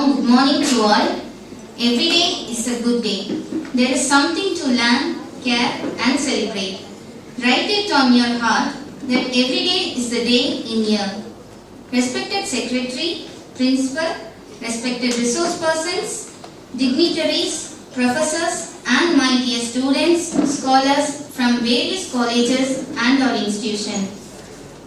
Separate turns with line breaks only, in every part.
warm good morning to all. Every day is a good day. There is something to learn, care and celebrate. Write it on your heart that every day is the day in year. Respected Secretary, Principal, respected resource persons, dignitaries, professors and my dear students, scholars from various colleges and our institution.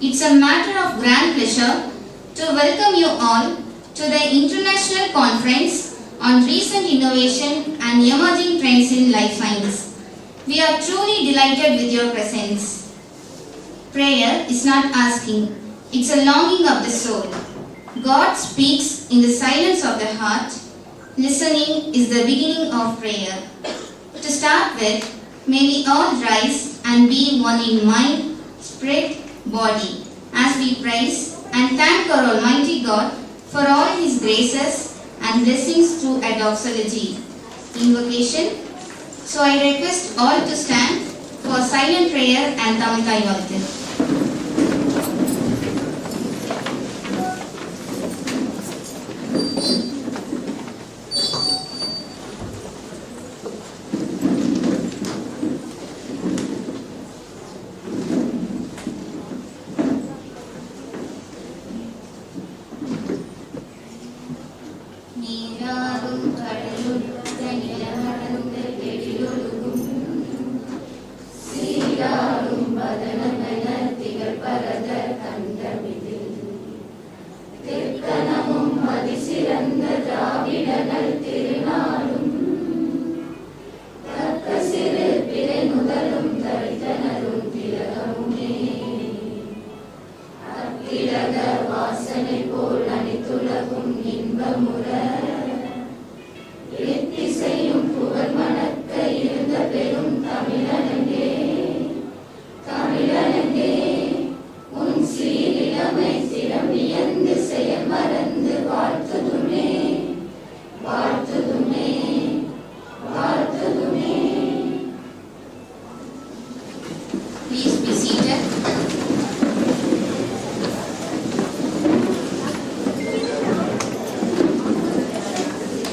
It's a matter of grand pleasure to welcome you all to the International Conference on Recent Innovation and Emerging Trends in Life Science. We are truly delighted with your presence. Prayer is not asking, it's a longing of the soul. God speaks in the silence of the heart. Listening is the beginning of prayer. To start with, may we all rise and be one in mind, spirit, body, as we praise and thank our Almighty God for all His graces and blessings through a doxology. Invocation. So I request all to stand for silent prayer and Tamil Walthu.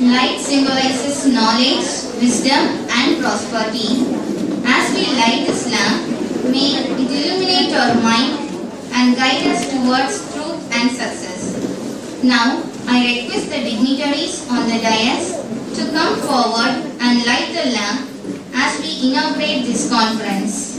Light symbolizes knowledge, wisdom and prosperity. As we light this lamp, may it illuminate our mind and guide us towards truth and success. Now, I request the dignitaries on the dais to come forward and light the lamp as we inaugurate this conference.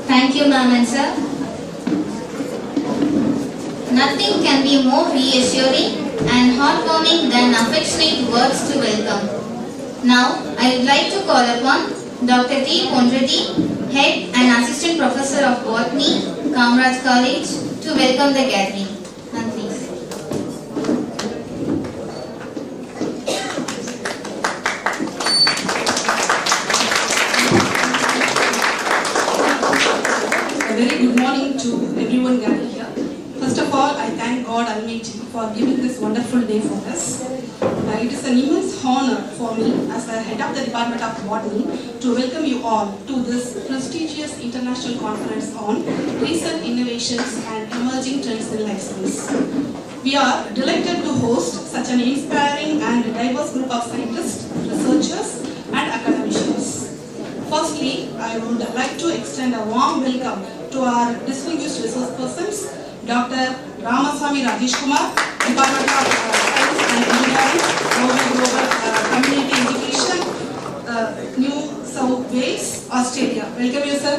Thank you, ma'am and sir. Nothing can be more reassuring and heartwarming than affectionate words to welcome. Now, I would like to call upon Dr. THOOTHUKUDI, Head and Assistant Professor of Botany, Kamaraj College, to welcome the gathering. Ma'am, please.
A very good morning to everyone gathered here. First of all, I thank God Almighty for giving this wonderful day for us. It is an immense honor for me as the head of the Department of Botany to welcome you all to this prestigious international conference on recent innovations and emerging trends in life science. We are delighted to host such an inspiring and diverse group of scientists, researchers and academicians. Firstly, I would like to extend a warm welcome to our distinguished resource persons, Dr. Ramaswamy Rajesh Kumar, Department of Science and Engineering, Global Community Education, New South Wales, Australia. Welcome you, sir.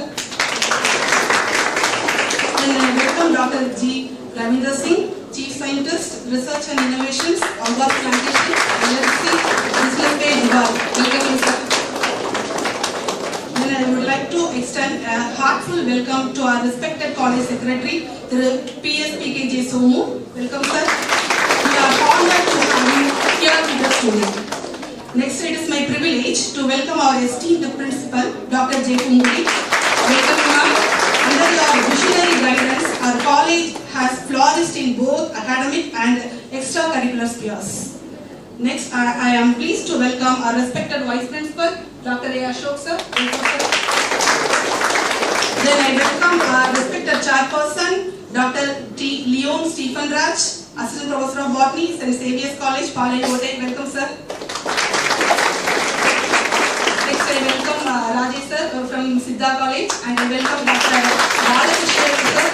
Then I welcome Dr. G. Ravindra Singh, Chief Scientist, Research and Innovations, August Plantation, LLC, Business Bay, Dubai. Welcome you, sir. Then I would like to extend a heartfelt welcome to our respected college secretary, PSPKJ Somu. Welcome, sir. We are honored to have you here with us today. Next, it is my privilege to welcome our esteemed principal, Dr. J. Punguli. Welcome, ma'am. Under your visionary guidance, our college has flourished in both academic and extracurricular spheres. Next, I am pleased to welcome our respected Vice Principal, Dr. A. Ashok, sir. Welcome, sir. Then I welcome our respected Chairperson, Dr. T. Leon Stephen Raj, Assistant Professor of Botany, St. Xavier's College, Palai. Welcome, sir. Next, I welcome Rajesh, sir, from Siddha College, and I welcome Dr. Balakrishnan, sir,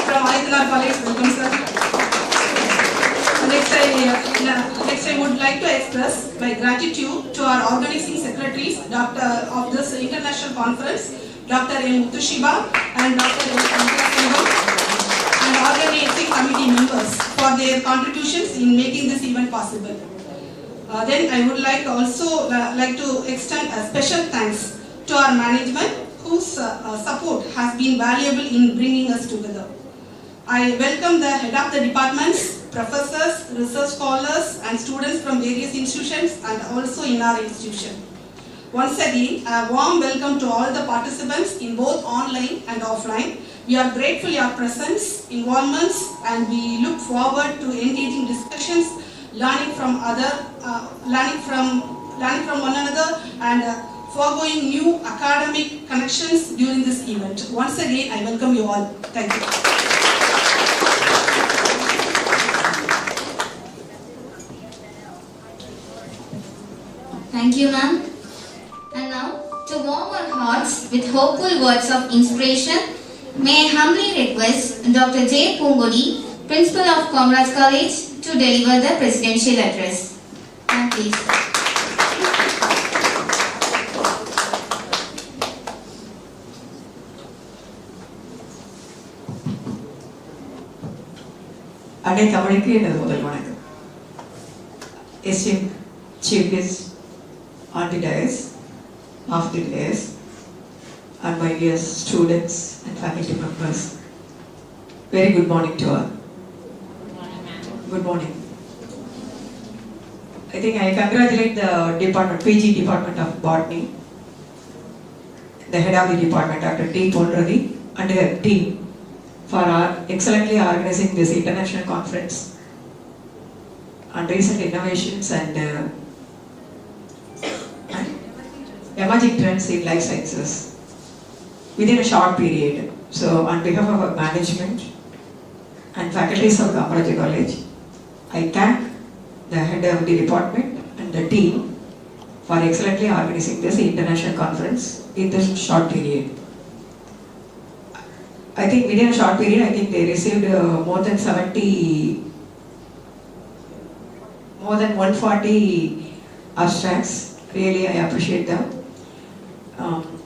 from Adityanar College. Welcome, sir. Next, I would like to express my gratitude to our organizing secretaries, of this international conference, Dr. M. Muthu and Dr. M. and organizing committee members for their contributions in making this event possible. Then I would also like to extend a special thanks to our management, whose support has been valuable in bringing us together. I welcome the head of the departments, professors, research scholars and students from various institutions and also in our institution. Once again, a warm welcome to all the participants in both online and offline. We are grateful for your presence, involvements, and we look forward to engaging discussions, learning from one another, and foregoing new academic connections during this event. Once again, I welcome you all. Thank you.
Thank you, ma'am. And now, to warm our hearts with hopeful words of inspiration, may I humbly request Dr. J. Punguli, Principal of Kamaraj College, to deliver the presidential address. Ma'am, please.
அனைத்து தமிழுக்கு எனது முதல் வணக்கம். Esteemed Chief Guest on the dais, of the dais, and my dear students and faculty members, very good morning to all. Good morning. I think I congratulate the department, PG Department of Botany, the head of the department, Dr. T. Thoothukudi, and her team for excellently organizing this international conference on recent innovations and emerging trends in life sciences within a short period. So, on behalf of our management and faculties of Kamaraj College, I thank the head of the department and the team for excellently organizing this international conference in this short period. I think within a short period, I think they received more than 140 abstracts. Really, I appreciate them.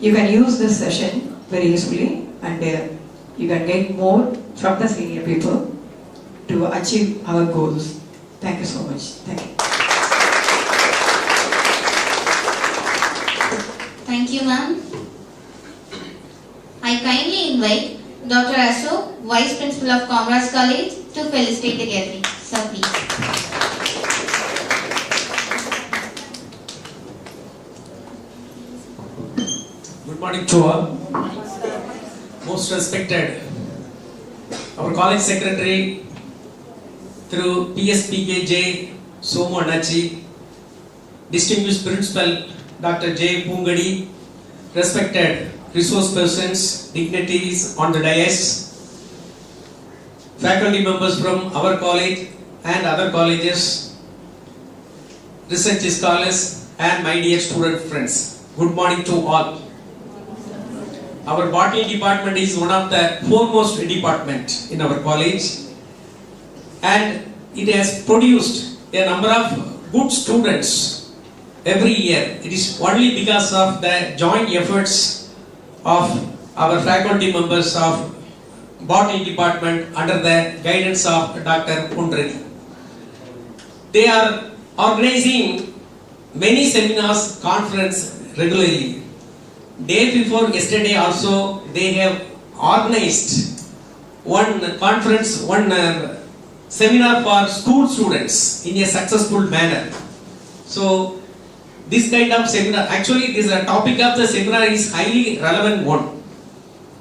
you can use this session very usefully and you can get more from the senior people to achieve our goals. Thank you so much. Thank you.
Thank you, ma'am. I kindly invite Dr. Ashok, Vice Principal of Kamaraj College, to felicitate the gathering. Sir, please.
Good morning to all. Most respected, our college secretary through PSPKJ Somu Anachi, distinguished principal Dr. J. Pungadi, respected resource persons, dignitaries on the dais, faculty members from our college and other colleges, research scholars and my dear student friends. Good morning to all. Our botany department is one of the foremost department in our college and it has produced a number of good students every year. It is only because of the joint efforts of our faculty members of botany department under the guidance of Dr. Pundredi. They are organizing many seminars, conference regularly. Day before yesterday also they have organized one conference, one seminar for school students in a successful manner. So this kind of seminar, actually this topic of the seminar is highly relevant one.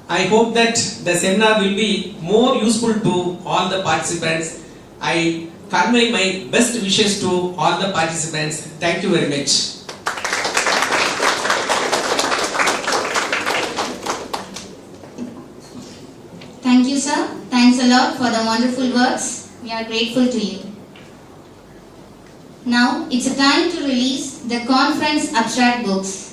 I hope that the seminar will be more useful to all the participants. I convey my best wishes to all the participants. Thank you very much.
Thank you, sir. Thanks a lot for the wonderful words. We are grateful to you. Now, it's a time to release the conference abstract books.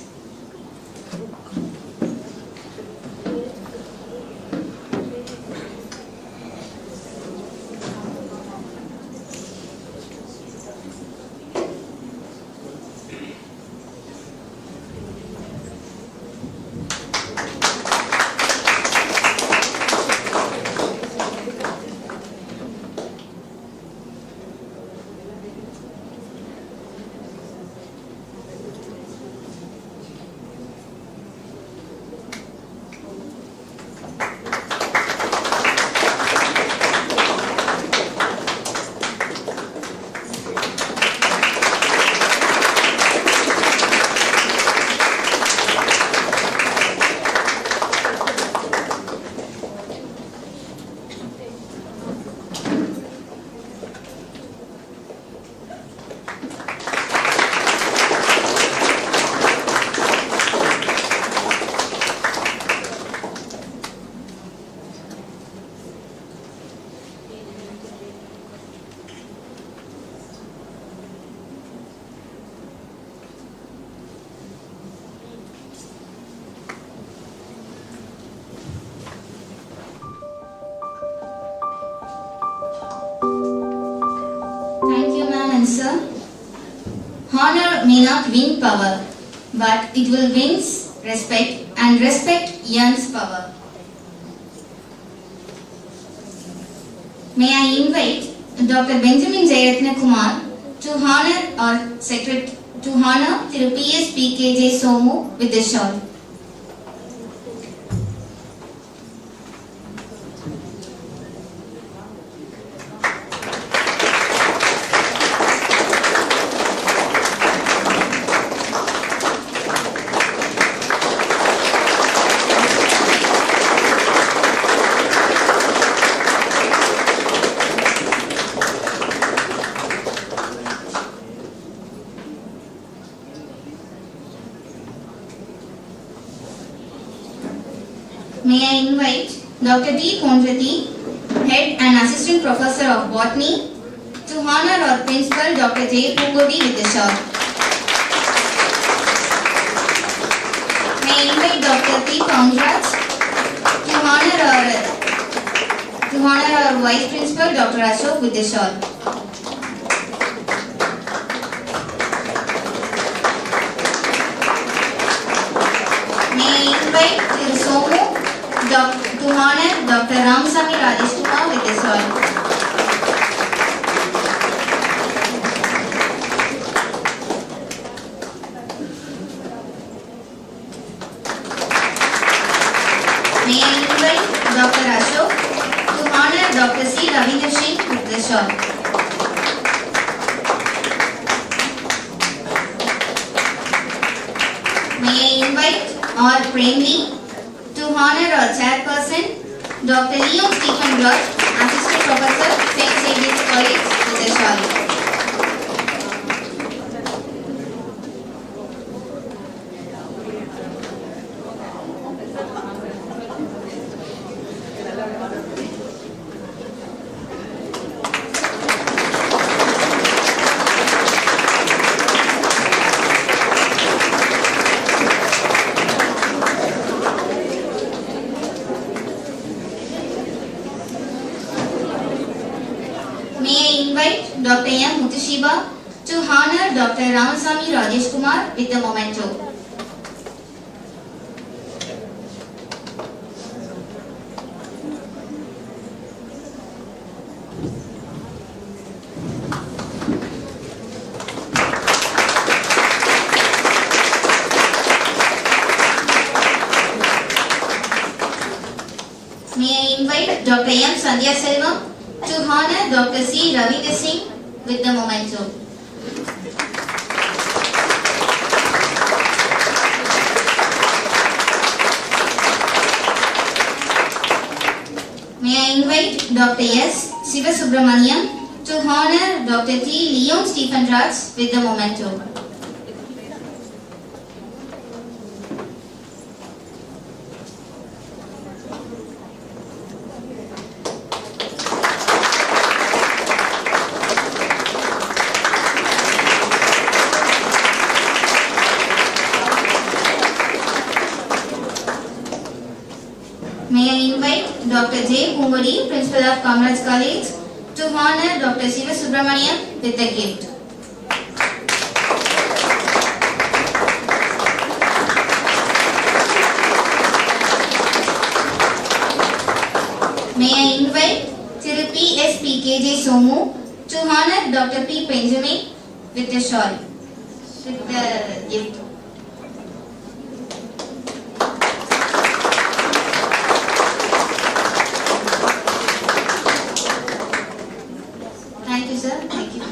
Sir, honor may not win power, but it will win respect, and respect earns power. May I invite Dr. Benjamin Jayaratna Kumar to honor Thiru P.S. PKJ Somu with the shawl. May I invite Dr. D. Pondreti, Head and Assistant Professor of Botany, to honor our Principal Dr. J. Pungodi with the shawl. May I invite Dr. P. Kamaraj to honor our Vice Principal Dr. Ashok with the shawl. May I Dr. Ramasamy Rajesh Kumar with the shawl. May I invite Dr. Ashok to honor Dr. C. Ravindra Singh with the shawl. May I invite R. Premli to honor our chairperson, Dr. Leon Stephen Raj, Assistant Professor, St. Xavier's College with the shawl. May I invite Dr. M. Muthushiba to honor Dr. Ramasamy Rajesh Kumar with the memento. May I invite Dr. M. Sandhya Selvam to honor Dr. C. Ravindra Singh with the memento. May I invite Dr. S. Sivasubramaniam to honor Dr. T. Leon Stephen Raj with the memento. May I invite Dr. J. Kumudi, Principal of Kamaraj College, to honor Dr. Siva Subramaniam with a gift. May I invite Thiru P. S. P. K. J. Somu to honor Dr. P. Benjamin with a shawl, with the gift. Thank you, sir. Thank you.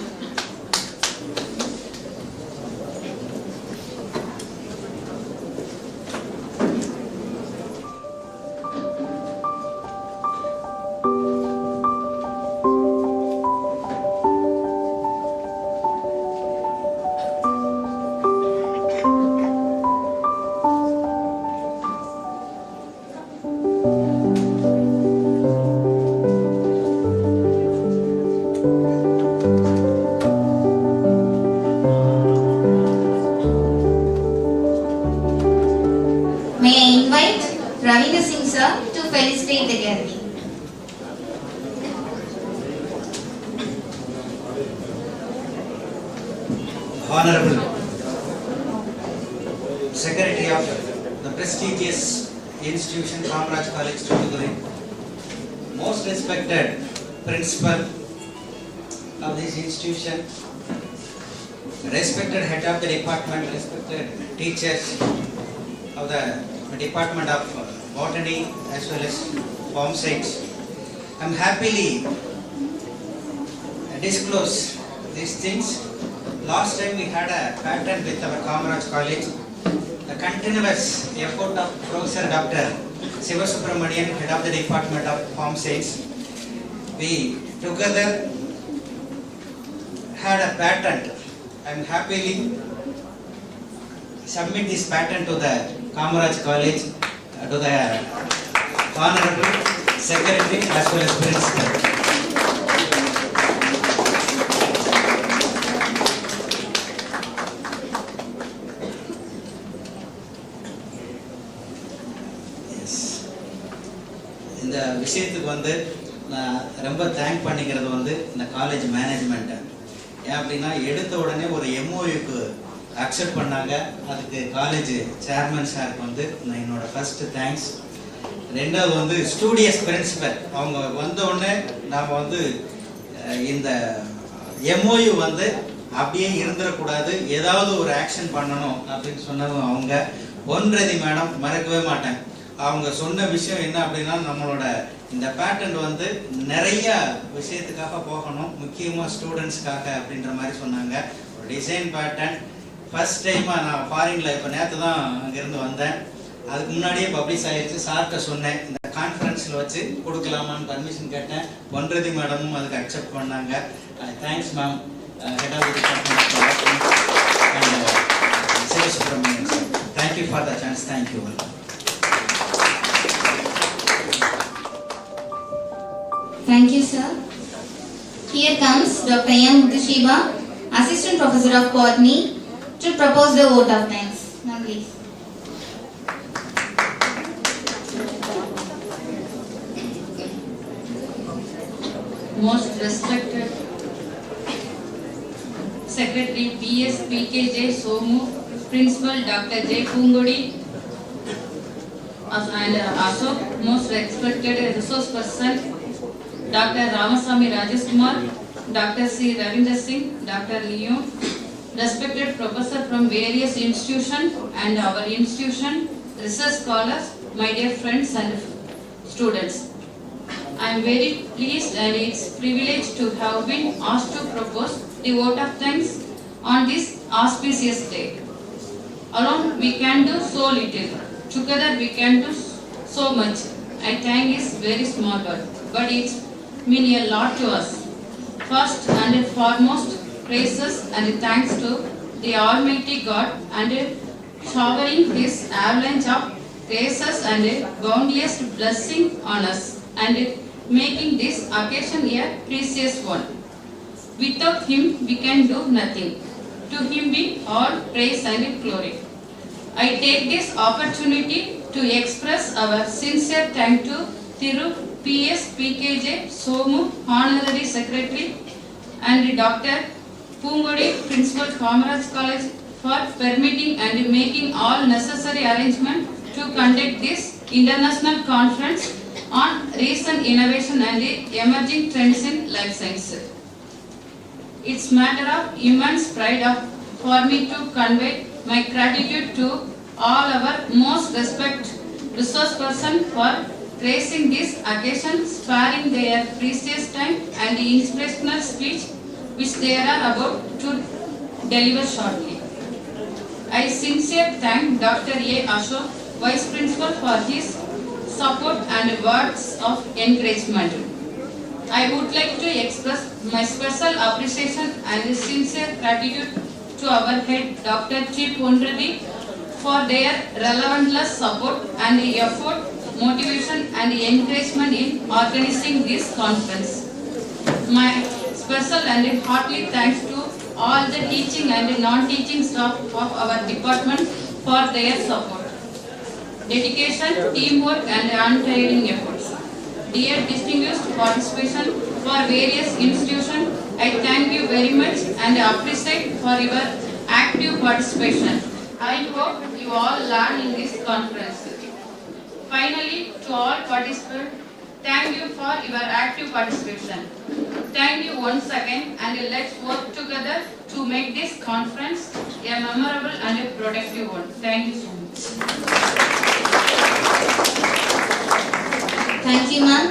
May I invite Ravindra Singh sir to felicitate the gallery.
Honorable Secretary of the prestigious institution Kamaraj College, THOOTHUKUDI, most respected Principal of this institution, respected Head of the Department, respected teachers of the Department of Botany as well as Farm Science. I am happily disclose these things. Last time we had a pattern with our Kamaraj College. The continuous effort of Professor Dr. Siva Subramanian, Head of the Department of Farm Science, we together had a patent. I am happily submit this patent to the Kamaraj College, to the Honorable Secretary as well as Principal. இந்த விஷயத்துக்கு வந்து நான் ரொம்ப thank பண்ணிக்கிறது வந்து இந்த college மேனேஜ்மெண்ட்டை. ஏன் அப்படின்னா எடுத்த உடனே ஒரு எம்ஓயுக்கு அக்செப்ட் பண்ணாங்க. அதுக்கு காலேஜ் சேர்மன் சாருக்கு வந்து நான் என்னோட ஃபர்ஸ்ட் தேங்க்ஸ். ரெண்டாவது வந்து ஸ்டூடியஸ் பிரின்சிபல். அவங்க வந்த உடனே நாம் வந்து இந்த எம்ஓயு வந்து அப்படியே இருந்துடக்கூடாது, ஏதாவது ஒரு ஆக்ஷன் பண்ணணும் அப்படின்னு சொன்னவங்க அவங்க. ஒன்றதி மேடம் மறக்கவே மாட்டேன். அவங்க சொன்ன விஷயம் என்ன அப்படின்னா, நம்மளோட இந்த பேட்டர்ன் வந்து நிறைய விஷயத்துக்காக போகணும், முக்கியமாக ஸ்டூடெண்ட்ஸ்க்காக அப்படின்ற மாதிரி சொன்னாங்க. ஒரு டிசைன் பேட்டர்ன் ஃபர்ஸ்ட் டைமாக நான் ஃபாரினில் இப்போ நேற்று தான் அங்கேருந்து வந்தேன். அதுக்கு முன்னாடியே பப்ளிஷ் ஆகிடுச்சு. சார்கிட்ட சொன்னேன் இந்த கான்ஃபரன்ஸில் வச்சு கொடுக்கலாமான்னு பர்மிஷன் கேட்டேன். ஒன்றதி மேடமும் அதுக்கு அக்செப்ட் பண்ணாங்க. Thanks ma'am, head of the department and Sivasubramanian sir. Thank you for the chance. Thank you.
Thank you, sir. Here comes Dr. M. Muthushiba, Assistant Professor of Botany, to propose the vote of thanks. Now, please.
Most respected Secretary PS PKJ Somu, Principal Dr. J. Pungudi, and also most respected resource person Dr. Ramasamy Rajesh Kumar, Dr. C. Ravindra Singh, Dr. Leo, respected professor from various institutions and our institution, research scholars, my dear friends and students. I am very pleased and it's privilege to have been asked to propose the vote of thanks on this auspicious day. Alone we can do so little. Together we can do so much. I thank is very small word, but it's mean a lot to us. First and foremost, praises and thanks to the Almighty God and showering His avalanche of graces and boundless blessing on us and making this occasion a precious one. Without Him we can do nothing. To Him be all praise and glory. I take this opportunity to express our sincere thanks to Thiru PS PKJ Somu, Honorary Secretary, and Dr. Pungudi, Principal Kamaraj College, for permitting and making all necessary arrangements to conduct this international conference on recent innovation and emerging trends in life sciences. It's matter of immense pride for me to convey my gratitude to all our most respected resource person for gracing this occasion, sparing their precious time and the inspirational speech which they are about to deliver shortly. I sincerely thank Dr. A. Ashok, Vice Principal, for his support and words of encouragement. I would like to express my special appreciation and sincere gratitude to our head, Dr. J. Pungudi, for their relentless support and effort, motivation and encouragement in organizing this conference. My special and hearty thanks to all the teaching and non-teaching staff of our department for their support, dedication, teamwork and untiring efforts. Dear distinguished participation for various institutions, I thank you very much and appreciate for your active participation. I hope you all learn in this conference. Finally, to all participants, thank you for your active participation. Thank you once again and let's work together to make this conference a memorable and a productive one. Thank you so much.
Thank you, ma'am.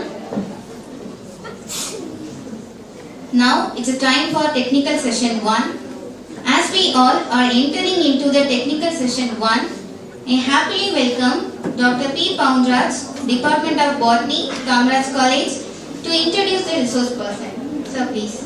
Now it's a time for technical session 1. As we all are entering into the technical session 1, I happily welcome Dr. P. Kamaraj, Department of Botany, Kamaraj College, to introduce the resource person. Sir, please.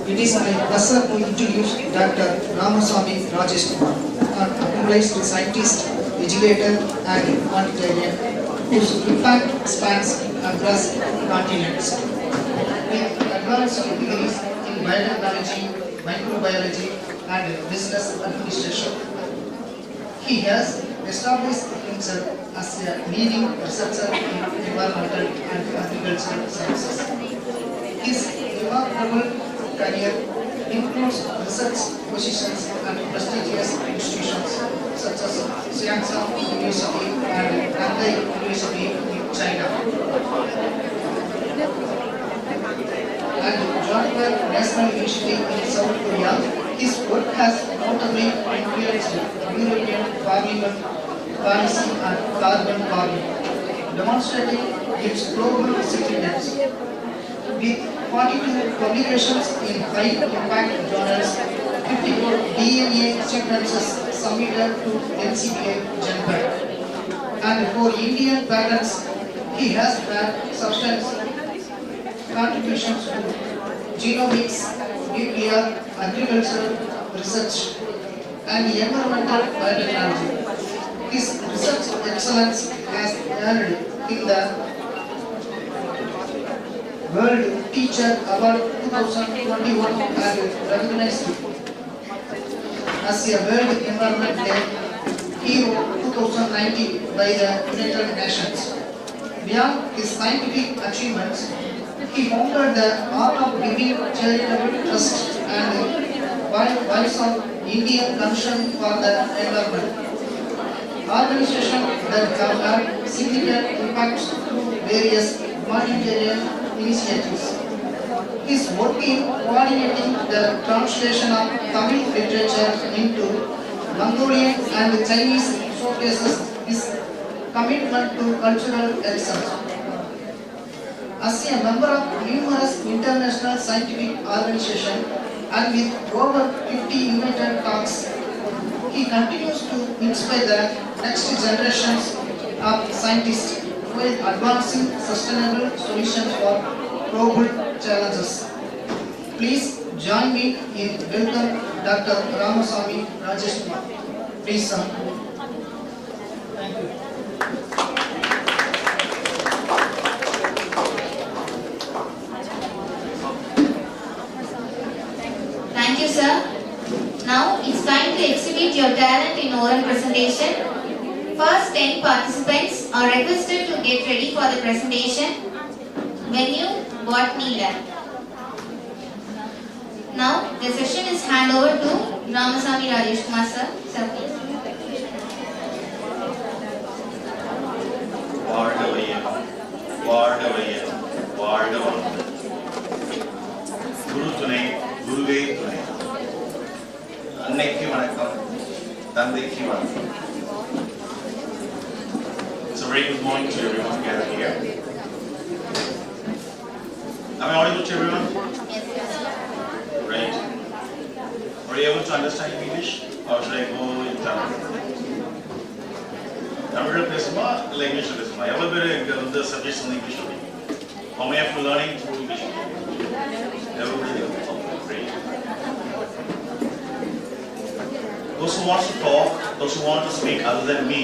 It is my pleasure to introduce Dr. Ramaswamy Rajesh, an accomplished scientist, educator, and humanitarian whose impact spans across continents. With advanced degrees in biotechnology, microbiology, and business administration, he has established himself as a leading researcher in environmental and agricultural sciences. His remarkable career includes research positions at prestigious institutions such as Xiangshan University and Nankai University in China, and Johor National University in South Korea. His work has notably influenced European Parliament policy and carbon farming, demonstrating its global significance. With 42 publications in high-impact journals, 54 DNA sequences submitted to NCBI GenPact, and 4 Indian patents, he has had substantial contributions to genomics, nuclear, agricultural research, and environmental biotechnology. His research excellence has earned him the World Teacher Award 2021 and recognized as a World Environment Day Hero 2019 by the United Nations. Beyond his scientific achievements, he founded the Art of Living Charitable Trust and Voice of Indian Commission for the Environment, organization that have had significant impacts through various humanitarian initiatives. His work in coordinating the translation of Tamil literature into Mongolian and Chinese showcases his commitment to cultural excellence. As a member of numerous international scientific organizations and with over 50 invited talks, he continues to inspire the next generations of scientists while advancing sustainable solutions for global challenges. Please join me in welcoming Dr. Ramaswamy Rajesh. Please, sir. Thank you.
Thank you, sir. Now it's time to exhibit your talent in oral presentation. First 10 participants are requested to get ready for the presentation. Venue, Botany Lab. Now the session is hand over to Ramaswamy Rajesh Kumar, sir. Sir, please.
Guru Tunai, Guruve Tunai. Annaikku vanakkam, Tandaikku vanakkam. It's a very good morning to everyone gathered here. Am I audible to everyone? Right. Are you able to understand English or should I go in Tamil? Tamil பேசுமா இல்ல இங்கிலீஷ்ல பேசுமா? எவ்வளவு பேர் இங்க வந்து subjects வந்து இங்கிலீஷ்ல படிக்கிறீங்க? How many of you learning through English? Everybody? Okay, great. Those who want to talk, those who want to speak other than me,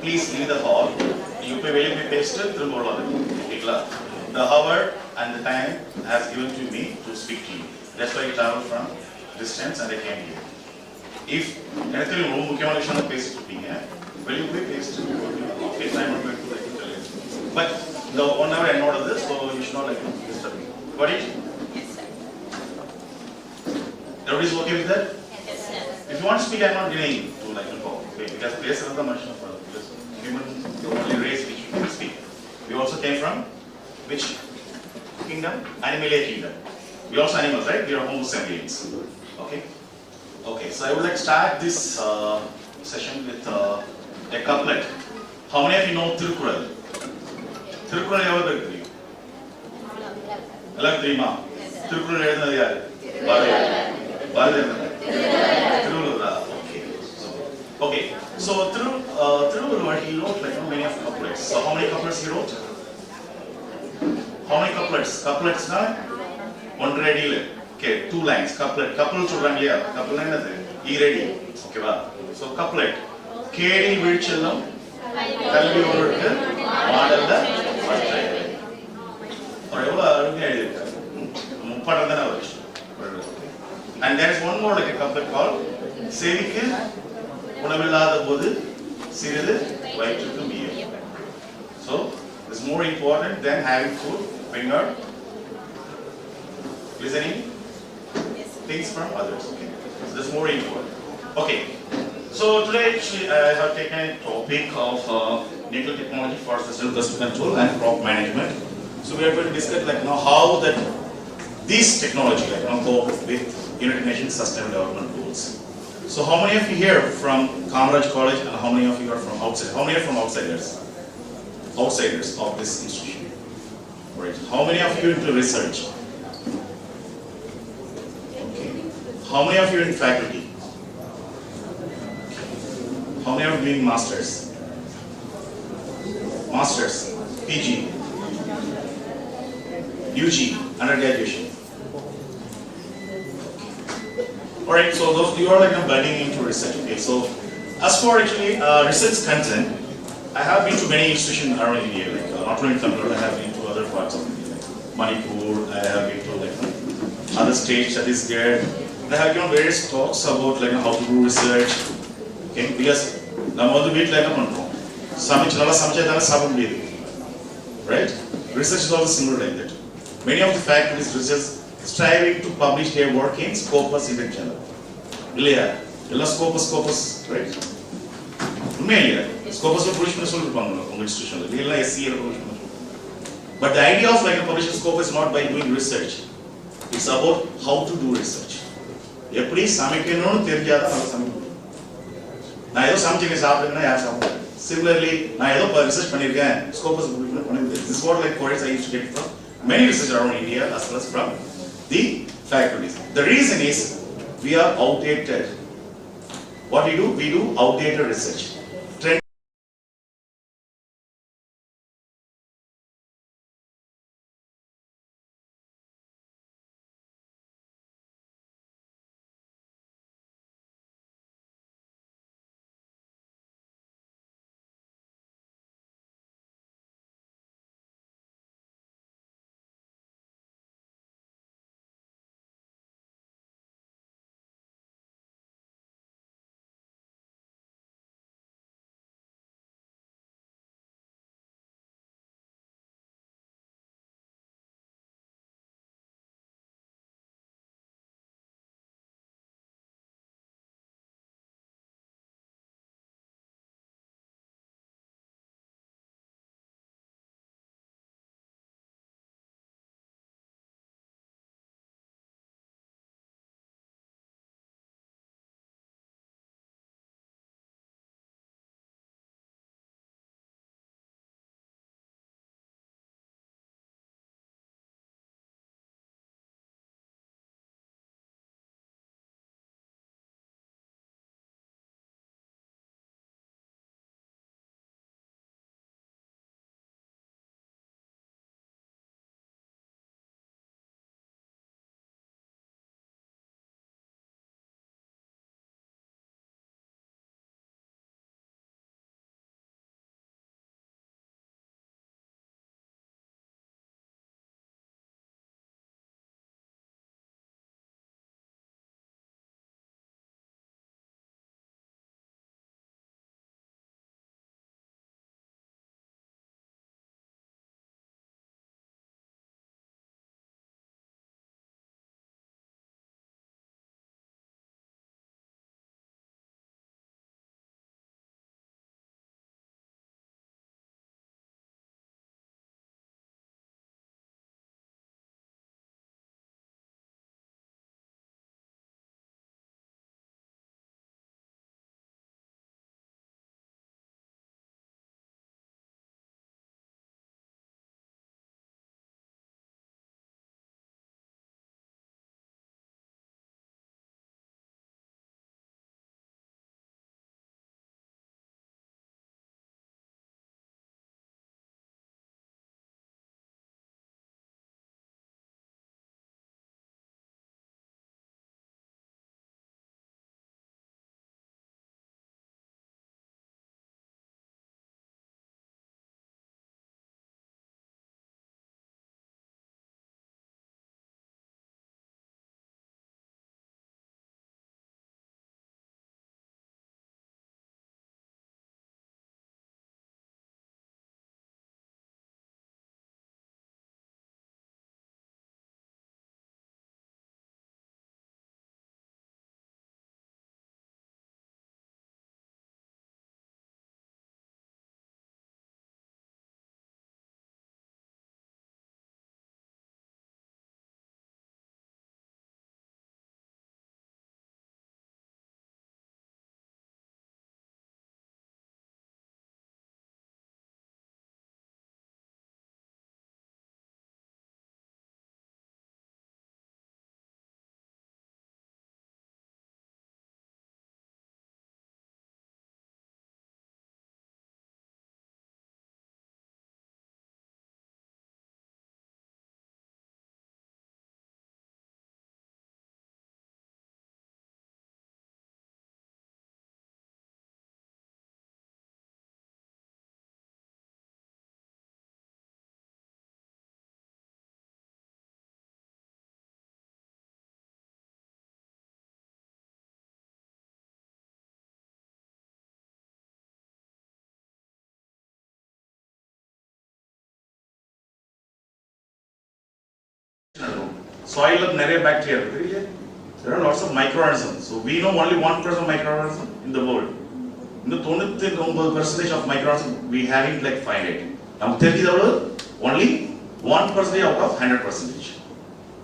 please leave the hall. You pay very paste through the hour and the time has given to me to speak to you. That's why I traveled from distance and I came here. If anything room முக்கியமான விஷயம் பேசிட்டு will you be paste? Okay, I'm not going to like tell you. But the 1 hour I know of this, so you should not like disturb me. Got it?
Yes, sir.
Everybody's okay with that?
Yes, sir.
If you want to speak, I'm not denying you to like to talk. Okay? Because place is the mention of because human, the only race which can speak. We also came from which kingdom? Animalia kingdom. We also animals, right? We are Homo sapiens. Okay? Okay, so I would like to start this session with a couplet. How many of you know Thirukural? Thirukural எவ்வளவு பேருக்கு தெரியும்? எல்லாரும் தெரியுமா? Thirukural எழுதினது யாரு? Bharathiyar. Bharathiyar. Thirukural. Okay. So Thirukural he wrote like many of couplets. So how many couplets he wrote? How many couplets? Couplets na ஒன்றரை அடியில Okay, two lines, couplet. Couple children here. Couple line is E ready. Okay, wow. So couplet. Kedi virchellam kalvi oru model or எவ்வளவு அருமையா எழுதியிருக்காரு. முப்படம் தானே வருஷம். And there is one more like a couplet called செவிக்கு உணவில்லாத போது சிறிது வயிற்றுக்கு மீயும். So it's more important than having food when you're listening things from others. Okay, so that's more important. Okay, so today I have taken a topic of nuclear technology for sustainable pest control and crop management. So we are going to discuss like how that this technology cope with United Nations Sustainable Development Goals. So how many of you here from Kamaraj College and how many of you are from outside? How many are from outsiders? Outsiders of this institution. Right. How many of you into research? Okay. How many of you in faculty? How many are doing masters? Masters, PG, UG, undergraduation. Alright, so those you are like budding into research. Okay, so as for actually research content, I have been to many institutions around India, like not only in Tamil Nadu, I have been to other parts of India, like Manipur, I have been to like other states, Chhattisgarh, and I have given various talks about like how to do research. Okay, because நம்ம வந்து வீட்ல என்ன பண்றோம்? சமைச்சு நல்லா சமைச்சதால சாப்பிட முடியுது. Right? Research is also similar like that. Many of the faculties research striving to publish their work in Scopus Index Journal. இல்லையா? எல்லாம் Scopus, right? உண்மையா இல்லையா? Scopusல publish பண்ண சொல்லிருப்பாங்க உங்க இன்ஸ்டிடியூஷன்ல. இல்லையா SCA ல publish பண்ண. But the idea of like publishing Scopus is not by doing research. It's about how to do research. எப்படி சமைக்கணும்னு தெரிஞ்சாதான் நல்லா சமைக்க முடியும். நான் ஏதோ சமைச்சு சாப்பிடுறேன்னா யார் சாப்பிடுறேன்? Similarly, நான் ஏதோ ரிசர்ச் பண்ணிருக்கேன் Scopus பண்ணிருக்கேன். This is what like quotes I used to get from many researchers around India as well as from the faculties. The reason is we are outdated. What we do outdated research. soil of நிறைய bacteria இருக்கு. There are lots of microorganisms. So we know only 1% of microorganisms in the world. In the 99% of microorganisms we having like finite. நமக்கு தெரிஞ்சதோட only 1% out of 100%.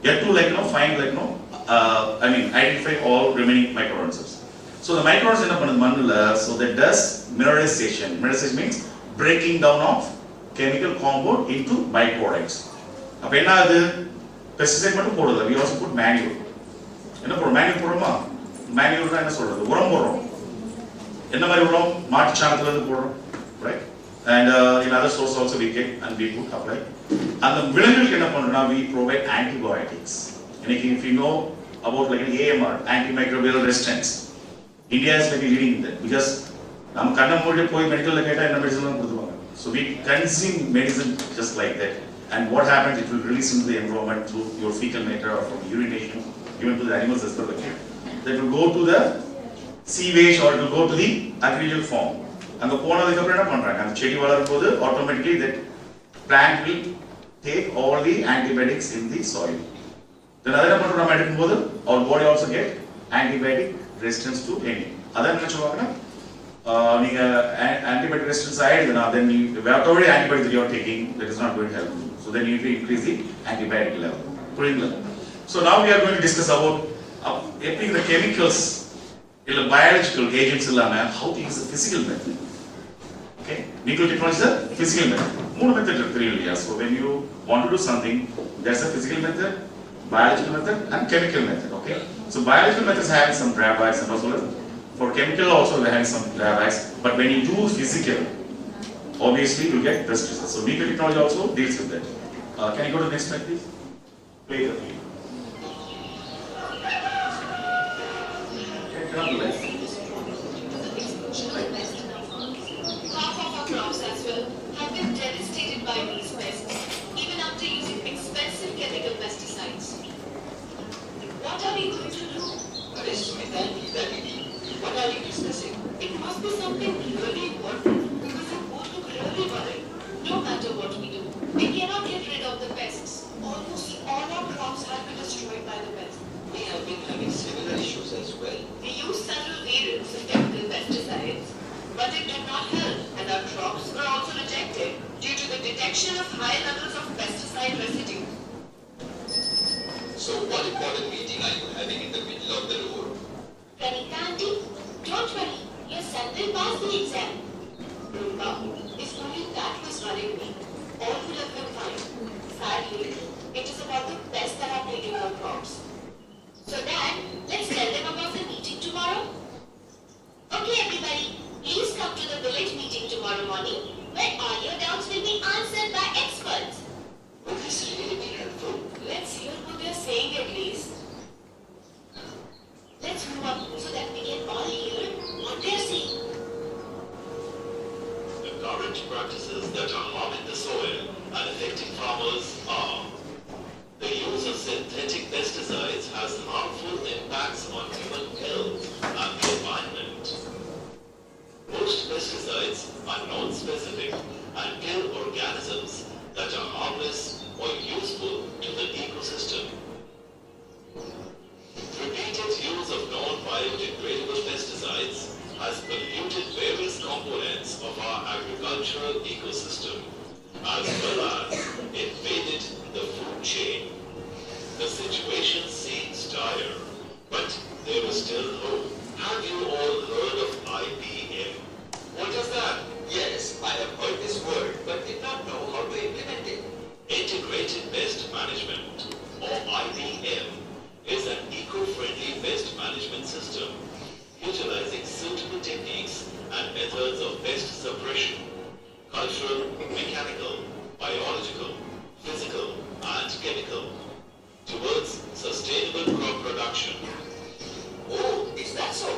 Yet to find identify all remaining microorganisms. So the microorganisms end up in the manula, so that does mineralization. Mineralization means breaking down of chemical compound into byproducts. அப்ப என்ன ஆகுது? Pesticide மட்டும் போடுறது. We also put manure. என்ன போடுறோம்? manure போடுறோமா? manure என்ன சொல்றது? உரம் போடுறோம். என்ன மாதிரி உரம்? மாட்டு சாணத்துல இருந்து போடுறோம். Right? And in other sources also we get and we put apply. And the விலங்குகளுக்கு என்ன பண்றோம்னா we provide antibiotics. And if you know about like an AMR, antimicrobial resistance, India is like leading in that because நம்ம கண்ண மூடி போய் மெடிக்கல்ல கேட்டா என்ன medicine தான் கொடுத்துவாங்க. So we consume medicine just like that. And what happens? It will release into the environment through your fecal matter or from urination, even to the animals as well. That will go to the sewage or it will go to the agricultural form. அங்க போனதுக்கு அப்புறம் என்ன பண்றாங்க? அந்த செடி வளரும் போது automatically that plant will take all the antibiotics in the soil. Then அதே மாதிரி நம்ம எடுக்கும்போது our body also get antibiotic resistance to any. அதான் என்ன சொல்வாங்கன்னா நீங்க antibiotic resistance ஆயிடுதுனா then you whatever antibiotics you are taking that is not going to help you. So then you need to increase the antibiotic level. புரியுங்களா? So now we are going to discuss about எப்படி the chemicals இல்ல biological agents இல்லாம how to use the physical method. Okay? Nuclear technology is a physical method. மூணு method இருக்கு இல்லையா? So when you want to do something, there's a physical method, biological method and chemical method. Okay? So biological methods have some drawbacks and also for chemical also they have some drawbacks. But when you do physical, obviously you get best results. So nuclear technology also deals with that. Can you go to the next slide, please? Play the video.
Crops as well have been devastated by these pests, even after using expensive chemical pesticides. What are we going to do? What are you discussing? It must be something really important because we both look really worried. No matter what we do, we cannot get rid of the pests. Almost all our crops have been destroyed by the pests. We have been having similar issues as well. We use several variants of chemical pesticides, but it did not help, and our crops were also rejected due to the detection of high levels of pesticide residue.
So what important meeting are you having in the middle of the road?
Pranita auntie, don't worry, your son will pass the exam. Rumba, if only that was worrying me, all would have been fine. Sadly, it is about the pests that are plaguing our crops. So Dad, let's tell them about the meeting tomorrow. Okay everybody, please come to the village meeting tomorrow morning where all your doubts will be answered by experts. Would this really be helpful? Let's hear what they are saying at least. Let's move up so that we can all hear what they are saying.
The current practices that are harming the soil and affecting farmers are: the use of synthetic pesticides has harmful impacts on human health and the environment. Most pesticides are non-specific and kill organisms that are harmless or useful to the ecosystem. Repeated use of non-biodegradable pesticides has polluted various components of our agricultural ecosystem, as well as invaded the food chain. The situation seems dire, but there is still hope. Have you all heard of IPM? What is that?
Yes, I have heard this word, but did not know how to implement it.
Integrated Pest Management, or IPM, is an eco-friendly pest management system utilizing suitable techniques and methods of pest suppression, cultural, mechanical, biological, physical, and chemical, towards sustainable crop production.
Oh, is that so?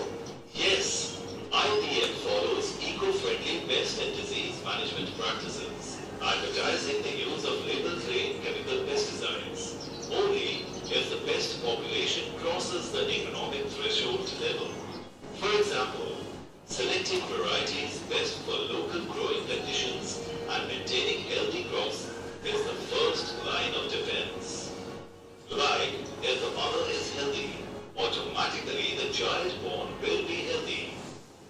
Yes, IPM follows eco-friendly pest and disease management practices, advertising the use of label-free chemical pesticides only if the pest population crosses the economic threshold level. For example, selecting varieties best for local growing conditions and maintaining healthy crops is the first line of defense. Like, if the mother is healthy, automatically the child born will be healthy.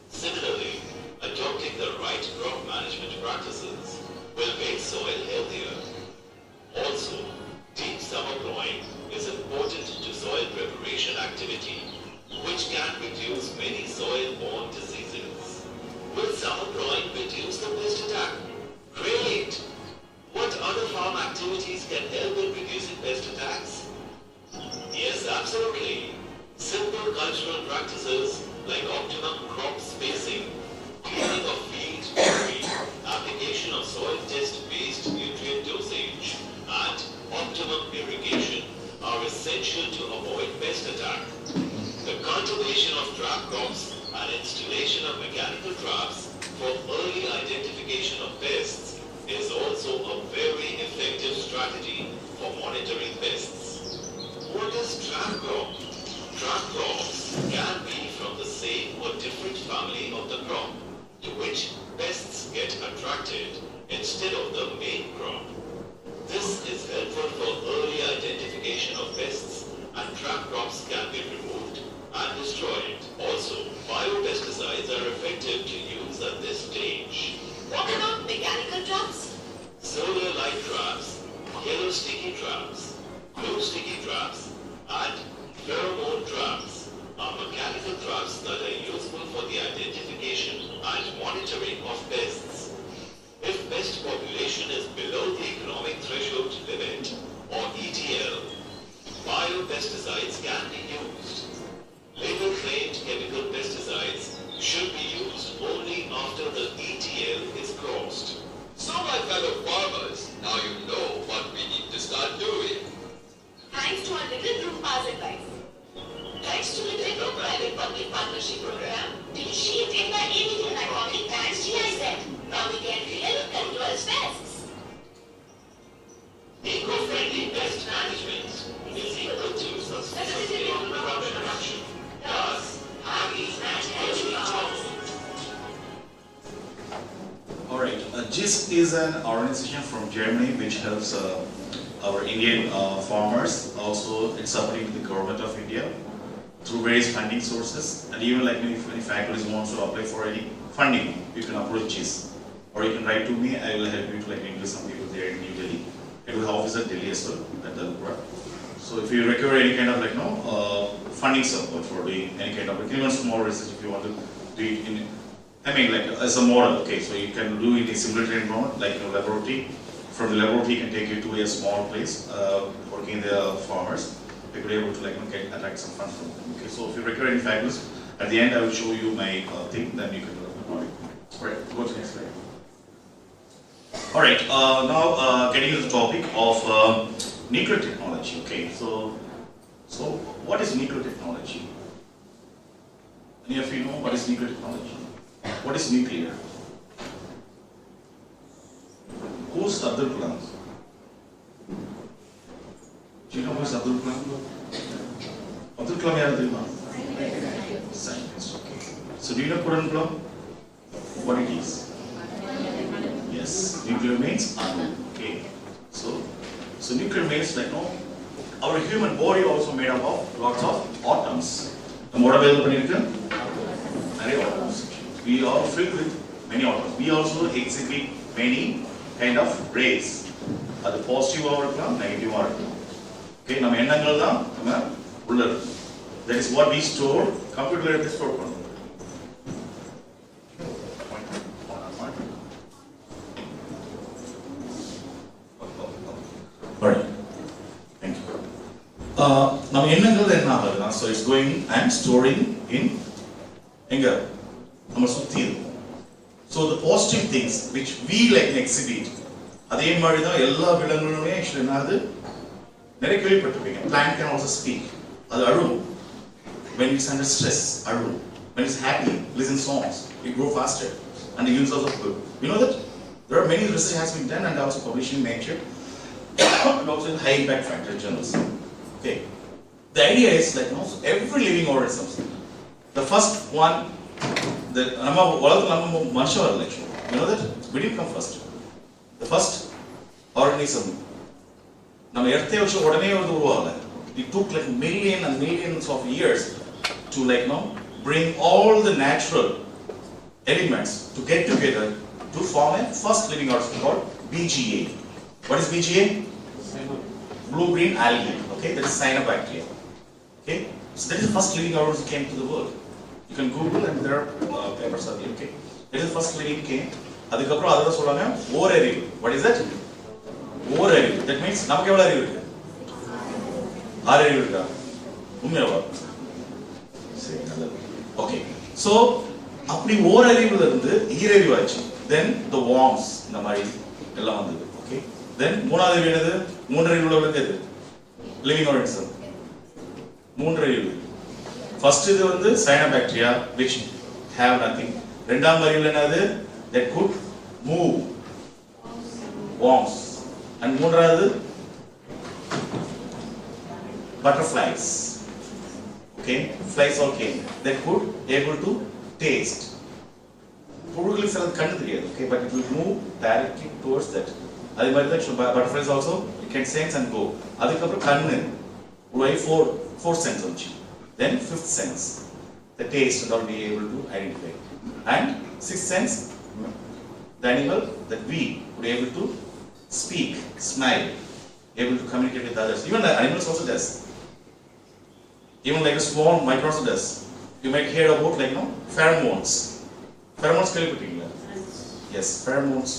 Similarly, adopting the right crop management practices will make soil healthier. Also, deep summer plowing is important to soil preparation activity, which can reduce many soil-borne diseases. Will summer plowing reduce the pest attack? Great! What other farm activities can help in reducing pest attacks? Yes, absolutely. Simple cultural practices like optimum crop spacing, cleaning of fields debris, application of soil test-based nutrient dosage, and optimum irrigation are essential to avoid pest attack. The cultivation of trap crops and installation of mechanical traps for early identification of pests is also a very effective strategy for monitoring pests. What is trap crop? Trap crops can be from the same or different family of the crop to which pests get attracted instead of the main crop. This is helpful for early identification of pests, and trap crops can be removed and destroyed. Also, biopesticides are effective to use at this stage.
What about mechanical traps?
Solar light traps, yellow sticky traps, blue sticky traps, and pheromone traps are mechanical traps that are useful for the identification and monitoring of pests. If pest population is below the economic threshold limit, or ETL, biopesticides can be used. Label-claimed chemical pesticides should be used only after the ETL is crossed.
So my fellow farmers, now you know what we need to start doing.
Thanks to our Little Group Pass advice. Thanks to Little Group Private Public Partnership Program, initiated by ABD Iconic and GIZ, now we can really control pests.
Eco-friendly pest management is equal to sustainable crop production. Thus, happy and healthy farmers.
Alright, GIST is an organization from Germany which helps our Indian farmers. Also, it's supporting the government of India through various funding sources. And even like if any faculties want to apply for any funding, you can approach GIST. Or you can write to me, I will help you to engage some people there in New Delhi. It will have office at Delhi as well, at Dalpura. So if you require any kind of funding support for doing any kind of even small research, if you want to do it in, as a model, okay, so you can do it in a simulatory environment, like a laboratory. From the laboratory, you can take you to a small place, working the farmers. You could be able to attract some funds from them. Okay, so if you require any faculties, at the end I will show you my thing, then you can do it. Alright, go to the next slide. Alright, now getting into the topic of nuclear technology. Okay, so what is nuclear technology? Any of you know what is nuclear technology? What is nuclear? Who's Abdul Kalam? Do you know who is Abdul Kalam? Abdul Kalam yaar scientist. Okay. So do you know Quran Kalam? What it is? Yes, nuclear means anu. Okay. So nuclear means our human body also made up of lots of atoms. And what are we atoms? We are filled with many atoms. We also exhibit many kind of rays. That is positive or negative or okay, that is what we store. Computer is store. Alright. Thank you. Now so it's going and storing in anger. So the positive things which we exhibit, அதே மாதிரி தான் எல்லா விலங்குகளுமே actually என்னது நிறைய கேள்விப்பட்டிருப்பீங்க. Plant can also speak. அது அழும். When it's under stress, அழும். When it's happy, listen songs. It grow faster. And it gives also food. You know that? There are many research has been done and also published in Nature and also in high impact factor journals. Okay. The idea is every living organism, the first one, you know that? Where do you come first? The first organism, நம்ம எர்த்தே வச்சு உடனே வந்து உருவாகல. it took like millions and millions of years to like bring all the natural elements to get together to form a first living organism called BGA. What is BGA? Blue green algae. Okay, that is cyanobacteria. Okay, so that is the first living organism came to the world. You can Google and there are papers are there. Okay, that is the first living came. அதுக்கப்புறம் அதை தான் சொல்றாங்க ஓரறிவு. What is that? ஓரறிவு. That means நமக்கு எவ்வளவு அறிவு இருக்கு? 6 அறிவு இருக்கா? உண்மையாவா? சரி, நல்லது. Okay, so அப்படி ஓரறிவுல இருந்து ஈரறிவு ஆச்சு. Then the worms இந்த மாதிரி எல்லாம் வந்தது. Okay, then மூணாவது அறிவு என்னது? மூன்றறிவு உள்ளவங்களுக்கு எது? Living organism. மூன்றறிவு. First இது வந்து cyanobacteria which have nothing. இரண்டாம் அறிவுல என்னது? That could move. Worms. And மூன்றாவது butterflies. Okay, flies all came. That could able to taste. புழுக்களுக்கு சில கண்ணு தெரியாது. Okay, but it will move directly towards that. அதே மாதிரி தான் butterflies also it can sense and go. அதுக்கப்புறம் கண்ணு உடைய four sense வந்துச்சு. Then fifth sense, the taste and all be able to identify. And sixth sense, the animal that we would be able to speak, smile, able to communicate with others. Even the animals also does. Even like a small microbes does. You might hear about like pheromones. Pheromones keliputtingla. Yes, pheromones.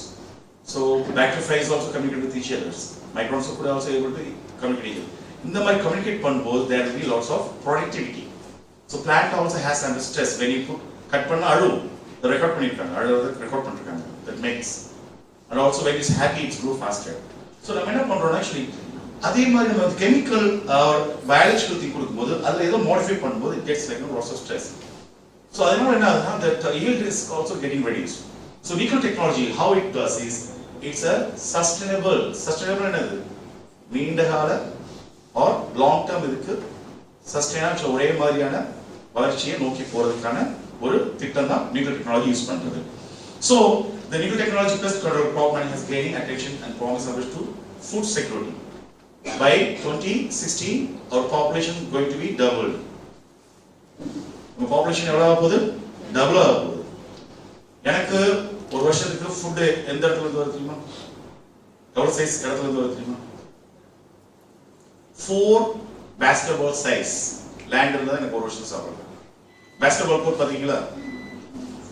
So bacteriophages also communicate with each other. Microbes could also able to communicate. In the might communicate both there will be lots of productivity. So plant also has under stress when you put cut panna adu the record பண்ணிருக்காங்க அழுது record பண்ணிருக்காங்க that makes and also when it's happy it's grow faster. So நம்ம என்ன பண்றோம் actually அதே மாதிரி நம்ம chemical or biological thing கொடுக்கும்போது அதுல ஏதோ modify பண்ணும்போது it gets like lots of stress. So அதனால என்ன ஆகுதுன்னா that yield is also getting reduced. So vehicle technology how it does is it's a sustainable என்னது நீண்ட கால or long term இதுக்கு சஸ்டைனான ஒரே மாதிரியான வளர்ச்சியை நோக்கி போறதுக்கான ஒரு திட்டம் தான் நியூக்ளியர் டெக்னாலஜி யூஸ் பண்றது. So the nuclear technology plus crop mining has gaining attention and promise of to food security. By 2016 our population going to be doubled. நம்ம population எவ்வளவு போகுது? டபுள் ஆக போகுது. எனக்கு ஒரு வருஷத்துக்கு ஃபுட் எந்த இடத்துல இருந்து வருது தெரியுமா? எவ்வளவு சைஸ் இடத்துல இருந்து வருது தெரியுமா? 4 basketball size land இருந்தா எனக்கு ஒரு வருஷம் சாப்பிடலாம். basketball court பாத்தீங்களா?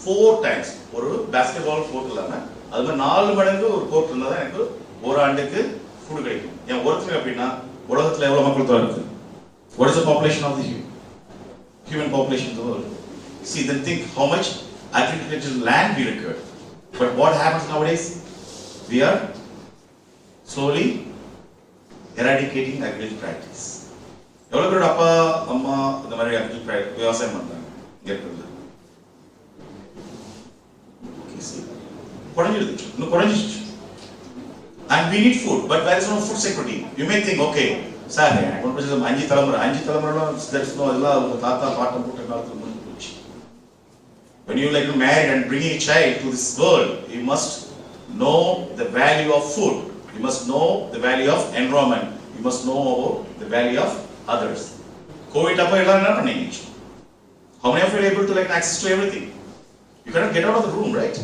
4 times ஒரு basketball court இல்லாம அது மாதிரி 4 மடங்கு ஒரு court இருந்தா தான் எனக்கு ஒரு ஆண்டுக்கு ஃபுட் கிடைக்கும். ஏன் ஒருத்தருக்கு அப்படின்னா உலகத்துல எவ்வளவு மக்கள் தொகை இருக்கு? What is the population of the human population in the world? See, then think how much agricultural land we require. But what happens nowadays? We are slowly eradicating agricultural practice. எவ்வளவு பேர் அப்பா அம்மா இந்த மாதிரி agricultural விவசாயம் பண்றாங்க இங்க இருக்கிறது? குறைஞ்சிருச்சு, இன்னும் குறைஞ்சிருச்சு. And we need food, but there is no food security. You may think, okay, sir, அஞ்சு தலைமுறை there is no எல்லாம் உங்க தாத்தா பாட்டம் போட்ட காலத்துல முடிஞ்சு போச்சு. When you like to marry and bring a child to this world, you must know the value of food. You must know the value of environment. You must know about the value of others. COVID appo ella enna pannீங்க? How many of you are able to like access to everything? You cannot get out of the room, right?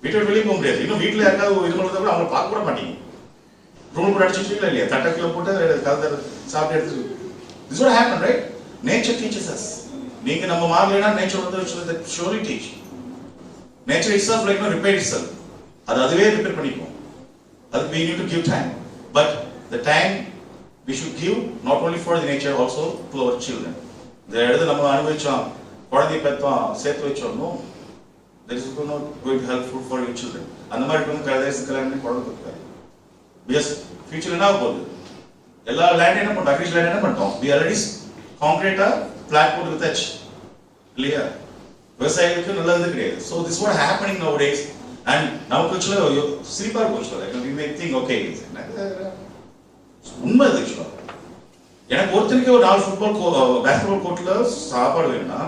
வீட்டை வெளியே போக முடியாது. இன்னும் வீட்டில் யாருக்காவது இது பண்ணுறத கூட அவங்களை பார்க்க கூட மாட்டீங்க. ரூம் கூட அடிச்சுட்டீங்களா இல்லையா? தட்டக்கில் போட்டு கலந்து சாப்பிட்டு எடுத்து. This is what happened, right? Nature teaches us. நீங்க நம்ம மாறலைன்னா nature வந்து surely teach. Nature itself like no repair itself. அதுவே ரிப்பேர் பண்ணிக்கும். அது we need to give time. But the time we should give not only for the nature also to our children. இந்த இடத்துல நம்ம அனுபவிச்சோம், குழந்தை பெற்றோம், சேர்த்து வச்சோம். No. That is not going to helpful for your children. அந்த மாதிரி வந்து கல்யாணம் குழந்தை கொடுத்தாரு. Because future என்ன போகுது? எல்லா லேண்ட் என்ன பண்ணுறோம்? அக்ரிகல்ச்சர் லேண்ட் என்ன பண்ணிட்டோம்? We already கான்கிரீட்டா பிளாட் போட்டு வித்தாச்சு இல்லையா? விவசாயிகளுக்கு நல்லது கிடையாது. So this is what happening nowadays. And நமக்கு ஆக்சுவலா சிரிப்பா இருக்கும் ஆக்சுவலா. We may think okay, உண்மை இது ஆக்சுவலா. எனக்கு ஒருத்தருக்கு ஒரு 4 ஃபுட்பால் பேஸ்கெட்பால் கோர்ட்ல சாப்பாடு வேணும்னா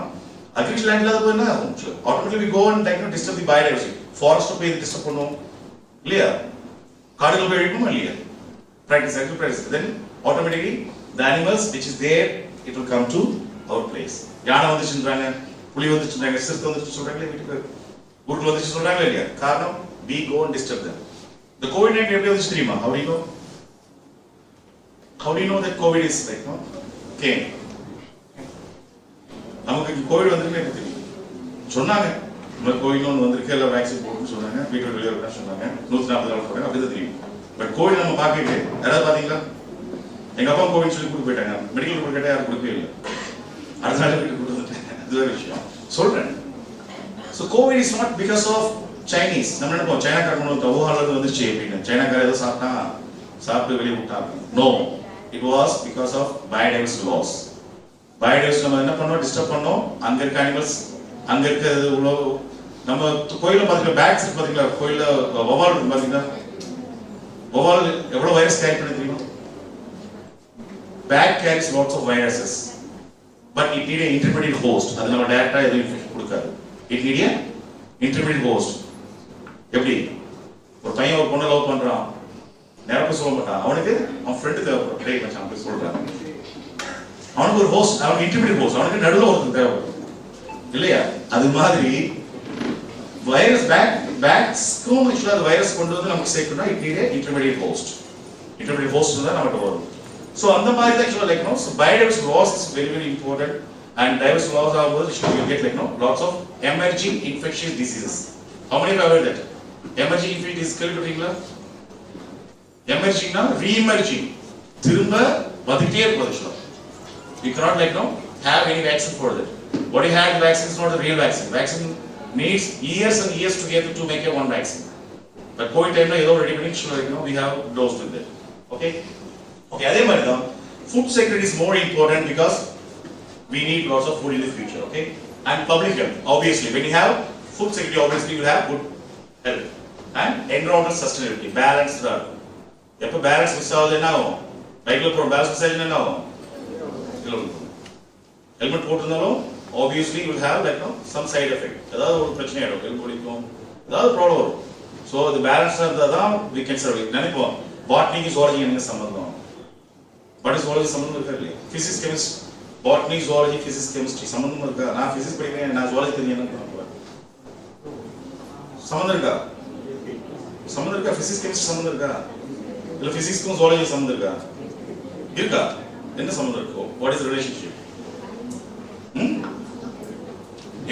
agricultural land இல்லாத போய் என்ன ஆகும்? Automatically we go and like disturb the biodiversity. Forest போய் disturb பண்ணுவோம் இல்லையா? காடுகள் போய் அழிப்போமா இல்லையா? Practice, agricultural practice. Then automatically The animals which is there, it will come to our place. யானை வந்துச்சுன்றாங்க, புலி வந்துச்சுன்றாங்க, சிறுத்தை வந்துச்சு சொல்றாங்களே வீட்டுக்கு, ஊருக்கு வந்துச்சு சொல்றாங்களே இல்லையா? காரணம் we go and disturb them. The COVID-19 எப்படி வந்துச்சு தெரியுமா? How do you know? How do you know that COVID is like no? Okay. நமக்கு கோவிட் வந்துருக்குன்னு எனக்கு தெரியும். சொன்னாங்க இந்த கோவிட் ஒன்று வந்திருக்கு, எல்லாம் வேக்சின் போட்டுன்னு சொன்னாங்க, வீட்டு வெளியே விட சொன்னாங்க, 140 நாள் போறாங்க, அப்படி தான் தெரியும். பட் கோவிட் நம்ம பார்க்கவே யாராவது பார்த்தீங்களா? எங்க அப்பா கோவிட் சொல்லி கொடுத்து போயிட்டாங்க, மெடிக்கல் கொடுக்க கேட்டால் யாரும் கொடுக்கவே இல்லை, அடுத்த நாள் வீட்டுக்கு கொடுத்து வந்துட்டேன். அது ஒரு விஷயம் சொல்றேன். So COVID is not because of Chinese. நம்ம நினைப்போம் சைனாக்காரன் தவுகால வந்துச்சு அப்படின்னு, சைனாக்கார ஏதோ சாப்பிட்டு வெளியே விட்டாங்க. No, it was because of biodiversity loss. Biodiversity நம்ம என்ன பண்ணோம், டிஸ்டர்ப் பண்ணோம். அங்க இருக்க அனிமல்ஸ், அங்க இருக்கிறது இவ்வளோ, நம்ம கோயில பாத்தீங்கன்னா பேக்ஸ் இருக்கு பாத்தீங்களா, கோயில வவால் இருக்கு பாத்தீங்களா, வவால் எவ்வளவு வைரஸ் கேரி பண்ணி தெரியுமா? Bat carries lots of viruses, but it need intermediate host. அது நம்ம டைரக்டா எதுவும் இன்ஃபெக்ஷன் கொடுக்காது. It need intermediate host. எப்படி ஒரு பையன் ஒரு பொண்ணை லவ் பண்றான், நேரப்ப சொல்ல மாட்டான், அவனுக்கு அவன் ஃப்ரெண்டு தேவைப்படும், டேய் மச்சான் அப்படி சொல்றான், அவனுக்கு ஒரு ஹோஸ்ட், அவனுக்கு இன்டர்மீடியட் ஹோஸ்ட், அவனுக்கு நடுவில் ஒருத்தர் தேவைப்படும் இல்லையா? அது மாதிரி வைரஸ் பேக்ஸ்க்கும் ஆக்சுவலா அந்த வைரஸ் கொண்டு வந்து நமக்கு சேர்க்கணும்னா it need intermediate host. Intermediate host தான் நமக்கு வரும். ஸோ அந்த மாதிரி தான் ஆக்சுவலா like no, so biodiversity loss is very very important. And diversity loss ஆகும்போது you will get like no lots of emerging infectious diseases. How many have heard that? Emerging infection disease கேள்விப்பட்டீங்களா? எமர்ஜிங்னா ரீஎமர்ஜிங், திரும்ப வந்துட்டே இருக்கும். You cannot like no have any vaccine for that. What you had vaccine is not the real vaccine. Vaccine needs years and years together to make a one vaccine. But COVID time la edo ready பண்ணி sure you know we have dosed with it. Okay? Okay, அதே மாதிரி தான் food security is more important because we need lots of food in the future. Okay? And public health, obviously when you have food security, obviously you will have good health and environmental sustainability, balanced diet. எப்ப balance miss ஆகுது என்ன ஆகும்? பைக்ல போற balance miss ஆகுது என்ன ஆகும்? Helmet போட்டிருந்தாலும் obviously you will have like no some side effect. ஏதாவது ஒரு பிரச்சனை ஆயிடும், ஹெல்த் வலிக்கும், ஏதாவது ப்ராப்ளம் வரும். ஸோ அது பேலன்ஸாக இருந்தால் தான் we can survive. நினைப்போம் பாட்னிக்கு ஜுவாலஜி எனக்கு சம்பந்தம், பட் ஜுவாலஜி சம்பந்தம் இருக்கா இல்லையா? Physics chemist, botany zoology physics chemistry சம்பந்தம் இருக்கா? நான் பிசிக்ஸ் படிக்கிறேன், நான் ஜுவாலஜி தெரியும், என்ன பண்ணுவேன்? சம்பந்தம் இருக்கா? சம்பந்தம் இருக்கா? பிசிக்ஸ் கெமிஸ்ட்ரி சம்பந்தம் இருக்கா? இல்ல பிசிக்ஸ்க்கும் ஜுவாலஜி சம்பந்தம் இருக்கா? இருக்கா? என்ன சம்பந்தம் இருக்கோ? What is the relationship?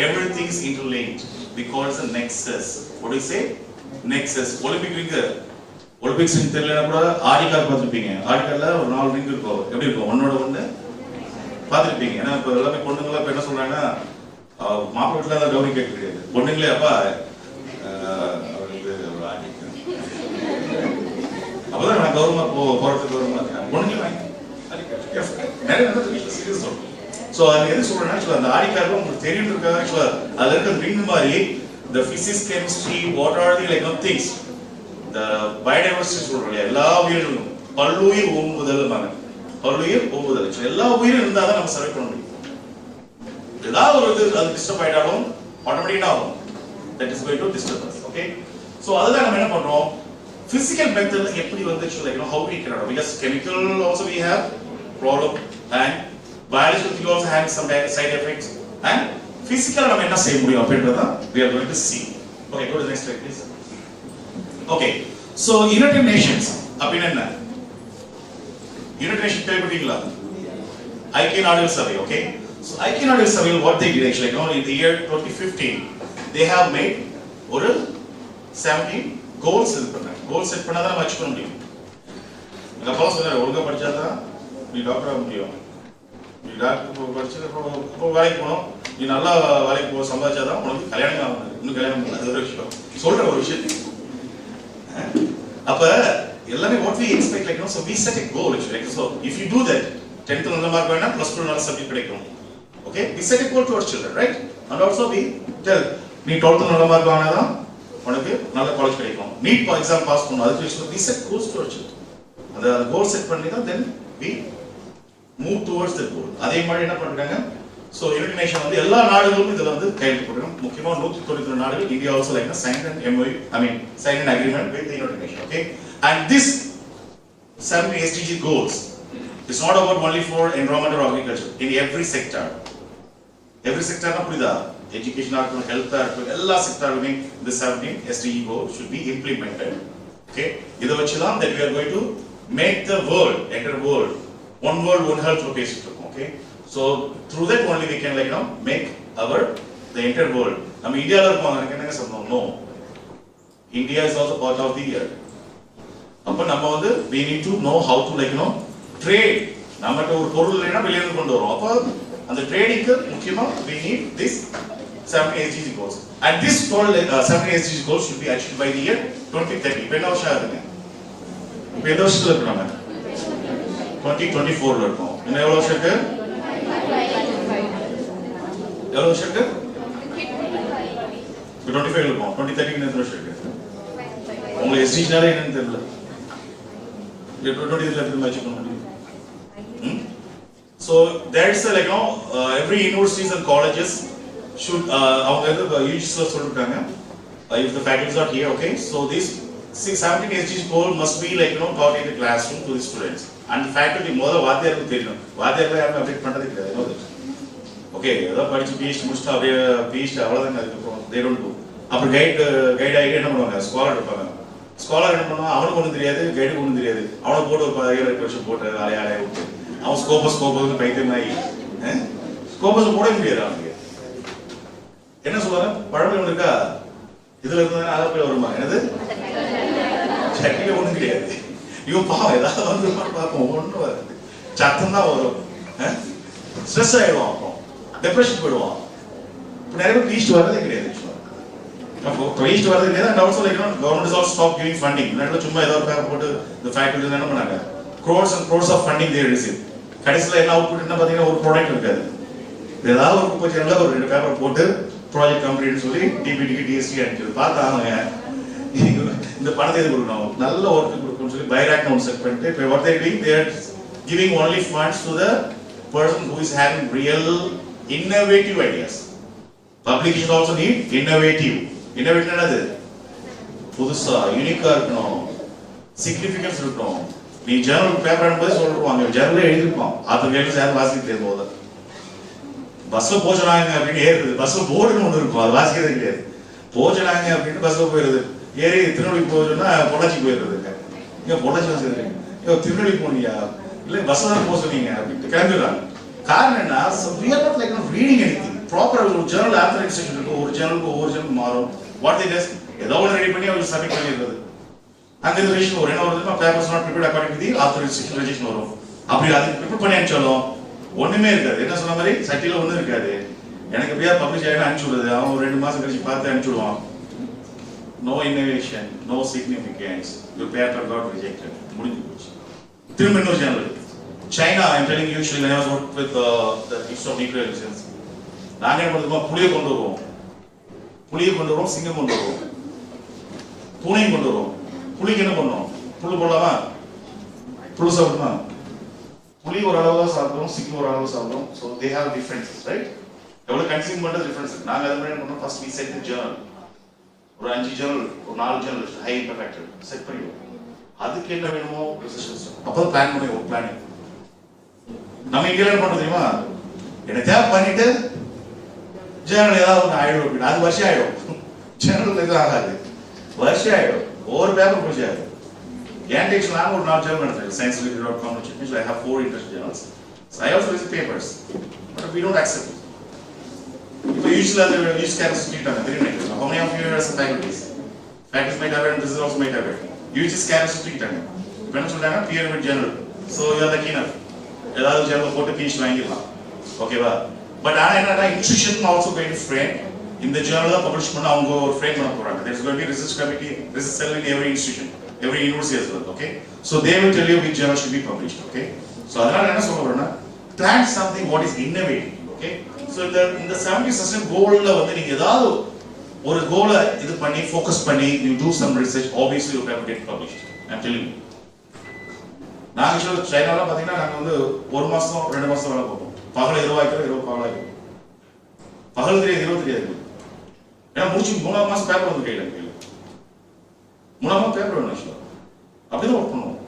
Everything is interlinked because the nexus. What do you say? Nexus. Olympics in தெரியலனா கூட ஆடிகார் பார்த்திருப்பீங்க. ஆடிகார்ல ஒரு 4 ரிங் இருக்கும். எப்படி இருக்கும்? ஒன்னோட ஒண்ணு பார்த்திருப்பீங்க. ஏன்னா இப்ப எல்லாமே பொண்ணுங்களா இப்ப என்ன சொல்றாங்கன்னா மாப்பிள்ளை வீட்டுல தான் கௌரி கேட்க கிடையாது. பொண்ணுங்களே அப்பா அவருக்கு ஒரு ஆடிகார். அப்பதான் நான் கௌரவமா போறதுக்கு கௌரவமா இருக்கேன். பொண்ணுங்களே வாங்கி நிறைய வீட்டுல சீரியஸ் சொல்றேன். ஸோ அது எது சொல்றேன்னா ஆக்சுவலா அந்த ஆடிக்கார்ல உங்களுக்கு தெரியும் இருக்கா? ஆக்சுவலா அதுல இருக்க ரிங் மாதிரி the physics, chemistry, what are the like no things, the biodiversity சொல்றோம், எல்லா உயிரினங்களும் பல்லுயிர் ஓம்புதல் மாதிரி, பல்லுயிர் ஓம்புதல் எல்லா உயிரும் இருந்தால் தான் நம்ம சர்வை பண்ண முடியும். ஏதாவது ஒரு இது அது டிஸ்டர்ப் ஆயிட்டாலும் ஆட்டோமேட்டிக்கா ஆகும், that is going to disturb us. Okay, so அதுதான் நம்ம என்ன பண்றோம், physical method எப்படி வந்து like how we can, because chemical also we have problem and biological you also have some side effects and physical நம்ம என்ன செய்ய முடியும் அப்படின்றத we are going to see. Okay, go to the next slide please. Okay, so United Nations அப்படினா என்ன? United Nations கேள்விப்பட்டீங்களா? ஐக்கிய நாடுகள் சபை. Okay, so ஐக்கிய நாடுகள் சபை what they did actually in the year 2015 they have made ஒரு 17 goals set பண்ணாங்க. கோல் செட் பண்ணாதான் நம்ம அச்சீவ் பண்ண முடியும். எங்க அப்பா சொன்னாரு ஒழுங்கா படிச்சாதான் நீ டாக்டர் ஆக முடியும், நீ டாக்டர் படிச்சு இப்போ வேலைக்கு போகணும், நீ நல்லா வேலைக்கு போக சம்பாதிச்சாதான் உனக்கு கல்யாணம் ஆகணும். இன்னும் கல்யாணம் பண்ணல, அது ஒரு விஷயம் சொல்ற ஒரு விஷயத்துக்கு. அப்ப எல்லாமே what we expect like so we set a goal actually. So if you do that 10th நல்ல மார்க் வேணா +2 நல்ல சப்ஜெக்ட் கிடைக்கும். Okay, we set a goal to our children, right? And also we tell நீ 12th நல்ல mark வாங்கினாதான் உனக்கு நல்ல college கிடைக்கும், NEET exam pass பண்ணணும். அதுக்கு we set goals to our children. அந்த கோல் செட் பண்ணி தான் then we move towards the goal. அதே மாதிரி என்ன பண்றாங்க, so யுனைடெட் நேஷன் வந்து எல்லா நாடுகளும் இதுல வந்து கையெழுத்து போட்டுருக்காங்க. முக்கியமா 192 நாடுகள், India also like signed an MOU, signed an agreement with the United Nations. Okay, and this 7 SDG goals It's not about only for environment or agriculture. In every sector na purida, education or health or all sector the 17 SDG goal should be implemented. Okay, idu vachidam that we are going to make the world, entire world, one world, one health location. Okay, so through that only we can make the entire world. India no. India is also part of the earth. We need to know how to trade. நம்மட்ட ஒரு பொருள் இல்லைன்னா வெளிய இருந்து கொண்டு வரோம். அப்ப அந்த ட்ரேடிங்க்கு முக்கியமா we need this 17 SDG goals. And this 17 SDG goals should be achieved by the year 2030. இப்ப என்ன வருஷம் ஆகுதுங்க? இப்ப எந்த வருஷத்துல இருக்கோம் நாம? 2024ல இருக்கோம். இன்னும் எவ்வளவு வருஷம் இருக்கு? எவ்வளவு வருஷம் இருக்கு? 25 இருக்கும். 2030 க்கு எத்தனை வருஷம் இருக்கு? உங்களுக்கு எஸ்டிஜினாலே என்னன்னு தெரியல. 2030ல இருந்து மேட்ச் பண்ண முடியும். So that's every universities and colleges should if the faculties are here, okay, so this 17 SDG goal must be taught in the classroom to the students and the faculty modha vaadiyarku theriyum vaadiyarla yarum update பண்றது கிடையாது. Okay, ஏதோ படிச்சு PhD முடிச்சிட்டு அப்படியே PhD அவ்வளவுதான் அதுக்கு they don't do. அப்புறம் guide ஆகி என்ன பண்ணுவாங்க, ஸ்காலர் இருப்பாங்க. ஸ்காலர் என்ன பண்ணுவான், அவனுக்கு ஒன்றும் தெரியாது, கைடுக்கு ஒன்றும் தெரியாது. அவனை போட்டு ஒரு 7 வருஷம் போட்டு அலையாலைய விட்டு அவன் ஸ்கோபஸ் பைத்தியமாகி ஸ்கோபஸ் போட முடியாது. அவனுக்கு என்ன சொல்லுவாங்க, பழமை ஒன்று இருக்கா, இதுல இருந்தா அதை போய் வருமா, என்னது சட்டியில ஒன்றும் கிடையாது. இவன் பாவம் ஏதாவது வந்து பார்ப்போம், ஒன்றும் வராது, சத்தம் தான் வரும், ஸ்ட்ரெஸ் ஆயிடுவான், அப்புறம் டிப்ரெஷன் போயிடுவான். இப்போ நிறைய பேர் ஈஸ்ட் வரதே கிடையாது. ஈஸ்ட் வரது கிடையாது. And also government is also stop giving funding. முன்னாடி சும்மா ஏதோ ஒரு பேப்பர் போட்டு இந்த ஃபேக்கல்டி என்ன பண்ணாங்க, crores and crores of funding they receive. கடைசியில் என்ன அவுட்புட் என்ன பார்த்தீங்கன்னா ஒரு ப்ராடக்ட் இருக்காது. ஏதாவது ஒரு குப்பை சேனலில் ஒரு 2 பேப்பர் போட்டு ப்ராஜெக்ட் கம்ப்ளீட்னு சொல்லி டிபிடிக்கு டிஎஸ்டி அனுப்பிச்சு பார்த்தாங்க. இந்த பணத்தை இது கொடுக்கணும், நல்ல ஒர்க்கு கொடுக்கணும்னு சொல்லி பைராக்னு ஒன்று செட் பண்ணிட்டு இப்போ what they doing, they are giving only funds to the person who is having real innovative ideas. Publication also need innovative என்னது, புதுசா யூனிக்கா இருக்கணும், சிக்னிஃபிகன்ஸ் இருக்கணும். நீ ஜர்னல் பேப்பர் அனுப்பி சொல்லிருவாங்க, ஜர்னல் எழுதிருப்போம், ஆத்தர் கையில சேர்ந்து வாசிக்கிறது போது பஸ்ல போச்சுனாங்க அப்படின்னு ஏறுது. பஸ்ல போர்டுன்னு ஒன்று இருக்கும், அது வாசிக்கிறது கிடையாது. போச்சுனாங்க அப்படின்னு பஸ்ல போயிருது, ஏறி திருநெல்வேலி போச்சுன்னா பொள்ளாச்சி போயிடுறதுங்க. இங்க பொள்ளாச்சி வாசிக்கிறீங்க, திருநெல்வேலி போனீங்க இல்லை பஸ்ல தான் போக சொன்னீங்க அப்படின்ட்டு கிளம்பிடுறாங்க. காரணம் என்ன, we are not like reading anything. Proper ஒரு ஜர்னல் ஆத்தரைசேஷன் இருக்கும், ஒரு ஜர்னலுக்கு ஒவ்வொரு ஜர்னல் மாறும். வாட் they does, ஏதோ ஒன்று ரெடி பண்ணி அவங்க சப்மிட் பண்ணிடுறது. அங்க இந்த ரெஜிஸ்ட்ரேஷன் வரும், என்ன வருதுன்னா papers not prepared according to the authorisation registration வரும். அப்படி அது ப்ரிப்பேர் பண்ணி அனுப்பிச்சாலும் ஒண்ணுமே இருக்காது. என்ன சொன்ன மாதிரி சட்டியில ஒன்றும் இருக்காது. எனக்கு எப்படியா பப்ளிஷ் ஆகினா அனுப்பிச்சு விடுறது, அவன் ஒரு 2 மாசம் கழிச்சு பார்த்து அனுப்பிச்சு விடுவான். No innovation, no significance, your paper got rejected, முடிஞ்சு போச்சு. திரும்ப இன்னொரு journal China, I am telling you, when I was working with the Institute of Nuclear Resistance, நாங்க என்ன பண்ணுவோம், புளியை கொண்டு வருவோம், சிங்கம் கொண்டு வருவோம், பூனையும் கொண்டு வருவோம். புளிக்கு என்ன பண்ணோம், புல் போடலாமா, புல் சாப்பிடுமா, புளி ஒரு அளவு தான் சாப்பிடுவோம், சிங்கம் ஒரு அளவு சாப்பிடுவோம். So they have differences, right? எவ்வளவு கன்சியூம் பண்றது டிஃபரன்ஸ். நாங்க அதை மாதிரி என்ன பண்ணோம், first we set the journal, ஒரு 5 ஜர்னல், ஒரு 4 journal high impact factor set பண்ணிடுவோம். அதுக்கு என்ன வேணுமோ ரிசர்ச் அப்போ பிளான் பண்ணுவோம். பிளானிங் நம்ம இங்க என்ன பண்றது தெரியுமா, என்ன தேவை பண்ணிட்டு ஜேர்னல் ஏதாவது ஒன்று ஆயிடும் அப்படின்னு, அது வருஷம் ஆயிடும். ஜேர்னல் எதுவும் ஆகாது, வருஷம் ஆயிடும், ஒவ்வொரு பேப்பர் போச்சு ஆயிடும். என் டெக்ஸ்ட் நான் ஒரு 4 ஜேர்னல் எடுத்துருக்கேன், science.com, which I have 4 interest journals. So I also visit papers, but we don't accept it. இப்போ யூஸ்வலா the use cases treatment தெரியும். How many of you are faculties? Faculties might have it, and this is also might have it. Use cases treatment. இப்போ என்ன சொல்றாங்க, peer reviewed journal. So you are the keener. ஏதாவது Journal போட்டு PhD வாங்கிடலாம், ஓகேவா? But ஆனா என்னன்னா institution also going to frame இந்த ஜேர்னலை பப்ளிஷ் பண்ண அவங்க ஒரு ஃப்ரேம் பண்ண போறாங்க. There is going to be research committee, research cell in every institution, every university as well, okay? So they will tell you which journal should be published, okay? So அதனால என்ன சொல்ல வரேன்னா, plan something what is innovative, okay? So இந்த 70% கோல்ல வந்து நீங்க ஏதாவது ஒரு கோலை இது பண்ணி ஃபோக்கஸ் பண்ணி you do some research, obviously you have to get published. I'm telling you. நாங்க ஆக்சுவலா சைனால பாத்தீங்கன்னா நாங்க வந்து 1 மாசம் 2 மாசம் வேலை பார்ப்போம். பகல 20 பகலாயிரும், பகல் தெரியாது. ஏன்னா முடிச்சு 3ஆம் மாசம் பேப்பர் வந்து கையில 3ஆம் மாசம் பேப்பர் வேணும் ஆக்சுவலா. அப்படிதான் ஒர்க் பண்ணுவோம்.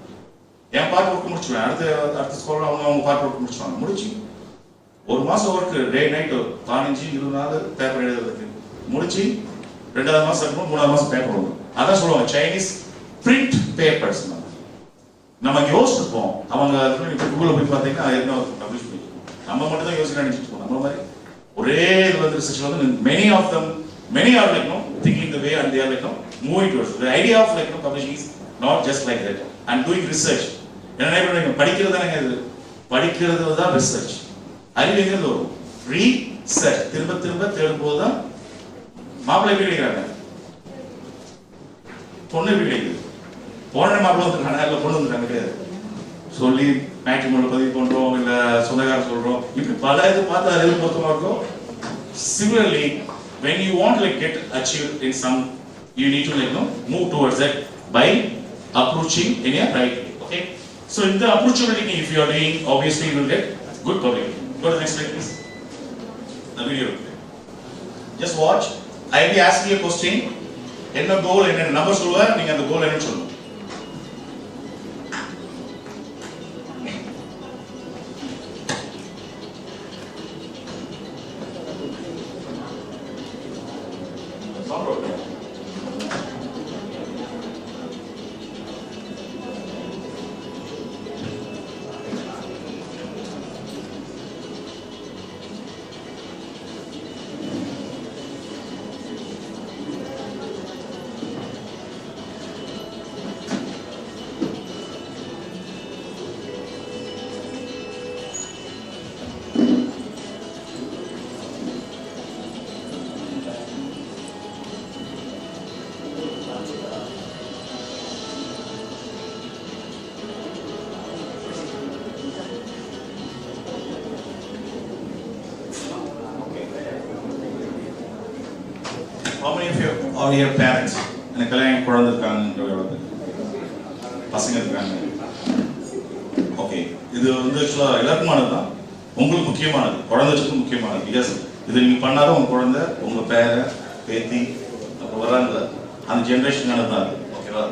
என் பார்ட் ஒர்க் முடிச்சுவேன், அடுத்த அடுத்த ஸ்கூலில் அவங்க பார்ட் ஒர்க் முடிச்சுவாங்க. முடிச்சு ஒரு மாதம் ஒர்க்கு டே நைட்டு 15-20 நாள் பேப்பர் எழுதுறதுக்கு முடிச்சு 2வது மாதம் இருக்கும் 3வது மாதம் பேப்பர் வரும். அதான் சொல்லுவாங்க சைனீஸ் பிரிண்ட் பேப்பர்ஸ். நம்ம யோசிச்சிருப்போம், அவங்க கூகுளில் போய் பார்த்தீங்கன்னா என்ன பப்ளிஷ் பண்ணி நம்ம மட்டும் தான் யோசிக்க நினைச்சிட்டு இருக்கோம். நம்ம மாதிரி ஒரே இது வந்து ரிசர்ச் வந்து many are like thinking the way and they are like moving towards the idea of like publishing is not just like that and doing research. என்ன நினைக்கிறீங்க? படிக்கிறது தானே, இது படிக்கிறது தான் ரிசர்ச். அறிவு எங்க இருந்து வரும்? ரீசர்ச். திரும்ப திரும்ப தேடும் போது தான் மாப்பிள்ளை எப்படி கிடைக்கிறாங்க, பொண்ணு எப்படி கிடைக்குது. போன மாப்பிள்ளை வந்துருக்காங்க, இல்லை பொண்ணு வந்துருக்காங்க கிடையாது. சொல்லி மேட்ரிமோனியில் பதிவு பண்றோம், இல்லை சொந்தக்காரர் சொல்றோம், இப்படி பல இது பார்த்து அது எது பொருத்தமாக இருக்கும். Similarly, when you want to like get achieved in some, you need to like move towards that by approaching in a right way. Okay, so in the approachability, if you are doing, obviously you will get good public. Go to the next slide, please. The video. Just watch. I will be asking you a question. என்ன goal, என்ன number சொல்லுவா, நீங்க அந்த goal என்னன்னு சொல்லணும். How many of you are your parents? எனக்கு கல்யாணம் குழந்தை இருக்காங்க, பசங்க இருக்காங்க. ஓகே, இது வந்து ஆக்சுவலாக எல்லாருக்குமானது தான், உங்களுக்கு முக்கியமானது, குழந்தைக்கு முக்கியமானது. பிகாஸ் இது நீங்கள் பண்ணாலும் உங்கள் குழந்தை, உங்கள் பேரை பேத்தி அப்புறம் வராங்கல்ல, அந்த ஜென்ரேஷனுக்கானது தான். ஓகேவா?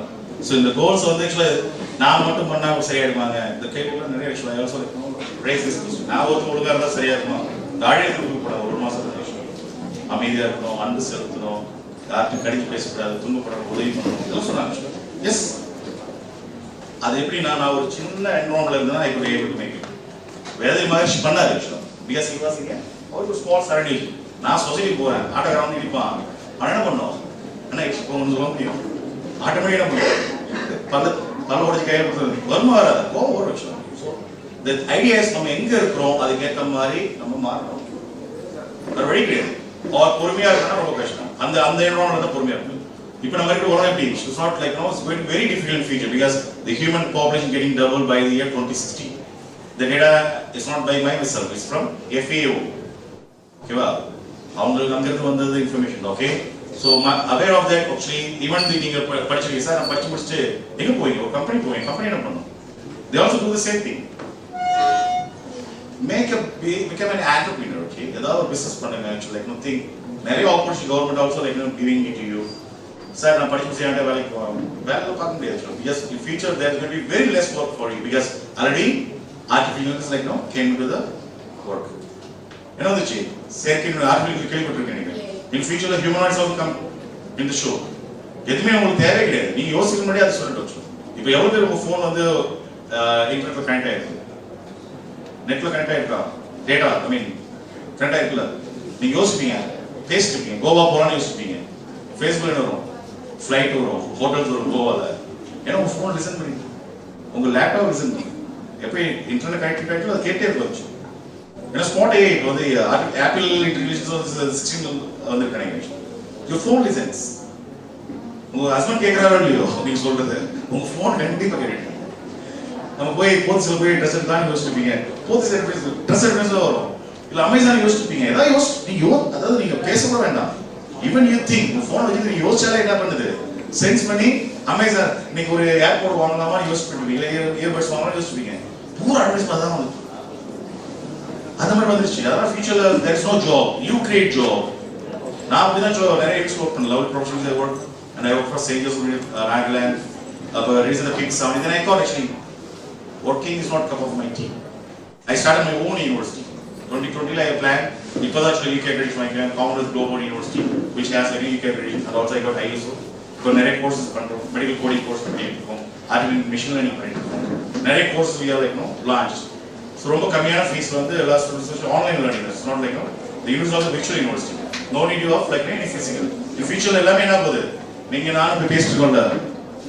ஸோ இந்த கோல்ஸ் வந்து ஆக்சுவலாக நான் மட்டும் பண்ணால் சரியாயிடுவாங்க. இந்த கேள்விலாம் நிறைய ஆக்சுவலாக நான் ஒருத்தர் ஒழுங்காக இருந்தால் சரியாக இருக்கணும். தாழியத்துக்கு கொடுக்கப்பட ஒரு மாதம் அமைதியாக இருக்கணும், அன்பு செலுத்தணும், யாருக்கும் கடிச்சு பேசக்கூடாது, துன்பப்படணும், உதவி பண்ணணும், இதெல்லாம் சொன்னாங்க. எஸ், அது எப்படி நான் ஒரு சின்ன என்வரான்மெண்ட்ல இருந்தா I could able to make it. வேதை மகர்ஷி பண்ணாரு ஆக்சுவலா. பிகாஸ் ஹி வாஸ் இங்க ஒரு ஸ்மால் சரௌண்டிங். நான் சொசைட்டி போறேன், ஆட்டோகிராஃப் வந்து நிற்பான், அவன் என்ன பண்ணோம், ஆனால் எக்ஸ்போ ஒன்று சொல்ல முடியும், ஆட்டோமேட்டிக்காக என்ன முடியும், பல்ல உடச்சி கையில் கொடுத்துருது, வருமா வராது, கோவம் ஒரு விஷயம். ஸோ இந்த ஐடியாஸ் நம்ம எங்க இருக்கிறோம் அதுக்கேற்ற மாதிரி நம்ம மாறணும். வேறு வழி கிடையாது. பொறுமையா இருக்கா ரொம்ப கஷ்டம். அந்த அந்த என்வரான்மெண்ட் தான் பொறுமையா இருக்கு. இப்போ நம்ம இருக்கிற உலகம் எப்படி, it's not like no, it's going very difficult future because the human population getting double by the year 2060. The data is not by my myself, it's from FAO. ஓகேவா? அவங்களுக்கு அங்கிருந்து வந்தது information. Okay, so aware of that. Actually even நீங்க படிச்சிருக்கீங்க sir, நான் படிச்சு முடிச்சுட்டு எங்க போவீங்க, ஒரு கம்பெனி போவீங்க, கம்பெனி என்ன பண்ணும், they also do the same thing. Become an entrepreneur. Okay, ஏதாவது ஒரு பிசினஸ் பண்ணுங்க. ஆக்சுவலி லைக் திங்க் நிறைய opportunity government also like giving it to you. Sir நான் படிச்சு முடிச்சு வேலைக்கு வேலை பார்க்க முடியாது. Because in future there will be very less work for you because already artificial like came to the work. என்ன வந்துச்சு, செயற்கை ஆர்டிஃபிஷியல் கேள்விப்பட்டிருக்கேன் நீங்க. இன் ஃபியூச்சர்ல humanoids all come in the show. எதுவுமே உங்களுக்கு தேவை கிடையாது, நீங்க யோசிக்க முடியாது அது சொல்லிட்டு வச்சு. இப்போ எவ்வளவு பேர் உங்க ஃபோன் வந்து இன்டர்நெட்ல கனெக்ட் ஆயிருக்கு, நெட்ல கனெக்ட் ஆயிருக்கா, டேட்டா ஐ மீன் கனெக்ட் ஆயிருக்குல்ல, நீங்க யோசிப்பீங்க, பேசிருப்பீங்க, கோவா போலான்னு யோசிப்பீங்க, ஃபேஸ்புக் வரும், ஃப்ளைட் வரும், ஹோட்டல்ஸ் வரும் கோவாவில். ஏன்னா உங்க ஃபோன் லிசன் பண்ணி, உங்க லேப்டாப் லிசன் பண்ணி, எப்போ இன்டர்நெட் கனெக்ட் ஆகிட்டு அதை கேட்டே இருந்துச்சு. ஏன்னா ஸ்மார்ட் ஏஐ இப்போ வந்து ஆப்பிள் இன்டெலிஜென்ஸ் 16 வந்து கனெக்ட். Your phone listens. உங்க ஹஸ்பண்ட் கேட்கறாரோ இல்லையோ நீங்க சொல்றது, உங்க ஃபோன் கண்டிப்பா கேட்டு. நம்ம போய் போத்தீஸ்ல போய் ட்ரெஸ் எடுத்தாலும் யோசிச்சுப்பீங்க, போத்தீஸ் ட்ரெஸ் எடுத்து வரும், இல்ல அமேசான் யோசிச்சுப்பீங்க, ஏதாவது நீங்க அதாவது நீங்க பேசக்கூட வேண்டாம். ஈவன் யூ திங்க் உங்க ஃபோன் வச்சு நீங்க யோசிச்சாலே என்ன பண்ணுது, சென்ஸ் பண்ணி அமேசான் நீங்க ஒரு ஏர்போர்ட் வாங்கலாமா யோசிச்சுப்பீங்க, இல்ல இயர்பட்ஸ் வாங்கலாம் யோசிச்சுப்பீங்க, பூரா அட்வைஸ் தான் வந்து அந்த மாதிரி வந்துருச்சு. அதனால ஃபியூச்சர்ல there is no job, you create job. நான் அப்படிதான் நிறைய எக்ஸ் ஒர்க் பண்ணல, level professionals I work and I work for changes Nagaland, அப்போ ரீசன் கிங்ஸ் செவன். இதன் I call actually working is not cup of my tea. I started my own university. 2020 I planned, because actually UK credits my Kamaraj Global University, which has very UK credits, and also I got ISO. So நிறைய courses பண்றோம், medical coding course பண்ணிருக்கோம், artificial machine learning பண்ணிருக்கோம். நிறைய courses we are like launched. So ரொம்ப கம்மியான fees வந்து எல்லா students online learning. It's not like the university is also virtual university. No need of like any physical. In future எல்லாமே என்ன போகுது? நீங்க நானும் இப்படி பேசிட்டு கொண்ட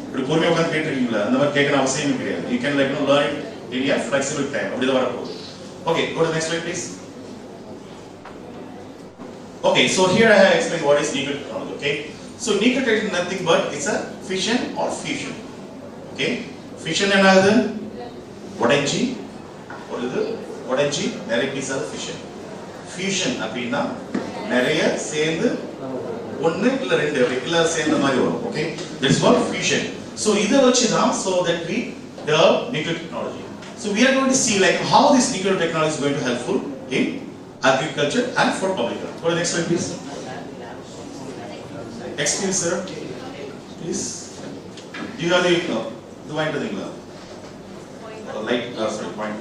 இப்படி பொறுமையா உட்கார்ந்து கேட்டிருக்கீங்களா? அந்த மாதிரி கேட்கற அவசியமே கிடையாது. You can like learn in a flexible time. அப்படி தான் வர போகுது. Okay, go to the next slide please. Okay, so here I have explained what is nuclear technology. Okay, so nuclear technology is nothing but it's a fission or fusion. Okay, fission என்னது? உடைஞ்சி ஒரு இது உடைஞ்சி நிறைய piece of fission. Fusion அப்படினா நிறைய சேர்ந்து ஒன்னு இல்ல ரெண்டு இல்ல சேர்ந்த மாதிரி வரும். Okay, that's called fusion. So இத வச்சு தான் so that we develop nuclear technology. So we are going to see like how this nuclear technology is going to helpful in agriculture and for public health. Go to the next slide please. Excuse sir, please. Do you have the point to the light sorry point.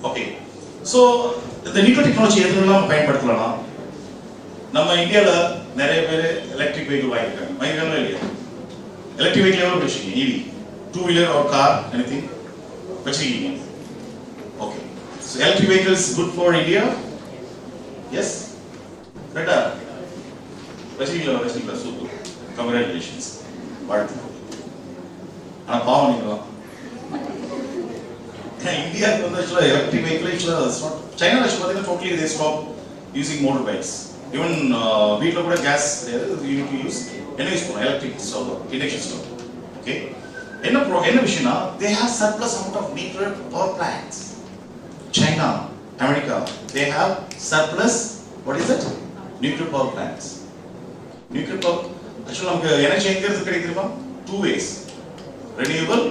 Okay, so the nuclear technology எதெல்லாம் பயன்படுத்தலாம்? நம்ம இந்தியால நிறைய பேர் electric vehicle வாங்கிருக்காங்க இல்லையா? Electric vehicle எவ்வளவு வச்சிருக்கீங்க? EV, 2 wheeler or car, anything வச்சிருக்கீங்க? Okay, so electric vehicles good for India? Yes? Better? வச்சிருக்கீங்களா? Super. Congratulations. வாழ்த்து. ஆனா பாவம் நீங்க India வந்து electric vehicle China actually totally they stop using motorbikes. Even வீட்ல கூட gas you need to use electric stove, induction stove. Okay, என்ன விஷயம்னா they have surplus amount of nuclear power plants. China, America, they have surplus, what is it? Nuclear power plants. Nuclear power actually நமக்கு energy எங்க இருந்து கிடைக்குதுமா? Two ways, renewable,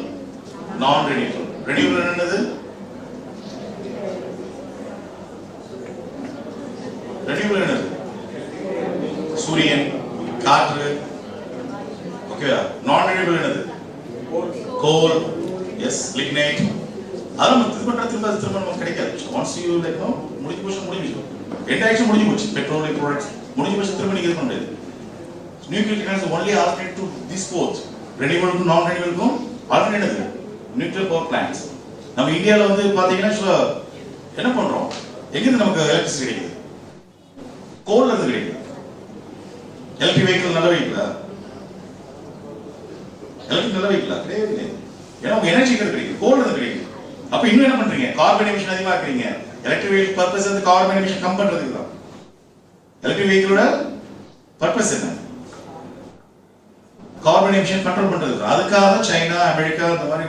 non renewable. Renewable என்னது? Renewable என்னது? சூரியன், காற்று. Okay, non renewable என்னது? coal, yes, lignite. அதெல்லாம் திரும்ப நமக்கு கிடைக்காது. Once you like முடிஞ்சு எண்டாயிடுச்சு முடிஞ்சு போச்சு. பெட்ரோலியம் ப்ராடக்ட்ஸ் முடிஞ்சு போச்சு, திரும்ப நீங்க இது பண்ண முடியாது. Nuclear technology only alternate to this both. Renewable to non renewable alternate nuclear power plants. நம்ம இந்தியால வந்து பாத்தீங்கன்னா என்ன பண்றோம்? எங்க இருந்து நமக்கு எலக்ட்ரிசிட்டி கிடைக்குது? கோல்ல இருந்து கிடைக்குது. எலக்ட்ரிக் வெஹிக்கிள் நல்ல வெஹிக்கிளா? எலக்ட்ரிக் நல்ல வெஹிக்கிளா? கிடையாது. ஏன்னா உங்க எனர்ஜி கிடைக்குது, கோல்ல இருந்து கிடைக்குது. அப்ப இன்னும் என்ன பண்றீங்க? கார்பன் எமிஷன் அதிகமா ஆக்குறீங்க. எலக்ட்ரிக் வெஹிக்கிள் பர்பஸ் வந்து கார்பன் எமிஷன் கம் பண்றதுக்கு தான். எலக்ட்ரிக் வெஹிக்கிளோட பர்பஸ் என்ன? கார்பன் எமிஷன் கண்ட்ரோல் பண்றது. அதுக்காக சைனா, அமெரிக்கா அந்த மாதிரி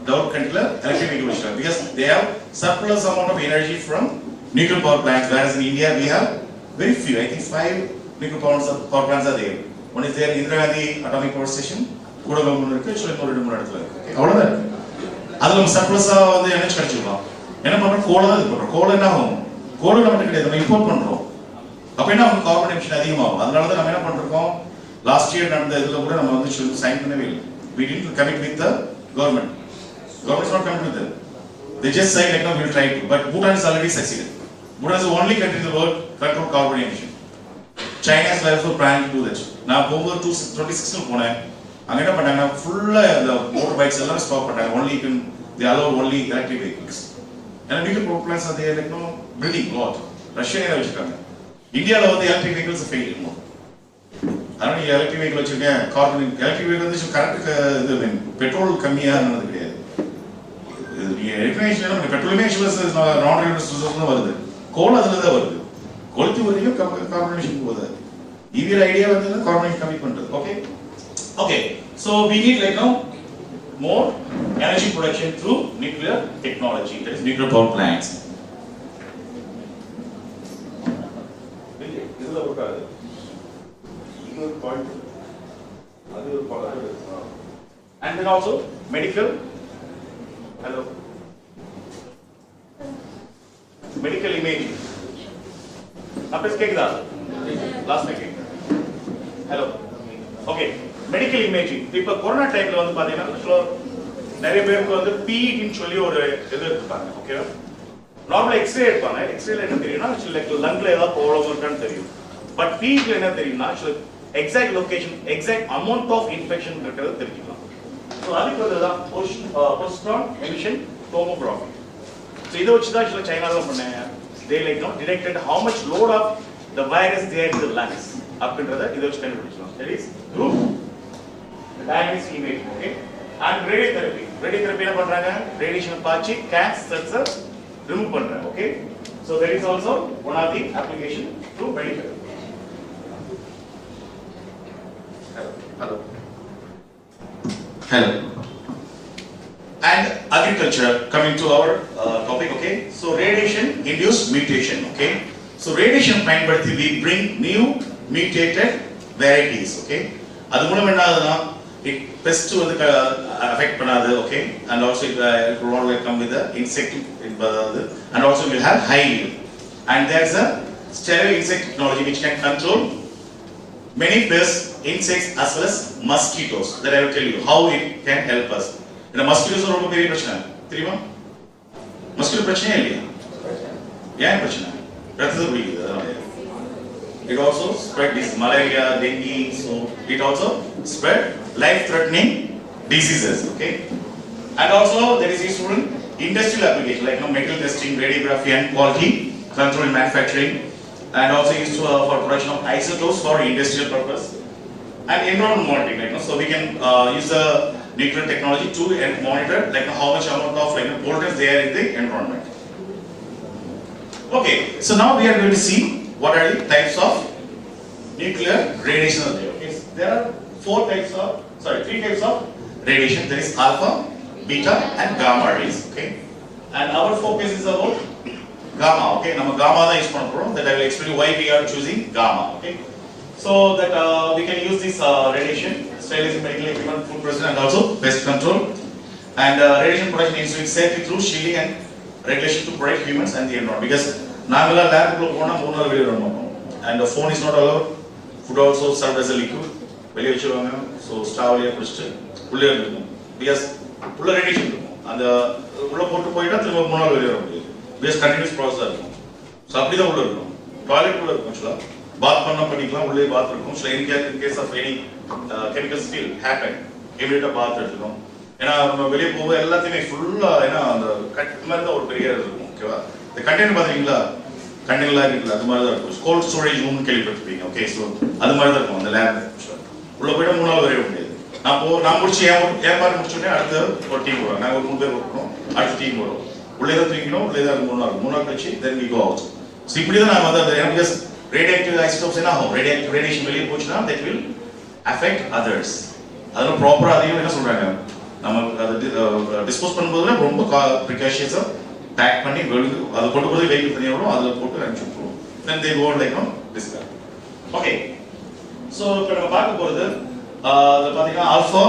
டெவலப் கண்ட்ரில எலக்ட்ரிக் வெஹிக்கிள் வச்சிருக்காங்க. Because they have surplus amount of energy from nuclear power plants, whereas in India we have very few. I think 5 nuclear power plants are there. One is there Indira Gandhi Atomic Power Station, கூடலூர்ல இருக்கு, இன்னொரு 2-3 இடத்துல இருக்கு. Okay, அவ்வளவுதான். அதுல நம்ம சர்ப்ளஸா வந்து energy கிடைச்சிடலாம். என்ன பண்றோம்? கோலை தான் இது பண்றோம். கோலை என்ன ஆகும்? கோலை நம்ம கிடையாது, நம்ம இம்போர்ட் பண்றோம். அப்ப என்ன ஆகும்? கார்பன் எமிஷன் அதிகமாகும். அதனால தான் நம்ம என்ன பண்றோம்? லாஸ்ட் இயர் நடந்த இதுல கூட நம்ம வந்து சைன் பண்ணவே இல்லை. We didn't commit with the government. Government is not committed with them. They just say like now we will try to. But Bhutan has already succeeded. Bhutan is the only country in the world control carbon emission. China is also planning to do that. நான் போகும்போது 2016 போனேன். அங்க என்ன பண்ணாங்கன்னா ஃபுல்லா அந்த motor bikes எல்லாம் stop பண்ணாங்க. Only can they allow only electric vehicles. And nuclear power plants are there like no building lot. Russia வச்சிருக்காங்க. இந்தியால வந்து electric vehicles fail anymore. அதனால எலக்ட்ரிக் வெஹிக்கிள் வச்சிருக்கேன். கார்பன் எலக்ட்ரிக் வெஹிக்கிள் வந்து கரெக்ட் இது petrol கம்மியா இருந்தது கிடையாது. எலக்ட்ரிக் பெட்ரோலுமே நான் ரெனியூவபிள் தான் வருது. கோல் அதுல தான் வருது. கொளுத்தி வரையும் கார்பன் எமிஷன் போகுது. ஈவியோட ஐடியா வந்து கார்பன் எமிஷன் கம்மி பண்றது. Okay okay, so we need like now more energy production through nuclear technology, that is nuclear power plants. இதுல இருக்காது. And then also medical, hello, medical imaging. Now please கேக்குதா? Last week hello, okay, medical imaging. இப்போ corona டைம்ல வந்து பாத்தீங்கன்னா நிறைய பேருக்கு வந்து PET சொல்லி ஒரு இது எடுத்துப்பாங்க. ஓகேவா? நார்மலா எக்ஸ்ரே எடுப்பாங்க. எக்ஸ்ரேல என்ன தெரியும்னா லங்ல ஏதாவது ப்ராப்ளம் இருக்கான்னு தெரியும். பட் PET என்ன தெரியும்னா exact location, exact amount of infection இருக்கிறது தெரிஞ்சுக்கலாம். ஸோ அதுக்கு வந்து தான் போஸ்ட்ரான் எமிஷன் டோமோகிராஃபி. ஸோ இதை வச்சு தான் ஆக்சுவலாக சைனாவில் பண்ணாங்க. They like know detected how much load of the virus there in the lungs அப்படின்றத இதை வச்சு கண்டுபிடிச்சலாம். That is through dynamic image. Okay. And radiotherapy. Radiotherapy என்ன பண்றாங்க? ரேடியேஷன் பாய்ச்சி கேன்சர் ரிமூவ் பண்றாங்க. Okay. So that is also one of the application to medical. Hello. Hello. And agriculture, coming to our topic, okay? So radiation induced mutation, okay? So radiation பயன்படுத்தி we bring new mutated varieties, okay? அது மூலம் என்ன ஆகுதுன்னா it pest வந்து affect பண்ணாது, okay? And also it will not come with the insect and also will have high yield. And there's a stereo insect technology which can control many pests, insects as well as mosquitoes. That I will tell you how it can help us. இந்த mosquitoes ரொம்ப பெரிய பிரச்சனை தெரியுமா? mosquito பிரச்சனையே இல்லையா? ஏன் பிரச்சனை? ரத்தத்தை குடிக்குது அதனால. It also spread this malaria, dengue, so it also spread life-threatening diseases. Okay, and also there is useful in industrial application like metal testing, radiography, and quality control in manufacturing. And also used for production of isotopes for industrial purpose and environment monitoring, like, so we can use the nuclear technology to monitor like how much amount of pollutants there in the environment. Okay, so now we are going to see what are the types of nuclear radiation. Okay, there are three types of radiation. There is alpha, beta, and gamma rays. Okay, and our focus is about gamma. Okay, நம்ம gamma தான் use பண்ண போறோம். That I will explain why we are choosing gamma. Okay, so that we can use this radiation, sterilizing medical equipment, food processing, and also pest control. And radiation protection is doing safely through shielding and regulation to protect humans and the environment. Because நாங்களா லேபுக்குள்ள போனா 3 நாள் வெளிய வர மாட்டோம். And the phone is not allowed. Food also served as a liquid. வெளிய வச்சிருவாங்க. So ஸ்டவ்லயே குடிச்சிட்டு உள்ளே இருக்கும். Because உள்ள ரேடியேஷன் இருக்கும். அந்த உள்ள போட்டு போயிட்டா திரும்ப 3 நாள் வெளிய வர முடியாது. Because continuous process இருக்கும். So அப்படி தான் உள்ள இருக்கும். டாய்லெட் உள்ள இருக்கும் actually. பாத் பண்ண பண்ணிக்கலாம், உள்ளே பாத் இருக்கும். So in case of any chemical spill happen, immediate பாத் எடுக்கணும். ஏன்னா நம்ம வெளிய போக எல்லாத்தையுமே ஃபுல்லா ஏன்னா அந்த கட் மாதிரி தான் ஒரு பெரிய இருக்கும். ஓகேவா? இந்த கண்டெய்னர் பாத்தீங்களா? கண்டெய்னர்ல இருக்குல்ல அது மாதிரி தான் இருக்கும். கோல்ட் ஸ்டோரேஜ் ரூம் கேள்விப்பட்டிருப்பீங்க. ஓகே, ஸோ அது மாதிரி தான் இருக்கும் அந்த லேப். உள்ள போயிட்டா 3 நாள் வரைய முடியாது. நான் முடிச்சு ஏன் மாதிரி முடிச்சோடனே அடுத்த ஒரு டீம் வரும். நாங்கள் ஒரு 3 பேர் இருக்கணும், அடுத்த டீம் வரும். உள்ளே தான் தூக்கணும், உள்ளே தான் 3 நாள் கழிச்சு then we go out. So இப்படி தான் நான் வந்து because radioactive isotopes என்ன ஆகும்? radioactive radiation வெளியே போச்சுன்னா that will affect others. அதெல்லாம் ப்ராப்பராக அதையும் என்ன சொல்றாங்க, நம்ம அதை டிஸ்போஸ் பண்ணும்போது ரொம்ப ப்ரிகாஷன்ஸாக பேக் பண்ணி அதை கொண்டு போது வெஹிக்கிள் தனியாக வரும், அதில் போட்டு அனுப்பிச்சு விட்டுருவோம். then they go like discard. Okay, so இப்போ நம்ம பார்க்க போகிறது அதில் பார்த்தீங்கன்னா ஆல்ஃபா,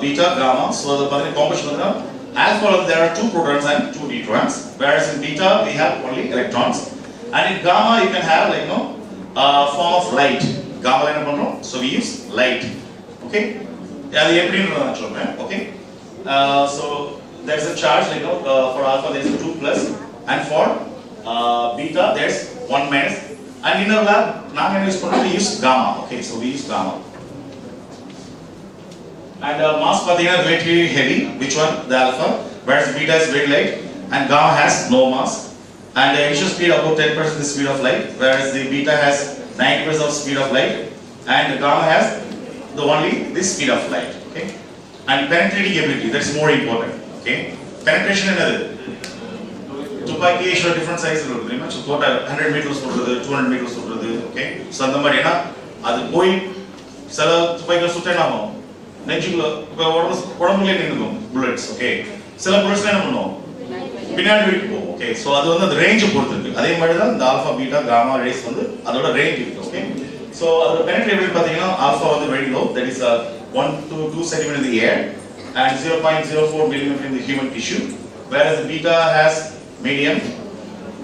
பீட்டா, காமா. ஸோ அதில் பார்த்தீங்கன்னா காம்படிஷன் வந்து alpha there are 2 protons and 2 neutrons, whereas in beta we have only electrons, and in gamma you can have like form of light. Gamma என்ன பண்றோம்? So we use light. Okay, அது எப்படின்னு நான் சொல்றேன். Okay, so there is a charge like for alpha there is a 2 plus, and for beta there's 1 minus, and in our lab நாங்க என்ன use பண்றோம்? We use gamma. Okay, so we use gamma. And mass pathina relatively heavy, which one? The alpha, whereas beta is very light, and gamma has no mass. And the initial speed about 10% the speed of light, whereas the beta has 90% of speed of light, and the gamma has only the speed of light. Okay, and penetrating ability, that's more important. Okay, penetration another. துப்பாக்கி show different size இருக்கு தெரியுமா? So total 100 metres போடுறது, 200 metres போடுறது. Okay, so அந்த மாதிரி ஏன்னா அது போய் சில துப்பாக்கியில் சுட்ட என்ன ஆகும்? நெஞ்சுக்குள்ள இப்போ உடம்புல நின்றுக்கும் புல்லட்ஸ். ஓகே, சில புல்லட்ஸ் என்ன பண்ணுவோம்? பின்னாடி வரைக்கும் போகும். ஓகே, ஸோ அது வந்து அந்த ரேஞ்சை பொறுத்து இருக்கு. அதே மாதிரி தான் இந்த ஆல்ஃபா, பீட்டா, காமா ரேஸ் வந்து அதோட ரேஞ்ச் இருக்கு. ஓகே, ஸோ அதோட பெனிட்ரேபிலிட்டி பார்த்தீங்கன்னா ஆல்ஃபா வந்து very low, that is 1 to 2 cm in the air and 0.04 mm in the human tissue, whereas the beta has medium,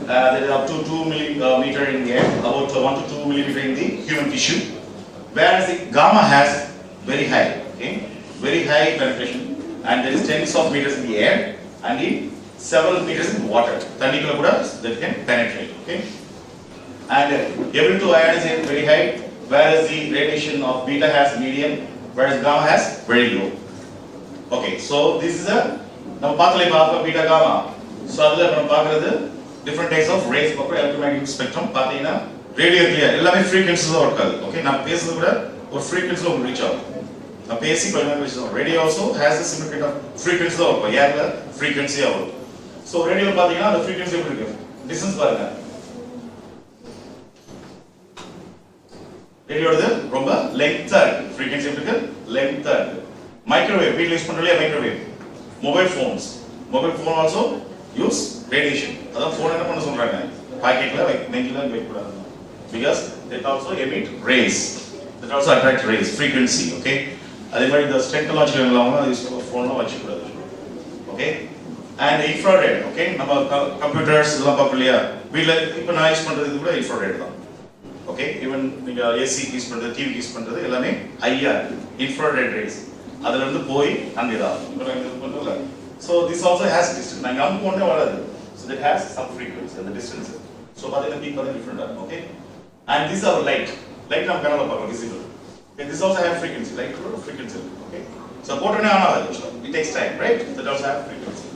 that is up to 2 mm in the air, about 1 to 2 mm in the human tissue, whereas the gamma has very high, okay, very high penetration, and there is tens of meters in the air and in several meters in water. Thannikula kuda that can penetrate. Okay, and every two ions is very high, whereas the radiation of beta has medium, whereas gamma has very low. Okay, so this is a நம்ம பார்த்தலே பாப்பா beta gamma. So அதுல நம்ம பார்க்கிறது different types of rays for electromagnetic spectrum. பாத்தீங்கன்னா radio clear எல்லாமே frequencies தான் இருக்காது. Okay, நான் பேசுறது கூட ஒரு frequency உங்களுக்கு reach ஆகும். நான் பேசி கொஞ்சம் radio also has a similar kind of frequency தான் இருக்கும். ஏர்ல frequency ஆகும். So radio பாத்தீங்கன்னா அந்த frequency எப்படி இருக்கு? Distance பாருங்க. ரேடியோது ரொம்ப லெங்தா இருக்கு. frequency எப்படி இருக்கு? லெங்தா இருக்கு. மைக்ரோவேவ் வீட்ல யூஸ் பண்றீங்க microwave. Mobile phones also use radiation. அதான் ஃபோன் என்ன பண்ண சொல்றாங்க? பாக்கெட்ல நெஞ்சில வைக்க கூடாது. Because they also emit rays. That also attract rays, frequency, okay? அதே மாதிரி இந்த technology எல்லாம் யூஸ் ஃபோன்ல வச்சு கூடாது. Okay? And infrared, okay? நம்ம கம்ப்யூட்டர்ஸ் எல்லாம் பார்க்கலையா? வீட்ல இப்போ நான் யூஸ் பண்றது கூட infrared தான். Okay? Even நீங்க AC யூஸ் பண்றது, TV யூஸ் பண்றது எல்லாமே IR, infrared rays. அதுல இருந்து போய் அங்க இதான். இப்போ நான் இது பண்றல. So this also has distance. நாங்க அங்க போனே வராது. So that has some frequency and the distance. So பாத்தீங்கன்னா peak வந்து different ஆகும். Okay? And this is our light. Light நம்ம கண்ணால பார்க்கறோம் visible. Okay, this also have frequency. Light கூட frequency. Okay? So போட்டோனே ஆன் ஆகாது. It takes time, right? That also have frequency.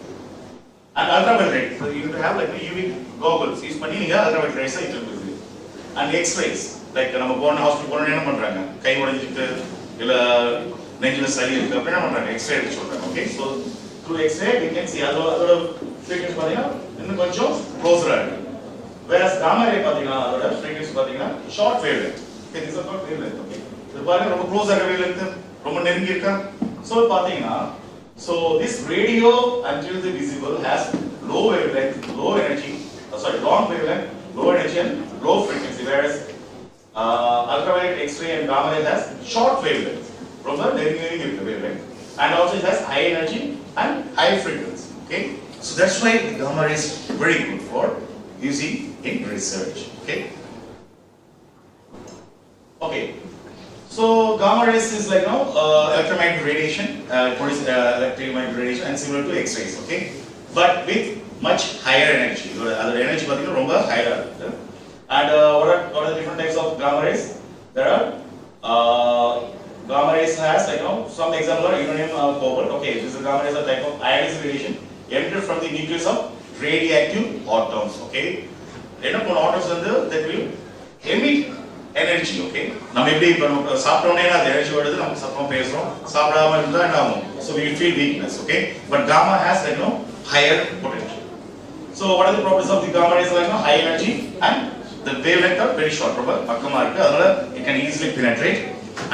And ultraviolet. So you have to have like UV goggles. Use பண்ணி நீங்க ultraviolet rays ஐ interpret பண்ணுவீங்க. And X-rays. Like நம்ம போன hospital போறோம் என்ன பண்றாங்க? கை உடைஞ்சிட்டு இல்ல நெஞ்சில சளி இருக்கு அப்ப என்ன பண்றாங்க? X-ray எடுத்து சொல்றாங்க. Okay? So through X-ray we can see அதோட frequency பாத்தீங்கன்னா இன்னும் கொஞ்சம் closer இருக்கு. Whereas gamma ray பாத்தீங்கன்னா அதோட frequency பாத்தீங்கன்னா short wavelength. Okay, this is called wavelength. Okay. இது பாருங்க ரொம்ப close ஆக wavelength ரொம்ப நெருங்கி இருக்கா? So பாத்தீங்கன்னா so this radio until the visible has low wavelength, low energy, long wavelength, low energy and low frequency, whereas ultraviolet, X-ray and gamma ray has short wavelength, ரொம்ப நெருங்கி இருக்கு wavelength, and also it has high energy and high frequency. Okay, so that's why the gamma ray is very good for using in research. Okay. Okay. So gamma rays is like now electromagnetic radiation, produce electromagnetic radiation and similar to X-rays. Okay, but with much higher energy. Other energy பாத்தீங்கன்னா ரொம்ப higher. And what are the different types of gamma rays? There are gamma rays has like some example are uranium cobalt. Okay, this is gamma rays are type of ionizing radiation emitted from the nucleus of radioactive atoms. Okay, என்ன பண்ண atoms வந்து that will emit energy. Okay, நம்ம எப்படி இப்ப சாப்பிட்டோனே அந்த energy வருது நம்ம சத்தமா பேசுறோம் சாப்பிடாம இருந்தா என்ன ஆகும்? So we will feel weakness. Okay, but gamma has like higher potential. So what are the properties of the gamma rays? Like high energy and the wavelength are very short. ரொம்ப பக்கமா இருக்கு அதனால it can easily penetrate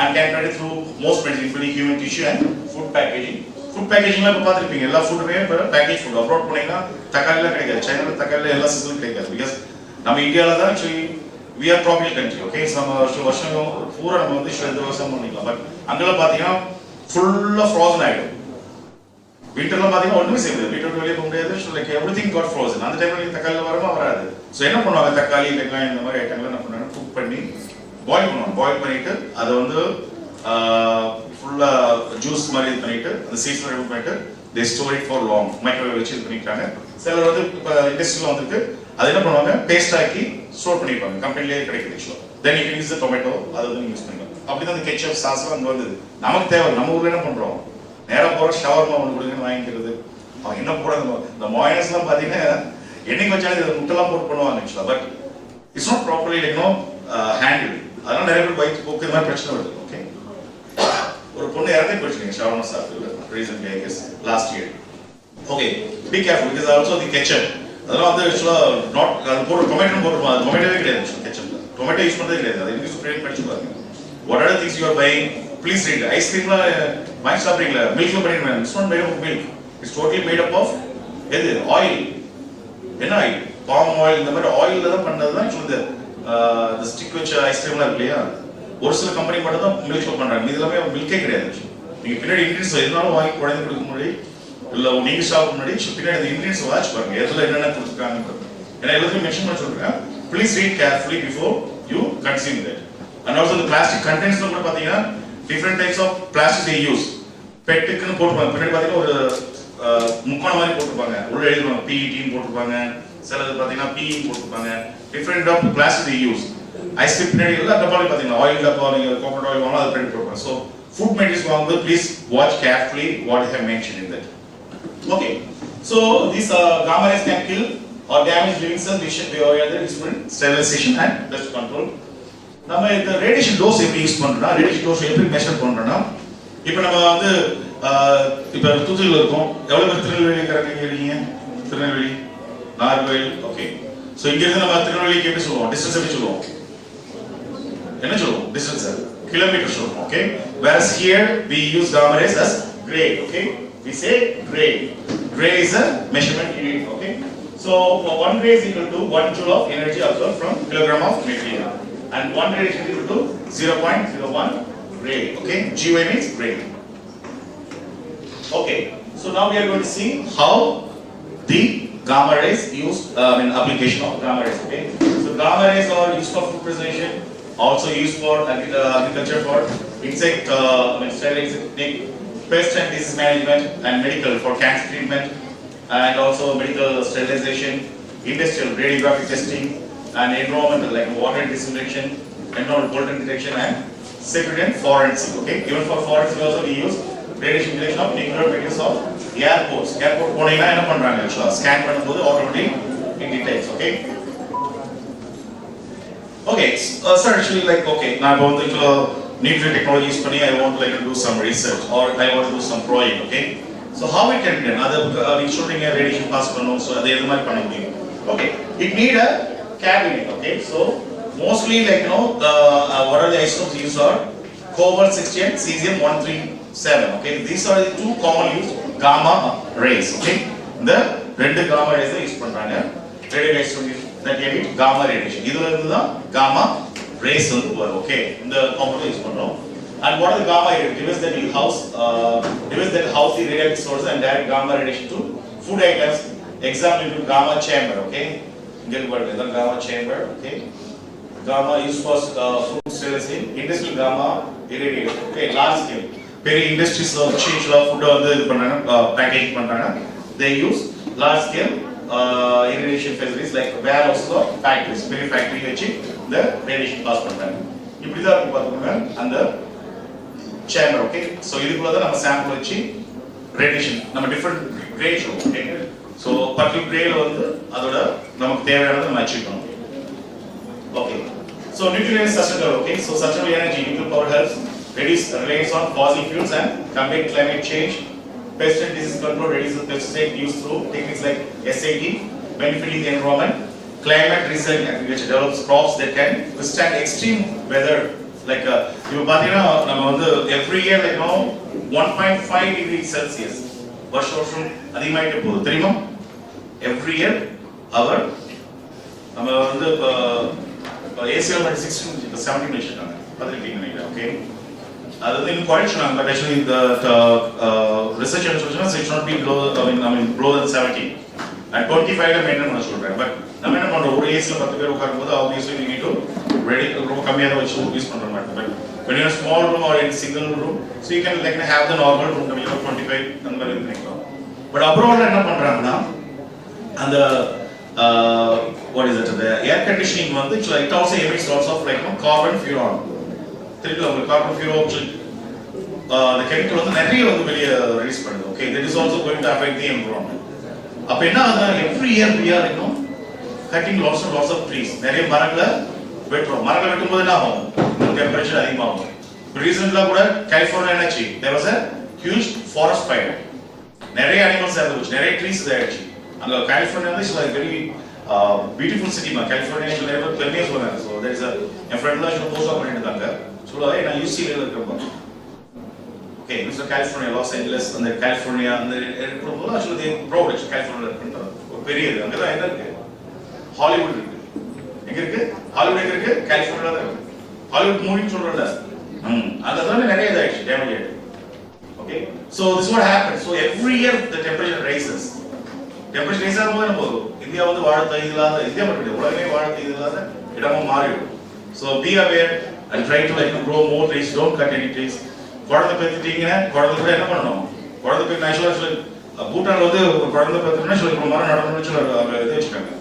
and can penetrate through most materials including human tissue and food packaging. Food packaging la பாத்திருப்பீங்க எல்லா ஃபுட்டுமே package food அப்ரோட் பண்ணீங்கன்னா தக்காளில கிடைக்காது சைனால தக்காளில எல்லா சீசனும் கிடைக்காது because நம்ம இந்தியால தான் actually we are tropical country. Okay, so நம்ம வருஷம் பூரா நம்ம வந்து விவசாயம் பண்ணிக்கலாம் பட் அங்கல பாத்தீங்கன்னா ஃபுல்லா frozen ஆயிடும் விண்டர்ல பாத்தீங்கன்னா ஒண்ணுமே செய்ய முடியாது வீட்டோட வெளிய போக முடியாது so like everything got frozen அந்த டைம்ல நீங்க தக்காளில வரமா வராது so என்ன பண்ணுவாங்க தக்காளி வெங்காயம் இந்த மாதிரி ஐட்டங்களை என்ன பண்ணுவாங்க குக் பண்ணி பாயில் பண்ணுவாங்க பாயில் பண்ணிட்டு அதை வந்து ஃபுல்லா ஜூஸ் மாதிரி பண்ணிட்டு அந்த சீட்ஸ்ல ரிமூவ் பண்ணிட்டு they store it for long microwave வச்சு இது பண்ணிட்டாங்க சிலர் வந்து இப்ப இண்டஸ்ட்ரியில வந்துட்டு அது என்ன பண்ணுவாங்க பேஸ்ட் ஆக்கி ஸ்டோர் பண்ணிப்பாங்க கம்பெனிலே கிடைக்குது then you can use the tomato அதை வந்து யூஸ் பண்ணிக்கலாம் அப்படிதான் அந்த கெட்சப் சாஸ் அங்க வந்தது நமக்கு தேவை நம்ம ஊர்ல என்ன பண்றோம் நேரா போற ஷவர்மா ஒன்னு கொடுங்கன்னு வாங்கிக்கிறது அவன் என்ன போடுறது இந்த மயோனைஸ்லாம் பாத்தீங்கன்னா என்னைக்கு வச்சாலும் இது முட்டெல்லாம் போட்டு பண்ணுவாங்க ஆக்சுவலா but it's not properly like handle அதனால நிறைய பேர் வயிற்று போக்கு இந்த மாதிரி பிரச்சனை வருது ஓகே ஒரு பொண்ணு இறந்து போயிடுச்சுங்க ஷவர்மா சாப்பிட்டு recently I guess last year okay be careful because also the ketchup அதெல்லாம் வந்து ஆக்சுவலா நாட் அது போட்டு டொமேட்டோ போட்டுருப்போம் அது டொமேட்டோவே கிடையாது கெட்சப்ல டொமேட்டோ யூஸ் பண்றதே கிடையாது அது இங்கிலீஷ் ப்ரேம் படிச்சு பாருங்க what are the things you are buying please read ice cream la வாங்கி சாப்பிடுறீங்களா மில்க்ல பண்ணிடுவேன் it's not made of milk it's totally made up of எது ஆயில் என்ன ஆயில் பாம் ஆயில் இந்த மாதிரி ஆயில்ல தான் பண்ணது தான் சொல்லுது the stick வச்ச ஐஸ் கிரீம்லாம் இருக்கு இல்லையா ஒரு சில கம்பெனி மட்டும் தான் மில்க்ல பண்றாங்க இது எல்லாமே மில்கே கிடையாது நீங்க பின்னாடி இன்கிரீடியன்ஸ் எதுனாலும் வாங்கி குழந்தை கொடுக்க முன்னாடி இல்ல நீங்க சாப்பிட முன்னாடி பின்னாடி அந்த இன்கிரீடியன்ஸ் வாட்ச் பாருங்க எதுல என்னென்ன கொடுத்துருக்காங்க ஏன்னா எல்லாத்தையும் மென்ஷன் பண்ண சொல்றேன் please read carefully before you consume that and also the plastic contents கூட பாத்தீங்கன்னா different types of plastic they use பெட்டுக்குன்னு போட்டுருப்பாங்க. பின்னாடி பார்த்தீங்கன்னா ஒரு முக்கோணம் மாதிரி போட்டிருப்பாங்க. உள்ள எழுதுவாங்க PETன்னு போட்டிருப்பாங்க. சிலது பார்த்தீங்கன்னா PE போட்டிருப்பாங்க. Different of class the use. Ice cream பின்னாடி எல்லா டப்பாலையும் பார்த்தீங்கன்னா ஆயில் டப்பா, நீங்கள் கோகோனட் ஆயில் வாங்கலாம், அது பின்னாடி போட்டிருப்பாங்க. ஸோ ஃபுட் மெட்டீரியல்ஸ் வாங்கும்போது please watch carefully what I have mention in that. Okay, so this gamma rays can kill or damage living cells. We should be aware that it's sterilization and pest control. நம்ம இந்த radiation dose எப்படி use பண்றோம்னா, radiation dose எப்படி measure பண்றோம்னா, இப்போ நம்ம வந்து இப்போ தூத்துக்குடியில் இருக்கோம். எவ்வளவு பேர் திருநெல்வேலிக்காரங்க இருக்கீங்க? திருநெல்வேலி, நாகர்கோவில். ஓகே, ஸோ இங்கிருந்து நம்ம திருநெல்வேலிக்கு எப்படி சொல்லுவோம்? டிஸ்டன்ஸ் எப்படி சொல்லுவோம்? என்ன சொல்லுவோம்? டிஸ்டன்ஸ் கிலோமீட்டர் சொல்லுவோம். Okay, whereas here we use gamma rays as grade. Okay, we say grade. Grade is a measurement unit. Okay, so 1 ray is equal to 1 joule of energy absorbed from kilogram of material, and 1 radiation is equal to 0.01 ray. Okay, GY means grade. Okay, so now we are going to see how the gamma rays use application of gamma rays. Okay, so gamma rays are used for food preservation, also used for agriculture, for insect sterilizing, pest and disease management, and medical for cancer treatment, and also medical sterilization, industrial radiographic testing, and environmental like water disinfection, environmental pollution detection, and security and forensic. Okay, even for forensic also we use radiation detection of nuclear materials of airports. Airport போனீங்கன்னா என்ன பண்றாங்க? actually scan பண்ணும்போது automatically it detects. Okay, okay, so actually like okay, நான் இப்போ வந்து nuclear technology use பண்ணி I want to like do some research or I want to do some project. Okay, so how it can be done? அது shooting a radiation pass பண்ணனும், so அது எது மாதிரி பண்ண முடியும்? Okay, it need a cabinet. Okay, so mostly like what are the isotopes used are cobalt 60 and cesium 137. Okay, these are the two common used gamma rays. Okay, the ரெண்டு gamma rays use பண்றாங்க. Radiation that emit gamma radiation. இதுல இருந்து தான் gamma rays வந்து வரும். Okay, இந்த compound use பண்றோம். And what are the gamma devices that will house the radioactive sources and direct gamma radiation to food items? Example into gamma chamber. Okay, இங்க பாருங்க, இதான் gamma chamber. Okay, gamma used for food sterilizing, industrial gamma irradiation. Okay, large scale பெரிய industries சின்ன food வந்து இது பண்றாங்க, package பண்றாங்க. They use large scale irradiation facilities like warehouses or factories. பெரிய ஃபேக்டரி வச்சு இந்த ரேடியேஷன் பாஸ் பண்றாங்க. இப்படி தான் இருக்கு பாத்துக்கோங்க அந்த சேம்பர். ஓகே, சோ இதுக்குள்ள தான் நம்ம சாம்பிள் வச்சு ரேடியேஷன் நம்ம டிஃபரண்ட் கிரேட் சொல்லுவோம். ஓகே, சோ பர்టిక్యులர் கிரேட்ல வந்து அதோட நமக்கு தேவையானதை நம்ம அச்சீவ் பண்ணணும். Okay, so nuclear sustainable. Okay, so sustainable energy, nuclear power helps reduce reliance on fossil fuels and combat climate change. Pest and disease control reduces pesticide use through techniques like SAT, benefiting the environment. Climate resilient agriculture develops crops that can withstand extreme weather. Like you பாத்தீங்கன்னா நம்ம வந்து every year like 1.5 degrees Celsius வருஷம் அதிகமாயிட்டே போகுது தெரியுமா? Every year our நம்ம வந்து Asia வந்து 16 இப்போ 17 வச்சிருக்காங்க பார்த்துருக்கீங்க நினைக்கிறேன். ஓகே, அது வந்து இன்னும் குறைச்சு சொன்னாங்க, பட் ஆக்சுவலி இந்த ரிசர்ச் என்ன சொல்லுச்சுன்னா it's not be below than 17 and 25ல மெயின்டைன் பண்ண சொல்றாங்க. பட் நம்ம என்ன பண்றோம், ஒரு ஏசில 10 பேர் உட்காரும்போது obviously we need to ready ரொம்ப கம்மியா தான் வச்சு யூஸ் பண்ற மாதிரி. But when you are small room or in single room, so you can like have the normal room temperature 25 அந்த மாதிரி நினைக்கலாம். பட் அப்ராட்ல என்ன பண்றாங்கன்னா அந்த what is it, the air conditioning வந்து it also emits lots of like carbon furon. தெரியுமா உங்களுக்கு carbon furon the chemical வந்து நிறைய வந்து வெளிய ரிலீஸ் பண்ணுது. Okay, that is also going to affect the environment. அப்ப என்ன ஆகுதுன்னா every year we are cutting lots of trees. நிறைய மரங்களை வெட்டுறோம். மரங்களை வெட்டும்போது என்ன ஆகும், டெம்பரேச்சர் அதிகமாகும். ரீசன்ட்லா கூட கலிஃபோர்னியா என்னாச்சு, there was a huge forest fire. நிறைய அனிமல்ஸ் இறந்துச்சு, நிறைய ட்ரீஸ் இதாயிடுச்சு. அங்க கலிஃபோர்னியா வந்து it's very beautiful city. California நிறைய பெருமையா சொல்றாங்க. ஸோ தட் இஸ் என் ஃப்ரெண்ட்லாம் போஸ்ட் பண்ணிட்டு இருந்தாங்க. சொல்லுவாங்க நான் யூசியில் இருக்கிறப்போ okay mister California, Los Angeles, அந்த கலிஃபோர்னியா அந்த இருக்கிறப்போ ஆக்சுவலி ப்ரௌட் கலிஃபோர்னியா இருக்குன்றது ஒரு பெரியது. அங்கே தான் என்ன இருக்கு, ஹாலிவுட் இருக்கு. எங்க இருக்கு ஹாலிவுட்? எங்க இருக்கு? கலிஃபோர்னியா தான் இருக்கு. ஹாலிவுட் மூவின்னு சொல்றோம்ல, அங்கதான் நிறைய இதாயிடுச்சு, டேமேஜ் ஆயிடுச்சு. Okay, so this is what happens. So every year the temperature rises. Temperature rise ஆகும்போது என்ன போகும், இந்தியா வந்து வாழ தகுதியில்லாத, இந்தியா மட்டும் இல்லை உலகமே வாழ தகுதியில்லாத இடமா மாறிடும். So be aware and try to like grow more trees. Don't cut any trees. குழந்தை பெற்றுட்டீங்கன்னா குழந்தை கூட என்ன பண்ணணும்? குழந்தை பெற்று ஆக்சுவலாக பூட்டான்ல வந்து ஒரு குழந்தை பெற்றுனா சொல்லி மரம் நடணும்னு சொல்லி அவங்க இது வச்சுக்காங்க.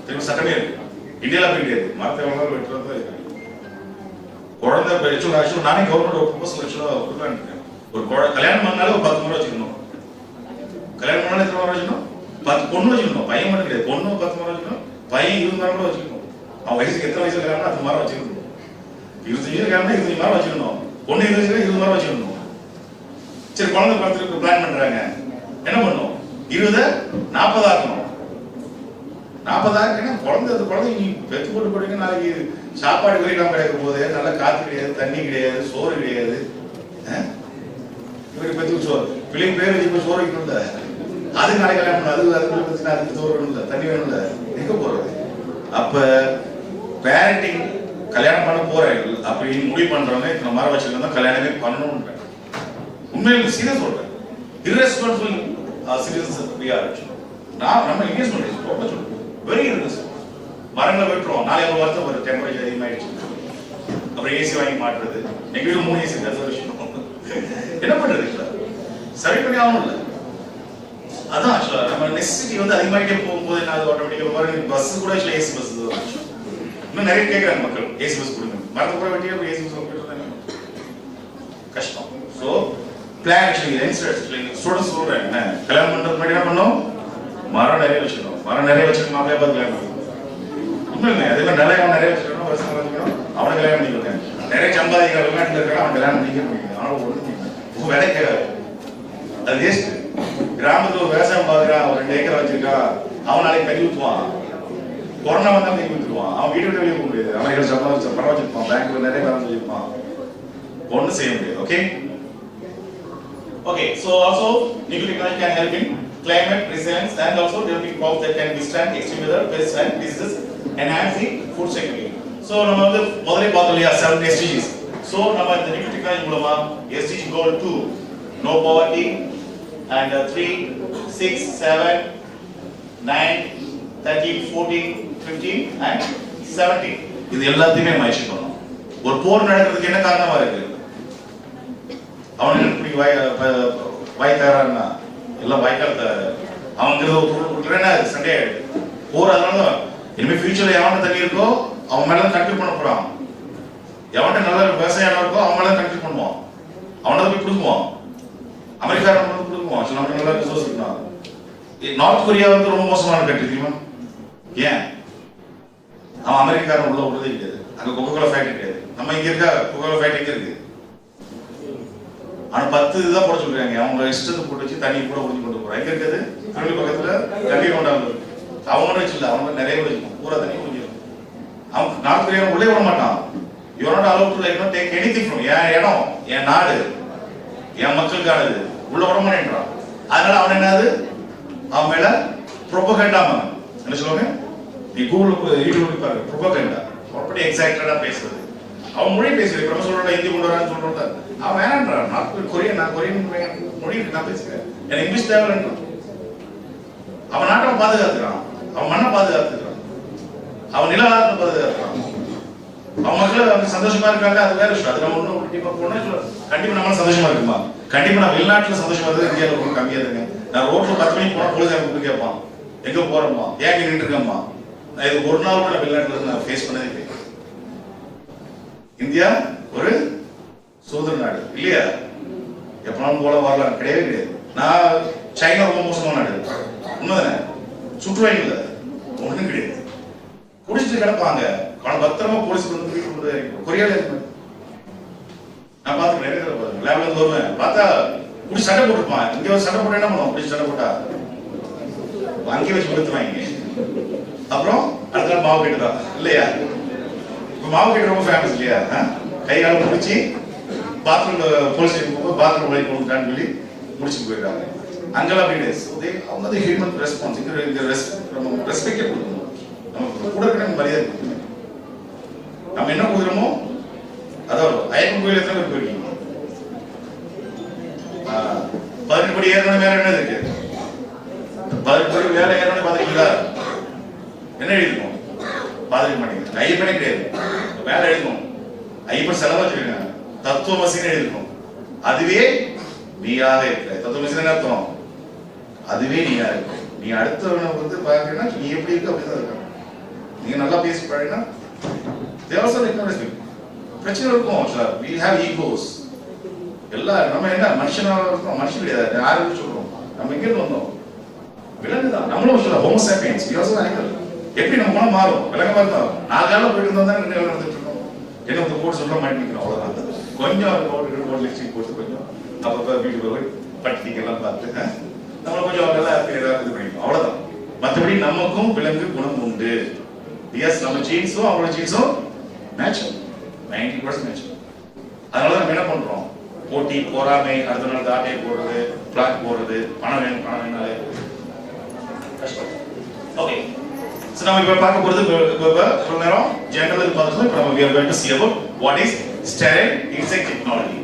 திரும்ப சட்டமே இருக்கு. இந்தியாவில் அப்படி கிடையாது. மரத்தை எவ்வளோ வெட்டுறது தான் இருக்கு. குழந்தை ஆக்சுவலாக நானே கவர்மெண்ட் ஒரு ப்ரொபோசல் ஆக்சுவலாக கொடுக்கலான்னு இருக்கேன். ஒரு கல்யாணம் பண்ணாலும் ஒரு 10 முறை வச்சுக்கணும். கல்யாணம் பண்ணாலும் எத்தனை முறை வச்சுக்கணும்? 10 பொண்ணு வச்சுக்கணும். பையன் மட்டும் கிடையாது. பொண்ணு 10 முறை வச்சுக்கணும். பையன் 20 முறை கூட வச்சுக்கணும். அவன் வயசுக்கு எத்தனை வயசுல கல்யாணம் 10 முறை வச்சுக்கணும். 25 வயசுல கல்யாணம் 25 முறை வச்சுக்கணும். பொண்ணு 20 வயசுல 20 முறை வச்சுக்கணும். சரி, குழந்தை படத்துக்கு பிளான் பண்றாங்க. என்ன பண்ணும்? 20 40 ஆக்கணும். 40 ஆக்கினா குழந்தை நீ பெற்று போட்டு போட்டீங்க, நாளைக்கு சாப்பாடு குறிக்காம கிடைக்க போகுது, நல்ல காத்து கிடையாது, தண்ணி கிடையாது, சோறு கிடையாது. இப்படி பெற்று சோறு பிள்ளைங்க பேர் வச்சு சோறு வைக்கணும்ல, அதுக்கு நாளைக்கு கல்யாணம் பண்ணணும், அதுக்கு சோறு வேணும்ல, தண்ணி வேணும்ல, எங்க போறது? அப்ப பேரண்டிங் கல்யாணம் பண்ண போறேன் அப்படின்னு முடிவு பண்றவங்க இந்த மாதிரி வச்சுருந்தா கல்யாணமே பண்ணணும். உண்மையில சீரியஸ் சொல்றேன். irresponsible citizens we are. நான் நம்ம இங்கிலீஷ் சொல்றேன் வெரி irresponsible. மரங்களை வெட்டுறோம், நாளை ஒரு வருஷம் ஒரு டெம்பரேச்சர் அதிகமாயிடுச்சு, அப்புறம் ஏசி வாங்கி மாட்டுறது. எங்க வீடு 3 ஏசி இருக்கு, விஷயம் என்ன பண்றது? சரி பண்ணி ஆகணும் இல்ல. அதான் ஆக்சுவலா நம்ம நெசசிட்டி வந்து அதிகமாகிட்டே போகும்போது என்ன ஆகுது? ஆட்டோமேட்டிக்கா பாருங்க, பஸ் கூட ஆக்சுவலா ஏசி பஸ் தான். இன்னும் நிறைய கேட்கறாங்க மக்கள், ஏசி பஸ் கொடுங்க. மரத்தை கூட வெட்டியே ஏசி பஸ் கஷ்டம். So plan actually youngsters students சொல்றேன், கல்யாணம் பண்றது மாதிரி என்ன பண்ணணும்? மரம் நிறைய வச்சுக்கணும். மரம் நிறைய வச்சுக்கணும், அப்படியே பார்த்து கல்யாணம் பண்ணணும். உண்மையிலே அதே மாதிரி நிறைய வச்சுக்கணும், வருஷம் வச்சுக்கணும், அவனை கல்யாணம் பண்ணிக்கிறேன். நிறைய சம்பாதிக்கிற வெளிநாட்டில் இருக்கிறான், அவன் கல்யாணம் பண்ணிக்க முடியும். ஆனால் ஒன்று வேலை கேட்காது, அது வேஸ்ட். கிராமத்தில் ஒரு விவசாயம் பார்க்குறான், ஒரு 2 ஏக்கர் வச்சிருக்கான், அவன் நாளைக்கு கட்டி ஊற்றுவான். கொரோனா வந்தால் கட்டி ஊற்றுவான், அவன் வீட்டு விட்டு வெளியே போக முடியாது. அவன் சம்பளம் பணம் வச்சிருப்பான், பேங்க்ல நிறைய பணம் வச்சிருப்பான், ஒன்றும் செய்ய முடியாது. Okay okay, so also nuclear technology can help in climate resilience and also developing crops that can withstand extreme weather, pests and diseases, enhancing food security. So நம்ம வந்து முதல்ல பார்த்தோம் இல்லையா 7 SDGs. So நம்ம இந்த nuclear technology மூலமா SDG goal 2 no poverty and 3 6 7 9 13 14 15 and 17 இது எல்லாத்தையுமே நம்ம அச்சீவ் பண்ணோம். ஒரு போர் நடக்கிறதுக்கு என்ன காரணமா இருக்கு? அவனுக்கு இப்படி வாய்க்காரன்னா எல்லாம் வாய்க்கால் அவங்கிறது ஒரு பொருள் கொடுக்குறேன்னா சண்டே ஆயிடுது. போர் அதனால இனிமேல் ஃபியூச்சர்ல எவன்கிட்ட தண்ணி இருக்கோ அவன் மேல கண்ட்ரி பண்ண போறான். எவன்கிட்ட நல்ல விவசாயம் இருக்கோ அவன் மேல கண்ட்ரி பண்ணுவான், அவனை போய் கொடுக்குவான். அமெரிக்காரன் கொடுக்குவான், நமக்கு நல்ல ரிசோர்ஸ் இருக்கான். நார்த் கொரியா வந்து ரொம்ப மோசமான கண்ட்ரி தெரியுமா? ஏன்? அவன் அமெரிக்காரன் உள்ள விடுறதே கிடையாது, அங்க கொக்கோகோலா ஃபேக்டரி கிடையாது. நம்ம இங்க இருக்க கொக்கோகோலா ஃபேக்டரி எங்க இருக்கு? ஆனா 10 இதுதான் போட சொல்றாங்க, அவங்க இஷ்டத்தை போட்டு வச்சு தண்ணி கூட குடிச்சு கொண்டு போறாங்க. எங்க இருக்குது? திருவள்ளி பக்கத்துல தண்ணி கொண்டாங்க. அவங்க வச்சுல அவங்க நிறைய வச்சுக்கணும், பூரா தண்ணி குடிக்கணும். அவன் நார்த் கொரியா உள்ளே விட மாட்டான். You are not allow to like not take anything from என் இடம், என் நாடு, என் மக்களுக்கானது, உள்ள விட மாட்டேன்றான். அதனால அவன் என்னது? அவன் மேல ப்ரோபகண்டா என்ன சொல்லுவாங்க? நீ கூகுள் யூடியூப் பாருங்க, ப்ரோபகண்டா அப்படி எக்ஸாக்டா பேசுறது. அவன் மொழி பேசுறேன், இப்ப சொல்றேன் ஹிந்தி கொண்டு வரான்னு சொல்றான். அவன் வேணான்றான், நான் கொரியன் மொழி நான் பேசுறேன், எனக்கு இங்கிலீஷ் தேவைன்றான். அவன் நாட்டை பாதுகாத்துக்கிறான், அவன் மண்ணை பாதுகாத்துக்கிறான், அவன் நிலத்தை பாதுகாத்துக்கிறான், அவன் மக்கள் அவங்க சந்தோஷமா இருக்காங்க. அது வேற விஷயம். அது நம்ம ஒன்றும் கண்டிப்பா போனா கண்டிப்பா நம்மளால சந்தோஷமா இருக்குமா? கண்டிப்பா நான் வெளிநாட்டுல சந்தோஷமா இருந்தது இந்தியாவில் ரொம்ப கம்மியா இருக்குங்க. நான் ரோட்ல 10 மணிக்கு போனா போலீஸ் எனக்கு கேட்பான், எங்க போறோம்மா, ஏன் நின்று இருக்கேம்மா. நான் இது ஒரு நாள் கூட வெளிநாட்டுல நான் ஃபேஸ் பண்ணதே இல்லை. இந்தியா ஒரு சுதந்திர நாடு இல்லையா? எப்பனாலும் போல வரலாம், கிடையவே கிடையாது. நான் சைனா ரொம்ப மோசமான நாடு, உண்மைதானே? சுற்றுவாங்க இல்லை, ஒன்றும் கிடையாது. குடிச்சிட்டு கிடப்பாங்க, பத்திரமா போலீஸ் வந்து வீட்டு கொண்டு கொரியால இருக்கு. நான் பார்த்து நிறைய தடவை லேப்ல இருந்து வருவேன், பார்த்தா குடி சண்டை போட்டுருப்பான். இங்க ஒரு சண்டை போட்டா என்ன பண்ணுவோம்? குடி சண்டை போட்டா அங்கேயே வச்சு கொடுத்துருவாங்க. அப்புறம் அடுத்த நாள் மாவு கட்டுதான் இல்லையா? மாவு கட்டு ரொம்ப ஃபேமஸ் இல்லையா? கை காலம் முடிச்சு பாத்ரூம்ல போலீஸ் ஸ்டேஷன் போகும்போது பாத்ரூம் வழி கொடுத்தான்னு சொல்லி முடிச்சுட்டு போயிடுறாங்க. அங்கெல்லாம் அப்படி கிடையாது. அவங்க வந்து ஹியூமன் ரெஸ்பான்ஸ், இங்க ரெஸ்பெக்டே கொடுக்கணும். நம்ம கூட இருக்கிற மரியாதை கொடுக்கணும். நம்ம என்ன கொடுக்குறோமோ அதாவது ஐயப்பன் கோயில் எத்தனை பேர் போயிருக்கீங்க? 18 படி ஏறணும். வேற என்ன இருக்கு? 18 படி வேலை ஏறணும் பாத்துருக்கீங்களா? என்ன எழுதிக்கணும்? பாதிக்க மாட்டேங்குது. ஐயப்பனே கிடையாது, வேலை எழுதணும். ஐயப்பன் செலவு வச்சிருக்காங்க, தத்துவமசின்னு எழுதணும். அதுவே நீயாக இருக்கிற. தத்துவமசி என்ன அர்த்தம்? அதுவே நீயா இருக்க. நீ அடுத்தவனை வந்து பாக்கறேன்னா நீ எப்படி இருக்க அப்படிதான் இருக்க. நீங்க நல்லா பேசி பழகினா தேவசம் இக்னோரன்ஸ் பிரச்சனை இருக்கும். we have egos. எல்லாம் நம்ம என்ன மனுஷனா இருக்கோம்? மனுஷன் கிடையாது. யாரும் சொல்றோம் நம்ம எங்க இருந்து வந்தோம்? விலங்குதான். நம்மளும் சொல்ல homo sapiens we also animal. எப்படி நம்ம மனம் மாறும்? விலங்கமா இருந்தா 4 காலம் போயிட்டு இருந்தா தான் என்ன நடந்துட்டு இருக்கோம். என்ன வந்து போட்டு சொல்ல மாட்டேங்கிறோம். அவ்வளவுதான். கொஞ்சம் போட்டு லிஸ்டிங் போட்டு கொஞ்சம் அப்பப்ப வீட்டுக்கு போய் பட்டினிக்கெல்லாம் பார்த்து நம்மள கொஞ்சம் அவங்கெல்லாம் இது பண்ணிக்கணும். அவ்வளவுதான். மற்றபடி நமக்கும் விலங்கு குணம் உண்டு. எஸ், நம்ம ஜீன்ஸும் அவங்களோட ஜீன்ஸும் நேச்சுரல், 90% நேச்சுரல். அதனால நம்ம என்ன பண்றோம்? போட்டி, பொறாமை, அடுத்த நாள் தாட்டை போடுறது, பிளாக் போடுறது, பணம் வேணும் பணம் வேணாலே கஷ்டம். ஓகே, சோ நம்ம இப்ப பார்க்க போறது கொஞ்ச நேரம் ஜெனரல் பார்த்துட்டு இப்போ நம்ம we are going to see about what is sterile insect technology.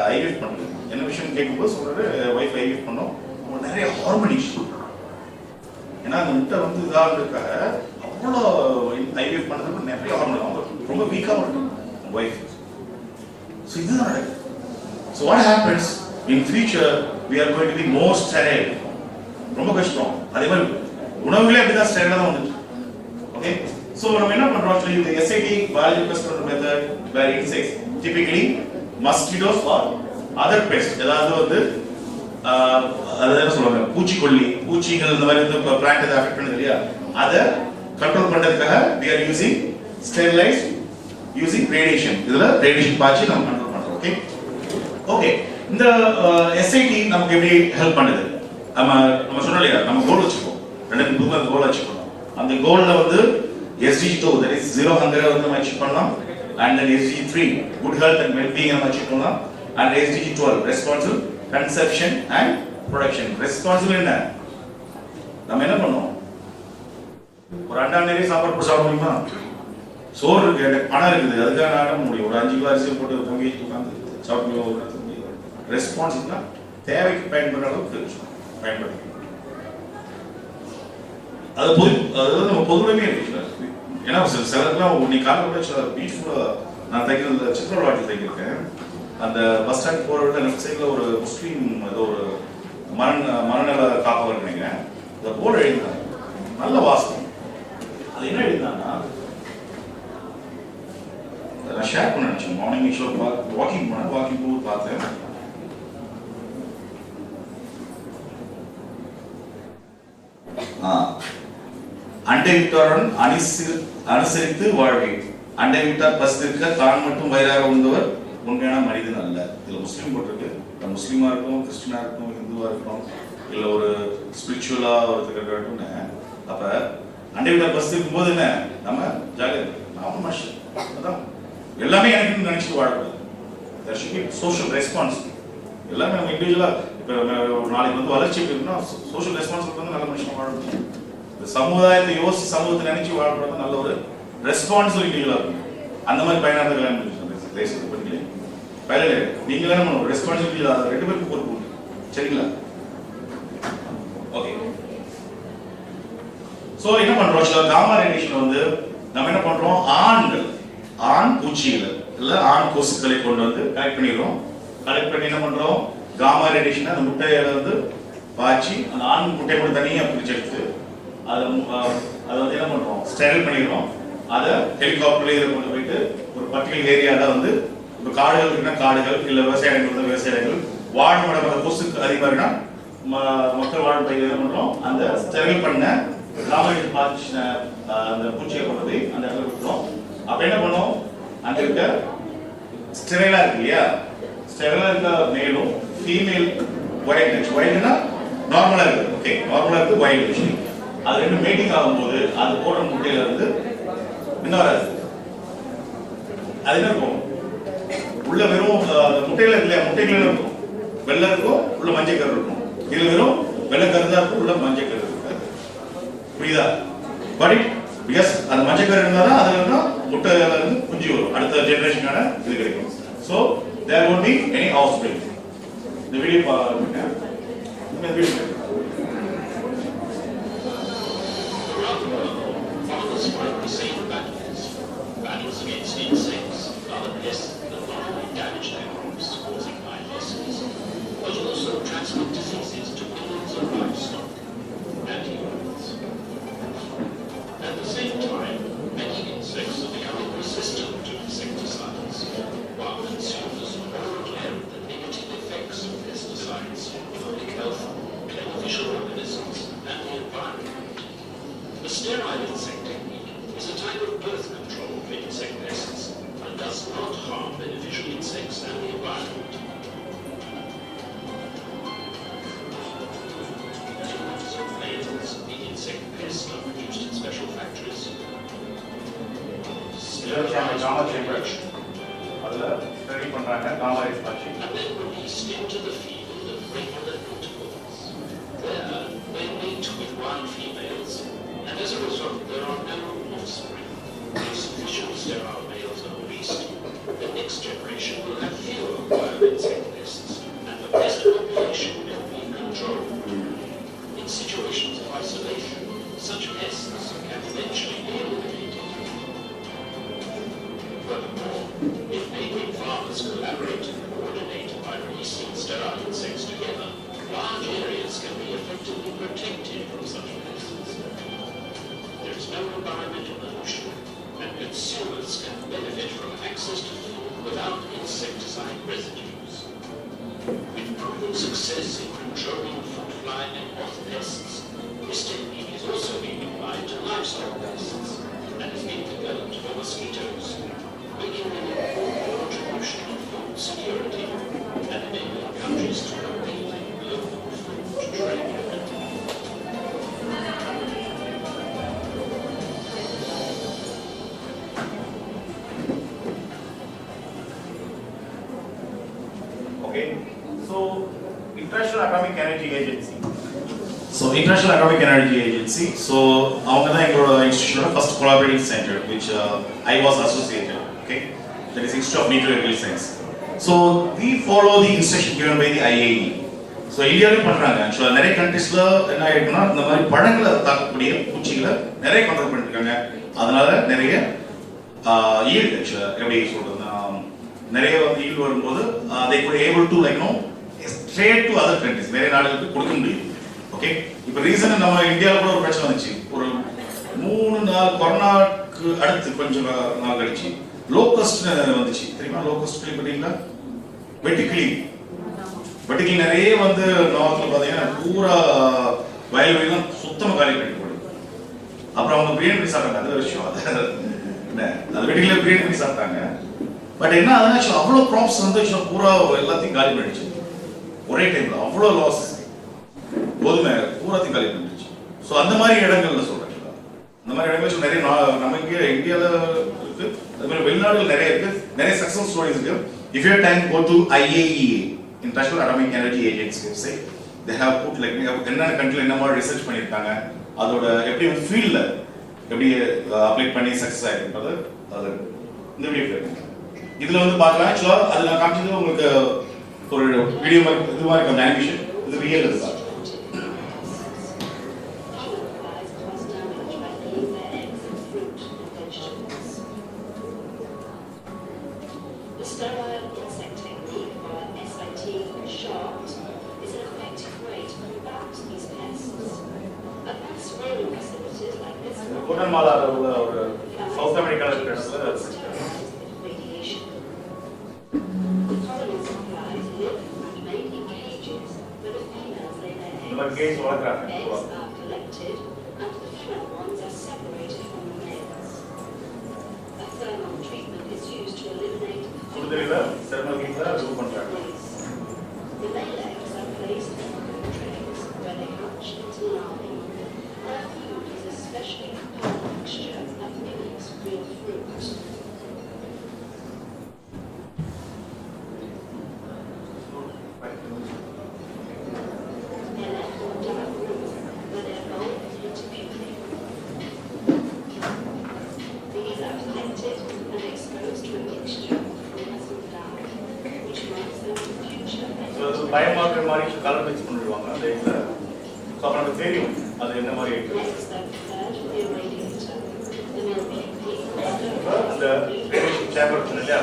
IVF பண்ணுறது என்ன விஷயம் கேட்கும்போது சொல்றாரு ஒய்ஃப் ஐவிஎஃப் பண்ணோம். நிறைய ஹார்மோன் இஷ்யூ. ஏன்னா அந்த முட்டை வந்து இதாக இருக்காக அவ்வளோ ஐவிஎஃப் பண்ணுறதுக்கு நிறைய ஹார்மோன். அவங்க ரொம்ப வீக்காகவும் இருக்கும் ஒய்ஃப். ஸோ இதுதான் நடக்குது. So what happens in future we are going to be more sterile. ரொம்ப கஷ்டம். அதே மாதிரி உணவுகளே அப்படிதான் ஸ்டைலாக தான் வந்துட்டு. ஓகே, ஸோ நம்ம என்ன பண்ணுறோம்? ஆக்சுவலி இந்த SIT biological experiment method where insects typically mosquitoes or other pests, ஏதாவது வந்து அதாவது சொல்லுவாங்க பூச்சிக்கொல்லி, பூச்சிகள் இந்த மாதிரி வந்து பிளான்ட் எதாவது அஃபெக்ட் பண்ணுது இல்லையா, அதை கண்ட்ரோல் பண்றதுக்காக we are using sterilized using radiation. இதுல ரேடியேஷன் பாய்ச்சி நம்ம கண்ட்ரோல் பண்றோம். ஓகே ஓகே, இந்த SIT நமக்கு எப்படி ஹெல்ப் பண்ணுது? நம்ம சொன்னோம் இல்லையா, நம்ம கோல் வச்சுப்போம், 2 கோல் வச்சுப்போம். அந்த கோல்ல வந்து SDG 2 that is zero hunger வந்து நம்ம அச்சீவ் பண்ணலாம். And then SDG 3 good health and well-being நம்ம அச்சீவ் பண்ணலாம். And SDG 12 responsible consumption and production. Responsible என்ன? நம்ம என்ன பண்ணோம்? ஒரு அண்டா நிறைய சாப்பாடு போட்டு சாப்பிட முடியுமா? சோறு இருக்கு, பணம் இருக்குது, அதுக்காக நான் முடியும். ஒரு 5 கிலோ அரிசி போட்டு பொங்கி உட்காந்து சாப்பிட முடியும். ரெஸ்பான்சிபிளா தேவைக்கு பயன்படுற அளவுக்கு பயன்படுத்தணும். அது நம்ம பொதுவுடைமையே இருக்கு. ஏன்னா சிலருக்குலாம் நீ காலையில் கூட பீச் நான் தைக்கிறது சித்திரவாட்டில் தைக்கிறேன். அந்த பஸ் ஸ்டாண்ட் போகிற விட லெஃப்ட் சைடில் ஒரு முஸ்லீம் ஏதோ ஒரு மனநல காப்பகம் நினைக்கிறேன். இந்த போர்டு எழுதினாங்க, நல்ல வாசம். அது என்ன எழுதினாங்கன்னா, நான் ஷேர் பண்ண நினச்சேன். மார்னிங் ஷோ வாக்கிங் போனேன், வாக்கிங் போது பார்த்தேன். அண்டை வீட்டாருடன் அனுசரித்து வாழ்வை, அண்டை வீட்டார் பசித்திருக்க தான் மட்டும் வயிறாக உண்டவர் உண்மையான மனிதன் அல்ல. இதுல முஸ்லீம் போட்டிருக்கு. முஸ்லீமா இருக்கும், கிறிஸ்டினா இருக்கும், ஹிந்துவா இருக்கும், இல்ல ஒரு ஸ்பிரிச்சுவலா ஒருத்தர். அப்ப அண்டை வீட்டார் பசித்திருக்கும் போது என்ன, நம்ம ஜாலியா நாம மனுஷன், அதான் எல்லாமே எனக்கு நினைச்சிட்டு வாழக்கூடாது. there should be social responsibility. எல்லாமே நம்ம இண்டிவிஜுவலா இப்ப நாளைக்கு வந்து வளர்ச்சி இருக்குன்னா சோஷியல் ரெஸ்பான்சிபிலிட்டி வந்து நல்ல மனுஷன் வாழணும். சமுதாயத்தை யோசிச்சு சமூகத்தை நினைச்சு வாழ்றது நல்ல ஒரு ரெஸ்பான்சிபிலிட்டிகளா இருக்கும். அந்த மாதிரி பயனாளர் கல்யாணம் பண்ணி பயில நீங்க என்ன பண்ணணும், ரெஸ்பான்சிபிலிட்டி 2 பேருக்கு பொறுப்பு உண்டு. சரிங்களா? ஓகே, சோ என்ன பண்றோம்? காமா ரேடியேஷன் வந்து நம்ம என்ன பண்றோம்? ஆண் பூச்சிகளை இல்ல ஆண் கொசுக்களை கொண்டு வந்து கலெக்ட் பண்ணிடுறோம். கலெக்ட் பண்ணி என்ன பண்றோம்? காமா ரேடியேஷன் அந்த முட்டையில வந்து பாய்ச்சி அந்த ஆண் முட்டையை மட்டும் தனியாக பிரிச்சு எடுத்து அதை வந்து என்ன பண்ணுறோம், ஸ்டெரைல் பண்ணிடுறோம். அதை ஹெலிகாப்டர்ல இதில் கொண்டு போயிட்டு ஒரு பர்டிகுலர் ஏரியாவில் வந்து இப்போ காடுகள் இருக்குன்னா காடுகள், இல்லை விவசாயங்கள் இருந்தால் விவசாயங்கள், வாழும் இடம் கொசுக்கு அதிகமாக இருக்குன்னா மக்கள் வாழும் பகுதியில் என்ன பண்ணுறோம், அந்த ஸ்டெரைல் பண்ண காமரேட் பாய்ச்சின அந்த பூச்சியை கொண்டு போய் அந்த இடத்துல விட்டுறோம். அப்போ என்ன பண்ணுவோம், அங்கே இருக்க ஸ்டெரைலாக இருக்கு இல்லையா, ஸ்டெரைலாக இருக்க மேலும் ஃபீமேல் ஒயில்டுனா நார்மலாக இருக்குது. ஓகே, நார்மலாக இருக்குது ஒயில்டு விஷயம். அது ரெண்டு மீட்டிங் ஆகும்போது அது போடுற முட்டையில இருந்து என்ன வராது, அது என்ன இருக்கும், உள்ள வெறும் அந்த முட்டையில இல்லையா, முட்டைகள் இருக்கும், வெள்ளை இருக்கும், உள்ள மஞ்சள் கரு இருக்கும். இதுல வெறும் வெள்ளை கரு தான் இருக்கும், உள்ள மஞ்சள் கரு இருக்காது. புரியுதா? பட் பிகாஸ் அந்த மஞ்சள் கரு இருந்தாதான் அதுல இருந்தா முட்டையில இருந்து குஞ்சு வரும், அடுத்த ஜெனரேஷனான இது கிடைக்கும். So there won't be any offspring. இந்த வீடியோ பாருங்க. இந்த video
farmers fight the same battles against insects, other pests that not only damage their crops, causing high losses, but also transmit diseases to millions of livestock and humans. At the same time, many insects are becoming resistant to insecticides, while consumers are more aware of the negative effects of pesticides on public health, beneficial organisms, and the environment. The sterile insect technique is a type of birth control for insect pests and does not harm beneficial insects and the environment. So males, the insect pests are produced in special factories.
Sterilized அதில் ஸ்டெரி பண்ணுறாங்க comrade பாய்ச்சி.
And then released into the field at regular intervals. There, they mate with one females, and as a result, there are no offspring. If sufficient sterile males are released, the next generation will have fewer wild insect pests, and the pest population will be controlled. In situations of isolation, such pests can eventually be eliminated. Furthermore, if neighboring farmers collaborate and coordinate by releasing sterile insects together, large areas can be effectively protected from such pests. There is no environmental pollution, and consumers can benefit from access to food without insecticide residues. With proven success in controlling fruit fly and moth pests, this technique is also being applied to livestock pests and is being developed for mosquitoes, making an important contribution to food security and enabling countries to compete in global food trade.
Okay, so International Atomic Energy Agency. International Atomic Energy Agency. அவங்க தான் எங்களோட இன்ஸ்டிடியூஷனோட first collaborating center, which I was associated. Okay, that is Institute of Meteorological Science. So we follow the instruction given by the IAE. So இந்தியாவிலும் பண்றாங்க. ஆக்சுவலா நிறைய கண்ட்ரீஸ்ல என்ன ஆயிருக்குன்னா இந்த மாதிரி பழங்களை தாக்கக்கூடிய பூச்சிகளை நிறைய கண்ட்ரோல் பண்ணிட்டு இருக்காங்க. அதனால நிறைய ஈல்ட் ஆக்சுவலா எப்படி சொல்றதுன்னா நிறைய வந்து ஈல்ட் வரும்போது they could able to like trade to other countries, வேற நாடுகளுக்கு கொடுக்க முடியும். ஓகே, இப்போ ரீசன் நம்ம இந்தியாவில் கூட ஒரு பிரச்சனை வந்துச்சு. ஒரு 3 நாள் கொரோனாக்கு அடுத்து கொஞ்சம் நாள் கழிச்சு லோகஸ்ட் வந்துச்சு. தெரியுமா லோகஸ்ட் கேள்விப்பட்டீங்களா? வெட்டுக்கிளி நிறைய வந்து நார்த்தில் பார்த்தீங்கன்னா பூரா வயல்வெளிலாம் சுத்தமாக காலி பண்ணி போடுது. அப்புறம் அவங்க பிரியாணி பண்ணி சாப்பிட்டாங்க. அது விஷயம் அது வெட்டுக்கிளியில் பிரியாணி பண்ணி சாப்பிட்டாங்க. பட் என்ன ஆகுதுன்னா அவ்வளோ க்ராப்ஸ் வந்து பூரா எல்லாத்தையும் காலி பண்ணிடுச்சு ஒரே டைம்ல. அவ்வளோ லாஸ், கோதுமை பூராத்தையும் காலி பண்ணிடுச்சு. ஸோ அந்த மாதிரி இடங்கள்ல சொல்றேன். அந்த மாதிரி இடங்கள் நிறைய நம்ம இங்கே இந்தியாவில் இருக்கு, அது மாதிரி வெளிநாடுகள் நிறைய இருக்கு, நிறைய சக்சஸ் ஸ்டோரிஸ் இருக்கு. If you have time, go to IAEA, International Atomic Energy Agency website. They have put like என்னென்ன கண்ட்ரில என்ன மாதிரி ரிசர்ச் பண்ணியிருக்காங்க, அதோட எப்படி வந்து ஃபீல்ட்ல எப்படி அப்ளை பண்ணி சக்சஸ் ஆயிருக்குன்றது அது இந்த வீடியோ இதுல வந்து பார்க்கலாம். ஆக்சுவலா அது நான் காமிச்சது உங்களுக்கு ஒரு வீடியோ மாதிரி இது மாதிரி இருக்கும் அனிமேஷன். இது ரியல் இது தான்.
The sterile insect technique, or SIT, shot is an effective way to combat these pests. Advanced rolling facilities like this one
Guatemala ஒரு சவுத் அமெரிக்கால இருக்கிற இடத்துல
radiation. The colony supplies live and mate in cages where the females lay their
இந்த மாதிரி
eggs.
Case வளர்க்குறாங்க.
Eggs are collected and the female ones are separated from the males. A thermal treatment is used to eliminate
சுடுதண்ணில thermal ஹீட்ல remove பண்றாங்க.
the male eggs are placed in cocoon trays where they hatch into larvae. Their food is a specially prepared mixture that mimics real fruit. They're left in a dark room where they evolve into pupae. These are collected and exposed to a mixture of fluorescent dye, which marks them for future
so அது biomarker மாதிரி colour mix பண்ணிடுவாங்க அந்த இதில். So அப்போ நமக்கு தெரியும் அது என்ன மாதிரி இருக்கு.
Next, they're prepared for the irradiator. The male pupae
அந்த ரேடியேஷன் சேம்பர் இருக்கு இல்லையா,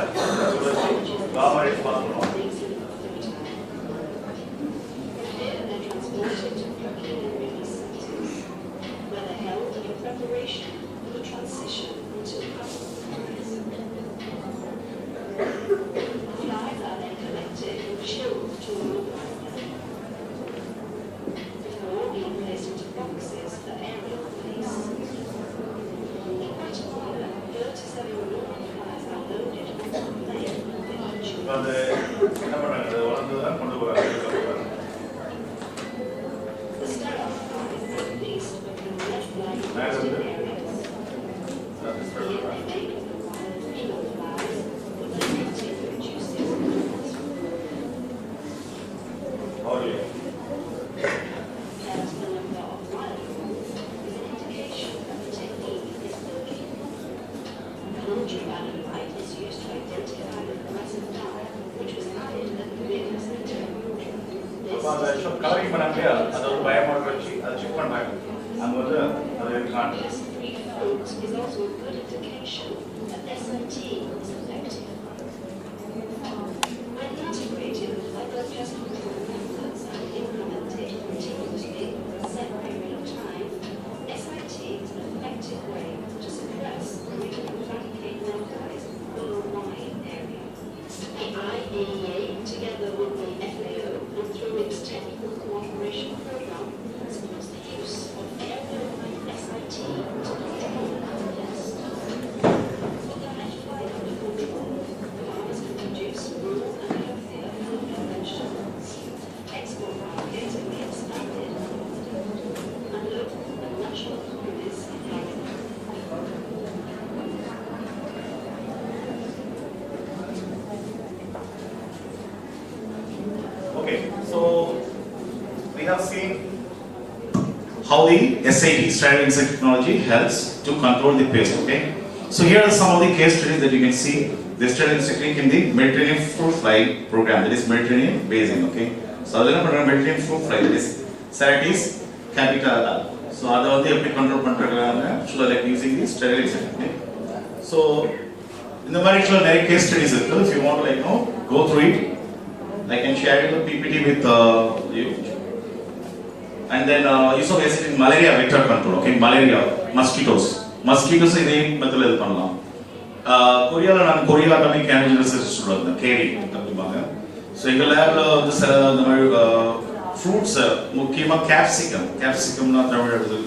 காமா ரேஸ் பாஸ் பண்ணுவாங்க.
Here they're transported to protein and release centers, where they're held in preparation for the transition into adult flies. Flies are then collected and chilled to a normalized level, before being placed into boxes for aerial release. In Guatemala, 37 normal flies are loaded onto a plane for each
இப்போ அந்த என்ன பண்ணுறாங்க, அது வளர்ந்து தான் கொண்டு போகிறாங்க.
The sterile flies are released within red fly
மேலே வந்து
areas. Here they make the wild female flies with their native juices and oils.
அவர்களே
Compared to the number of wild ones is an indication that the technique is working. An ultraviolet light is used to identify the fluorescent dye which was added at the breeding center.
அப்போ அந்த colouring பண்ணாங்க அதை ஒரு biomarker வச்சு அதை check பண்ணுறாங்க. அங்கே வந்து அது இருக்கான்னு.
This free fruit is also a good indication that SIT is effective. When integrated with other pest control methods and implemented continuously for a set period of time, SIT is an effective way to suppress or even eradicate milkflies over a wide area. The IAEA, together with the FAO and through its technical cooperation program, supports the use of aerial SIT to control the pest. With the net fly under control, farmers can produce more and healthier fruit and vegetables. Export markets can be expanded, and local and national economies thrive.
Okay, so we have seen how the SIT, sterile insect technology, helps to control the pest. Okay, so here are some of the case studies that you can see. The sterile insect technique in the Mediterranean fruit fly program, that is Mediterranean basin. Okay, so that is Mediterranean fruit fly, that is Ceratis capitata. So that is the control பண்றாங்க. So like using the sterile insect technique. So இந்த மாதிரி நிறைய case studies இருக்கு. If you want to go through it, I can share the PPT with you. And then use of acid in malaria vector control. Okay, malaria, mosquitoes. Mosquitoes இதே மெத்தட்ல இது பண்ணலாம். கொரியால நான் Korea atomic energy research student carry அப்படிம்பாங்க. So எங்கள் லேப்ல வந்து சில இந்த மாதிரி ஃப்ரூட்ஸ் முக்கியமாக கேப்சிகம்னா தமிழ் எடுத்து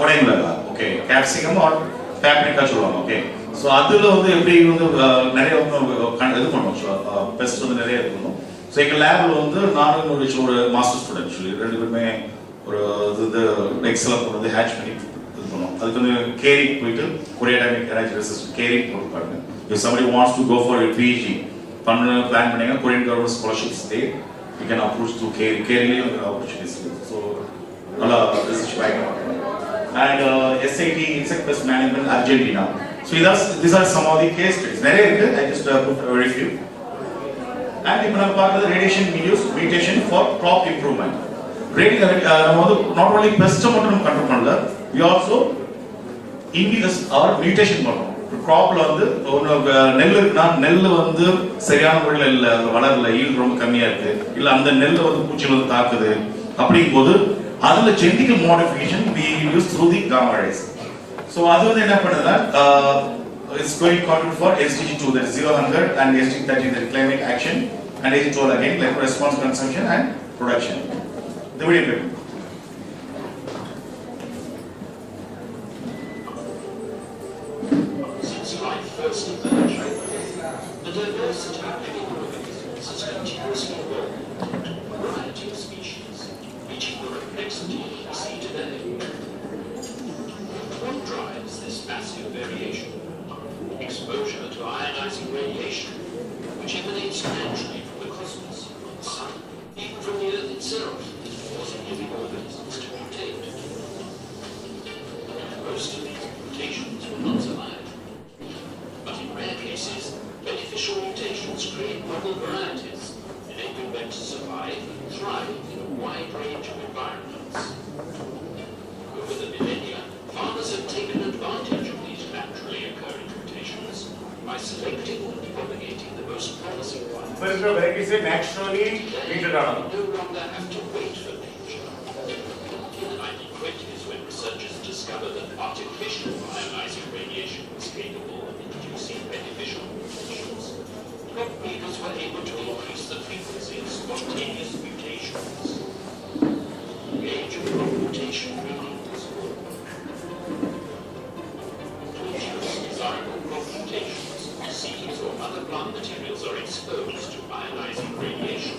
கொடைமிளகா. ஓகே, கேப்சிகம் ஆர் பேப்ரிக்கா சொல்லுவாங்க. ஓகே, ஸோ அதில் வந்து எப்படி வந்து நிறைய இது பண்ணுவோம், பெஸ்ட் வந்து நிறைய இது பண்ணுவோம். ஸோ எங்கள் லேபில் வந்து நானும் ஒரு மாஸ்டர் ஸ்டூடெண்ட் சொல்லி 2 பேருமே ஒரு இது எக்ஸலாக வந்து ஹேட்ச் பண்ணி இது பண்ணுவோம். அதுக்கு வந்து கேரி போயிட்டு Korea atomic energy research carry போட்டு பாருங்க. If somebody wants to go for a PhD பண்ண பிளான் பண்ணீங்க, Korean government scholarships they you can approach to கேரிலேயே வந்து ஆப்பர்ச்சுனிட்டிஸ். ஸோ நல்லா ரிசர்ச் பயங்கரமாக. And SIT insect pest management Argentina. So these are some of the case studies. நிறைய இருக்கு, I just put a very few. And இப்போ நம்ம பார்க்குறது radiation mutation for crop improvement. நம்ம வந்து not only pest மட்டும் நம்ம கண்ட்ரோல் பண்ணல, we also induce our mutation பண்ணுறோம். கிராப்ல வந்து நெல் இருக்குன்னா நெல் வந்து சரியான முறையில் இல்லை, வளரல, ஈல்டு ரொம்ப கம்மியா இருக்கு, இல்ல அந்த நெல்லை வந்து பூச்சிகள் வந்து தாக்குது, அப்படிங்கும் போது அதுல genetical modification we use through the gamma rays. So அது வந்து என்ன பண்ணுதுன்னா it's going to contribute for SDG2, that is zero hunger, and SDG13, that is climate action, and SDG12 again like response, consumption and production. The video.
Since life first emerged, the diversity of living organisms has continuously evolved into a variety of species, reaching the complexity we see today. What drives this massive variation? Exposure to ionizing radiation, which emanates naturally from the cosmos, the sun, even from the earth itself, causing living organisms to mutate. Most of these mutations will not survive. But in rare cases, beneficial mutations create novel varieties, enabling them to survive and thrive in a wide range of environments. Over the millennia, farmers have taken advantage of these naturally occurring mutations by selecting and propagating the most promising ones.
But the varieties are naturally treated on.
No longer have to wait for nature. In the 1920s, when researchers discovered that artificial ionizing radiation was capable of inducing beneficial mutations, crop breeders were able to increase the frequency of spontaneous mutations. The age of crop mutation breeding was over. To induce desirable crop mutations, seeds or other plant materials are exposed to ionizing radiation.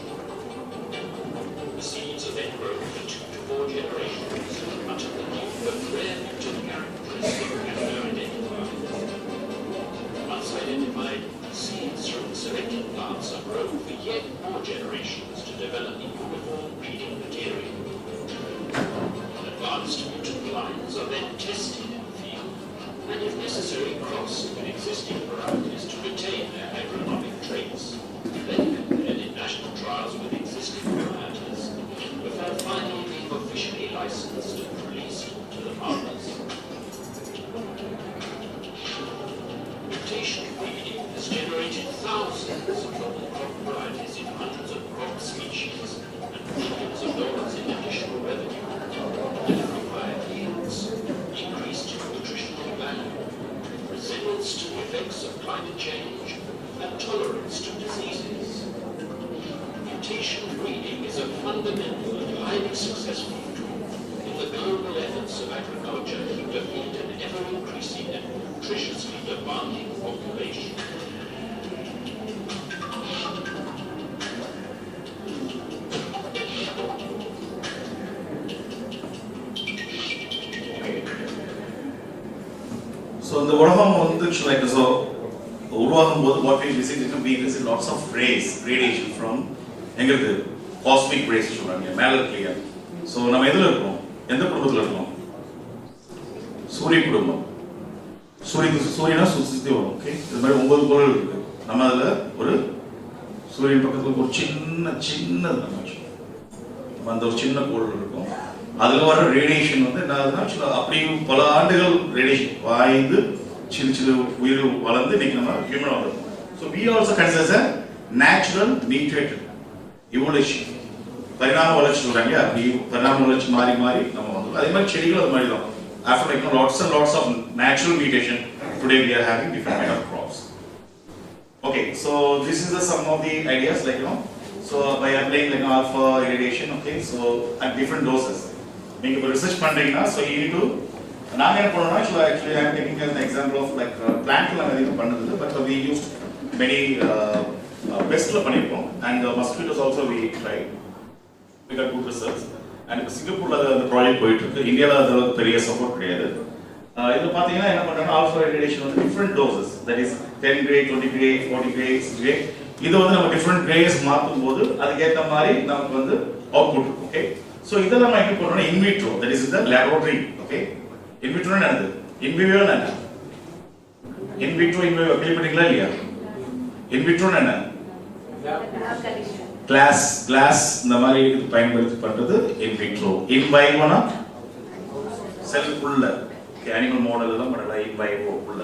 The seeds are then grown for 2 to 4 generations until the new but rare mutant characteristic has been identified. Once identified, seeds from the selected plants are grown for yet more generations to develop a uniform breeding material. Advanced mutant lines are then tested in the field and, if necessary, crossed with existing varieties to retain their agronomic traits, then compared in national trials with existing varieties, before finally being officially licensed and released to the farmers. Mutation breeding has generated thousands of novel crop varieties in hundreds of crop species and millions of dollars in additional revenue. Higher yields, increased nutritional value, resilience to the effects of climate change, and tolerance to diseases. Mutation breeding is a fundamental and highly successful tool in the global efforts of agriculture to feed an ever-increasing and nutritiously demanding population.
So the உலகம் வந்து like so உருவாகும் போது what we receive lots of rays, radiation from எங்களுக்கு cosmic rays சொல்றாங்க மேல இருக்கீங்க. So நம்ம எதுல இருக்கோம்? எந்த குடும்பத்துல இருக்கோம்? சூரிய குடும்பம். சூரியனா சுத்தி வரும். ஓகே, இது மாதிரி 9 கோள்கள் இருக்கு. நம்ம அதுல ஒரு சூரியன் பக்கத்துல ஒரு சின்ன நம்ம அந்த ஒரு சின்ன கோள் இருக்கும். அதுல வர ரேடியேஷன் வந்து என்ன ஆகுதுன்னா அப்படி பல ஆண்டுகள் ரேடியேஷன் வாய்ந்து சின்ன உயிர் வளர்ந்து இன்னைக்கு நம்ம ஹியூமன் வளரும். So we also consider as a natural mediated evolution. பரிணாம வளர்ச்சி சொல்றாங்க, அப்படி பரிணாம வளர்ச்சி மாறி நம்ம வந்து அதே மாதிரி செடிகள் அது மாதிரி தான். After like lots and lots of natural mutation, today we are having different kind of crops. Okay, so this is some of the ideas like so by applying like alpha irradiation, okay, so at different doses. நீங்க இப்போ research பண்றீங்கன்னா so you need to நாங்க என்ன பண்ணோம்னா actually I am taking an example of like plant la எதுவும் பண்ணது but we used many pestல பண்ணிருக்கோம் and mosquitoes also we tried. We got good results. And இப்போ சிங்கப்பூர்ல அந்த ப்ராஜெக்ட் போயிட்டு இருக்கு. இந்தியால அது பெரிய சப்போர்ட் கிடையாது. இதுல பாத்தீங்கன்னா என்ன பண்றாங்கன்னா ஆல்ஃபா ரேடியேஷன் வந்து different doses, that is 10 grade, 20 grade, 40 grade, 60 grade. இது வந்து நம்ம டிஃபரண்ட் கிரேஸ் மாத்தும் போது அதுக்கு ஏத்த மாதிரி நமக்கு வந்து அவுட்புட் இருக்கும். ஓகே, சோ இதெல்லாம் நம்ம எப்படி பண்றோம்னா in vitro, that is the laboratory. Okay, in vitro என்னது? இன் விவோ என்ன? இன் விட்ரோ இன் விவோ கேள்விப்பட்டீங்களா இல்லையா? இன் விட்ரோ என்ன? கிளாஸ் இந்த மாதிரி இது பயன்படுத்தி பண்றது இன் விட்ரோ. இன் வைவோனா செல் உள்ள அனிமல் மாடல் எல்லாம் பண்ணல, இன் வைவோ உள்ள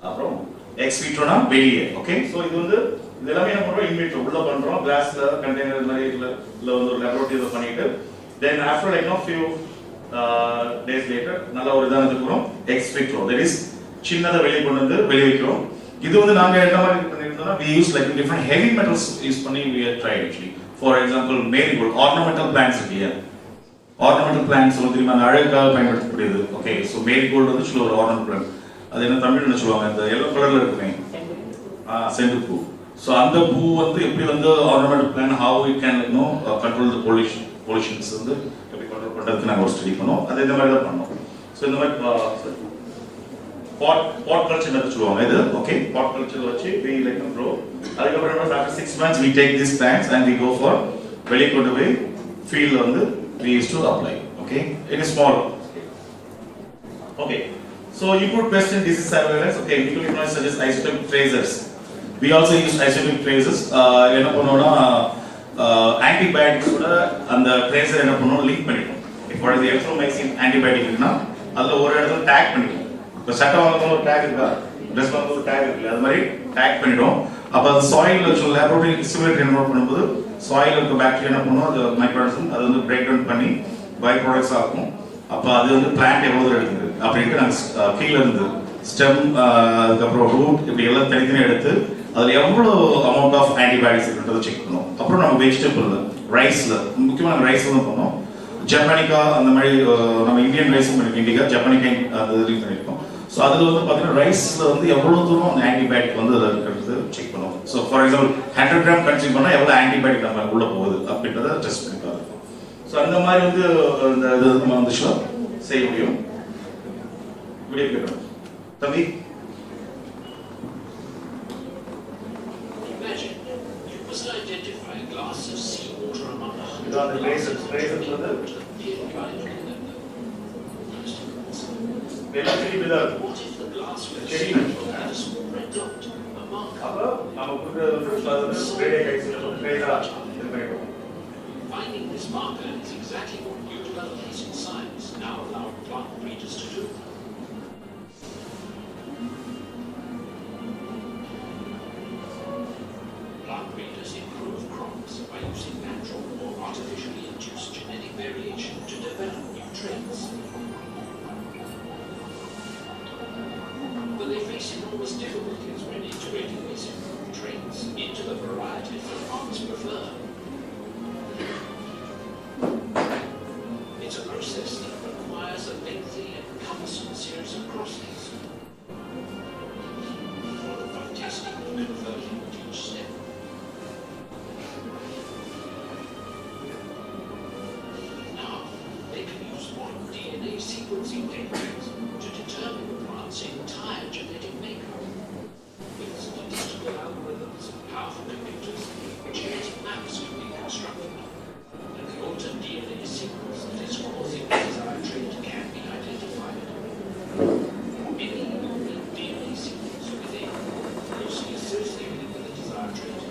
அப்புறம் எக்ஸ் விட்ரோனா வெளியே. ஓகே, ஸோ இது வந்து இது எல்லாமே என்ன பண்ணுறோம், இன் விட்ரோ உள்ள பண்ணுறோம், கிளாஸ்ல கண்டெய்னர் மாதிரி இல்லை வந்து ஒரு லெபரட்டரியில பண்ணிட்டு then after like few days later நல்ல ஒரு இதானதுக்கு அப்புறம் எக்ஸ் விட்ரோ, தட் இஸ் சின்னதை வெளியே கொண்டு வந்து வெளியே வைக்கிறோம். இது வந்து நாங்க என்ன மாதிரி பண்ணிருந்தோம்னா we use like different heavy metals use பண்ணி we have tried actually. For example, marigold ornamental plants இல்லையா, ornamental plants வந்து தெரியுமா, அந்த அழகுக்காக பயன்படுத்தக்கூடியது. ஓகே, ஸோ மேரிகோல்டு வந்து சொல்ல ஒரு ornamental plant, அது என்ன தமிழ்ல என்ன சொல்லுவாங்க, இந்த எல்லோ கலர்ல இருக்குமே செண்டு பூ. ஸோ அந்த பூ வந்து எப்படி வந்து ornamental plant how we can you know control the pollutions வந்து எப்படி கண்ட்ரோல் பண்றதுக்கு நாங்கள் ஒரு ஸ்டடி பண்ணோம். அது இந்த மாதிரி தான் பண்ணோம். ஸோ இந்த மாதிரி pot culture னு சொல்லுவாங்க இது. ஓகே, pot culture வச்சு we like to grow. அதுக்கு அப்புறம் after 6 months we take these plants and we go for வெளிய கொண்டு போய் field வந்து we used to apply. Okay, it is small. Okay, so input pest and disease surveillance. Okay, we could use such as isotopic tracers. We also use isotopic tracers. என்ன பண்ணுவோம்னா antibiotics ஓட அந்த tracer என்ன பண்ணுவோம் link பண்ணிடுவோம். இப்போ ஒரு erythromycin antibiotic இருக்குன்னா அதுல ஒரு இடத்துல டேக் பண்ணிடுவோம். இப்போ சட்டை வாங்கும்போது ஒரு டேக் இருக்கா, ட்ரெஸ் வாங்கும்போது ஒரு டேக் இருக்குல்ல, அது மாதிரி டேக் பண்ணிடும். அப்போ அது சாயில் வச்சு லேபரேட்டரி சிமுலேட் என்ன பண்ணும்போது சாயில் இருக்க பாக்டீரியா என்ன பண்ணும், அது மைக்ரோஆர்கனிசம் அது வந்து பிரேக் டவுன் பண்ணி பை ப்ராடக்ட்ஸ் ஆகும். அப்போ அது வந்து பிளான்ட் எவ்வளோ தூரம் எடுக்குது அப்படின்ட்டு நாங்கள் கீழே இருந்து ஸ்டெம் அதுக்கப்புறம் ரூட் இப்படி எல்லாம் தனித்தனியாக எடுத்து அதில் எவ்வளோ அமௌண்ட் ஆஃப் ஆன்டிபயோட்டிக்ஸ் இருக்குன்றதை செக் பண்ணுவோம். அப்புறம் நம்ம வெஜிடபிள் ரைஸில் முக்கியமாக நாங்கள் ரைஸ் தான் பண்ணோம். ஜப்பானிக்கா அந்த மாதிரி நம்ம இந்தியன் ரைஸும் பண்ணிருக்கோம், இண்டிகா ஜப்பானிக்கா அந்த இதுலையும் பண்ணியிருக்கோம். ஸோ அதில் வந்து பார்த்தீங்கன்னா ரைஸில் வந்து எவ்வளோ தூரம் அந்த ஆன்டிபயோட்டிக் வந்து அதில் இருக்கிறது செக் பண்ணுவோம். So for example 100 gram consume பண்ணால் எவ்வளோ ஆன்டிபயோட்டிக் நம்ம உள்ளே போகுது அப்படின்றத டெஸ்ட் பண்ணி பார்த்துருக்கோம். ஸோ அந்த மாதிரி வந்து இந்த இது நம்ம வந்து செய்ய முடியும். வீடியோ கேட்கணும் தம்பி. இதான் ரைசஸ் வந்து வெள்ளை விதர் செடி அப்போ நம்ம கொடுக்குறது கிரேடே கைஸ் கிரேடா இது பண்ணிடுவோம்.
Finding this marker is exactly what new developments in science now allow plant breeders to do. Plant breeders improve crops by using natural or artificially induced genetic variation to develop new traits. But they face enormous difficulties when integrating these improved traits into the varieties that farmers prefer. It's a process that requires a lengthy and cumbersome series of crossings, followed by testing and conversion at each step. Now, they can use modern DNA sequencing techniques to determine the plant's entire genetic makeup. With statistical algorithms and powerful computers, genetic maps can be constructed, and the altered DNA sequence that is causing the desired trait can be identified. Any unique DNA sequence within, closely associated with the desired trait,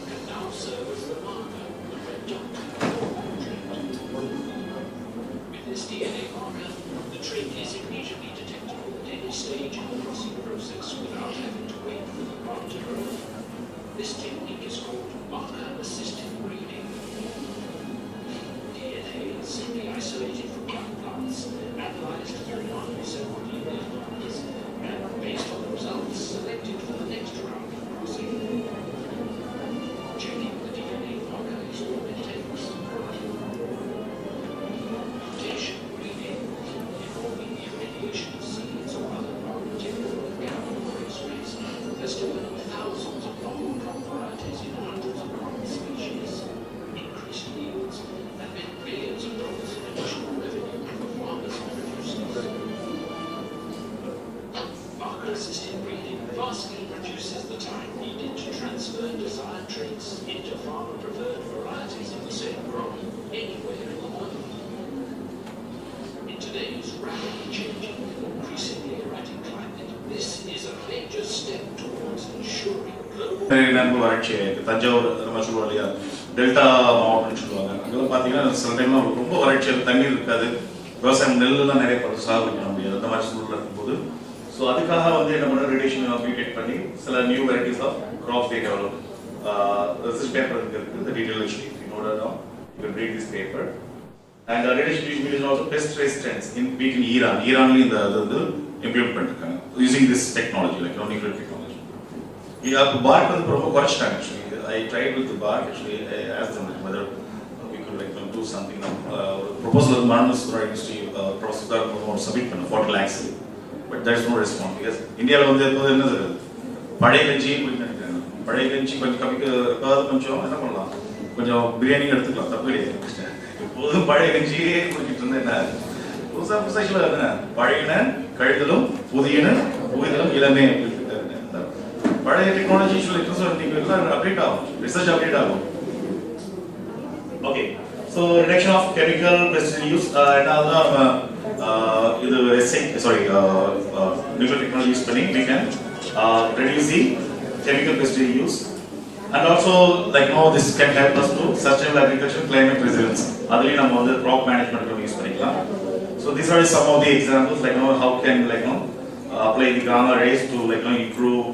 can now serve as the marker, the red dot, for that trait. With this DNA marker, the trait is immediately detectable at any stage in the crossing process without having to wait for the plant to grow. This technique is called marker-assisted breeding. DNA is simply isolated from young plants, analyzed through non-receptor DNA markers, and based on the results, selected for the next round of crossing. Checking the DNA marker is all it takes. Mutation breeding, involving the irradiation of seeds or other plant material with gamma rays, has developed thousands of novel crop varieties in hundreds of crop species, increased yields, and meant billions of dollars in additional revenue for farmers and producers. Marker-assisted breeding vastly reduces the time needed to transfer desired traits into farmer-preferred varieties of the same crop anywhere in the world. In today's rapidly changing and increasingly erratic climate, this is a major step towards ensuring
நண்பு வறட்சி தஞ்சாவூர் நம்ம சொல்லுவோம் இல்லையா, delta மாவட்டம்னு சொல்லுவாங்க. அங்கெல்லாம் பார்த்தீங்கன்னா சில டைம்லாம் ரொம்ப வறட்சியாக தண்ணீர் இருக்காது, விவசாயம் நெல்லாம் நிறைய சாகுபடி பண்ண முடியாது. அந்த மாதிரி சூழலில் இருக்கும்போது ஸோ அதுக்காக வந்து என்ன பண்ண ரேடியேஷன் மியூட்டேட் பண்ணி சில new varieties of crops they develop. This paper is the detail sheet. If you know that now, you can read this paper. And radiation is also pest resistance in between Iran. Iran in the implement using this technology, like nuclear technology. We have to bark on the proper actually. I tried with the bark actually. I asked them whether we could like do something. Proposal of Marnus for industry process or submit 40 lakhs, but there is no response because India on the பழைய கஞ்சி பழைய கஞ்சி கொஞ்சம் கொஞ்சம் என்ன பண்ணலாம், கொஞ்சம் பிரியாணி எடுத்துக்கலாம், தப்பு கிடையாது. எப்போதும் பழைய கஞ்சியே குடிச்சிட்டு இருந்தா என்ன புதுசா புதுசா சொல்ல பழையன கழுதலும் புதியன புதிதலும் இளமே பழைய டெக்னாலஜி சொல்லிட்டு அப்டேட் ஆகும், ரிசர்ச் அப்டேட் ஆகும். Okay, so reduction of chemical pesticide use என்னதான் இது நியூக்ளியர் டெக்னாலஜி யூஸ் பண்ணி we can reduce the chemical pesticide use, and also like this can help us to sustainable agriculture, climate resilience. Adli nam vandu crop management use panikalam. So these are some of the examples like how can apply the gamma rays to improve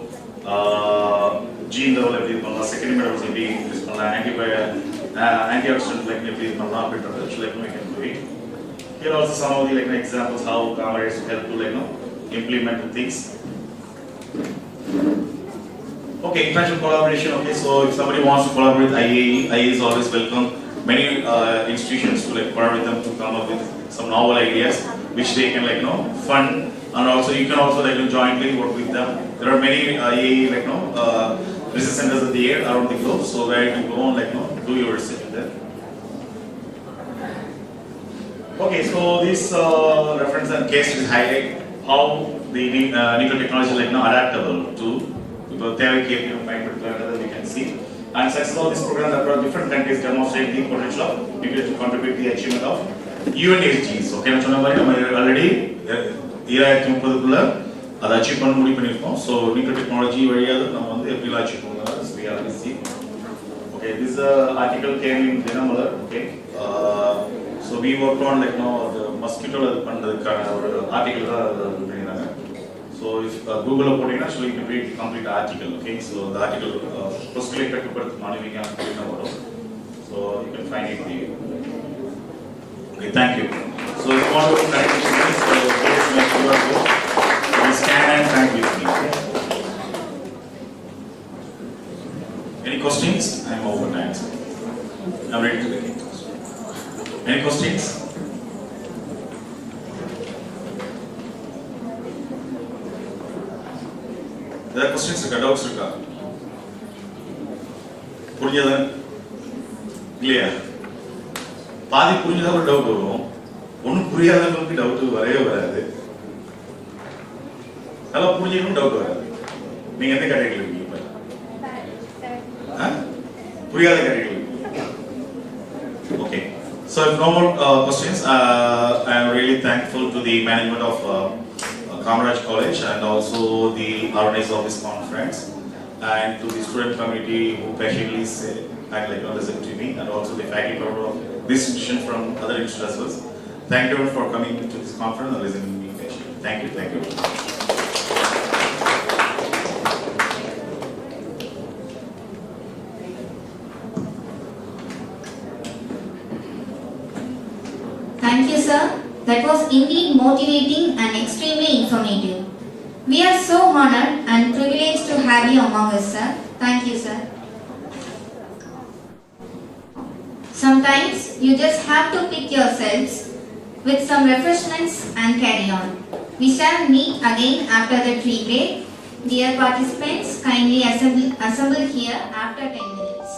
gene level everything pannalam, secondary metals every use pannalam, antioxidant everything pannalam, better we can do it. Here also some of the examples how gamma rays help to implement things. Okay, international collaboration. Okay, so if somebody wants to collaborate with IAE is always welcome. Many institutions to collaborate with them to come up with some novel ideas which they can fund, and also you can also jointly work with them. There are many IAE research centers at the air around the globe, so where you can go and do your research there. Okay, so this reference and case is highlight how the nuclear technology is adaptable to we can see. And success of this program across different countries demonstrate the potential of nuclear to contribute the achievement of UN SDGs. Okay, already குள்ள அதை achieve பண்ண முடிவு பண்ணிருக்கோம். So nuclear technology வழியாக நம்ம வந்து எப்படி achieve பண்ணலாம் we are see. Okay, this article came in Dinamalar. Okay, so we worked on the mosquito பண்றதுக்கான ஒரு ஆர்டிகல் தான் பண்ணிருந்தாங்க. So if Google போட்டீங்கன்னா so you can read the complete article. Okay, so the article postulated கட்டுப்படுத்து மாணவிங்க அப்படினா வரும். So you can find it here. Okay, thank you. So if you want to connect with me, so please make sure to scan and thank with me. Okay? Any questions? I am over time. I am ready to take it. Any questions? There are questions, doubts, புரிஞ்சதா இல்லையா? பாதி புரிஞ்சதா ஒரு doubt வரும், ஒன்றும் புரியாதவங்களுக்கு doubt வரவே வராது, நல்லா புரிஞ்சவங்களும் டவுட் வராது. நீங்க எந்த கேட்டகரியில் இருக்கீங்க? புரியாத கேட்டகரியில். Okay, so if no more questions, I am really thankful to the management of Kamaraj College and also the organizers of this conference, and to the student community who patiently listen to me, and also the faculty member of this institution from other institutions. Thank you for coming to this conference and listening to me patiently. Thank you. Thank you.
Thank you, sir. That was indeed motivating and extremely informative. We are so honored and privileged to have you among us, sir. Thank you, sir. Sometimes you just have to pick yourselves with some refreshments and carry on. We shall meet again after the tree break. Dear participants, kindly assemble here after 10 minutes.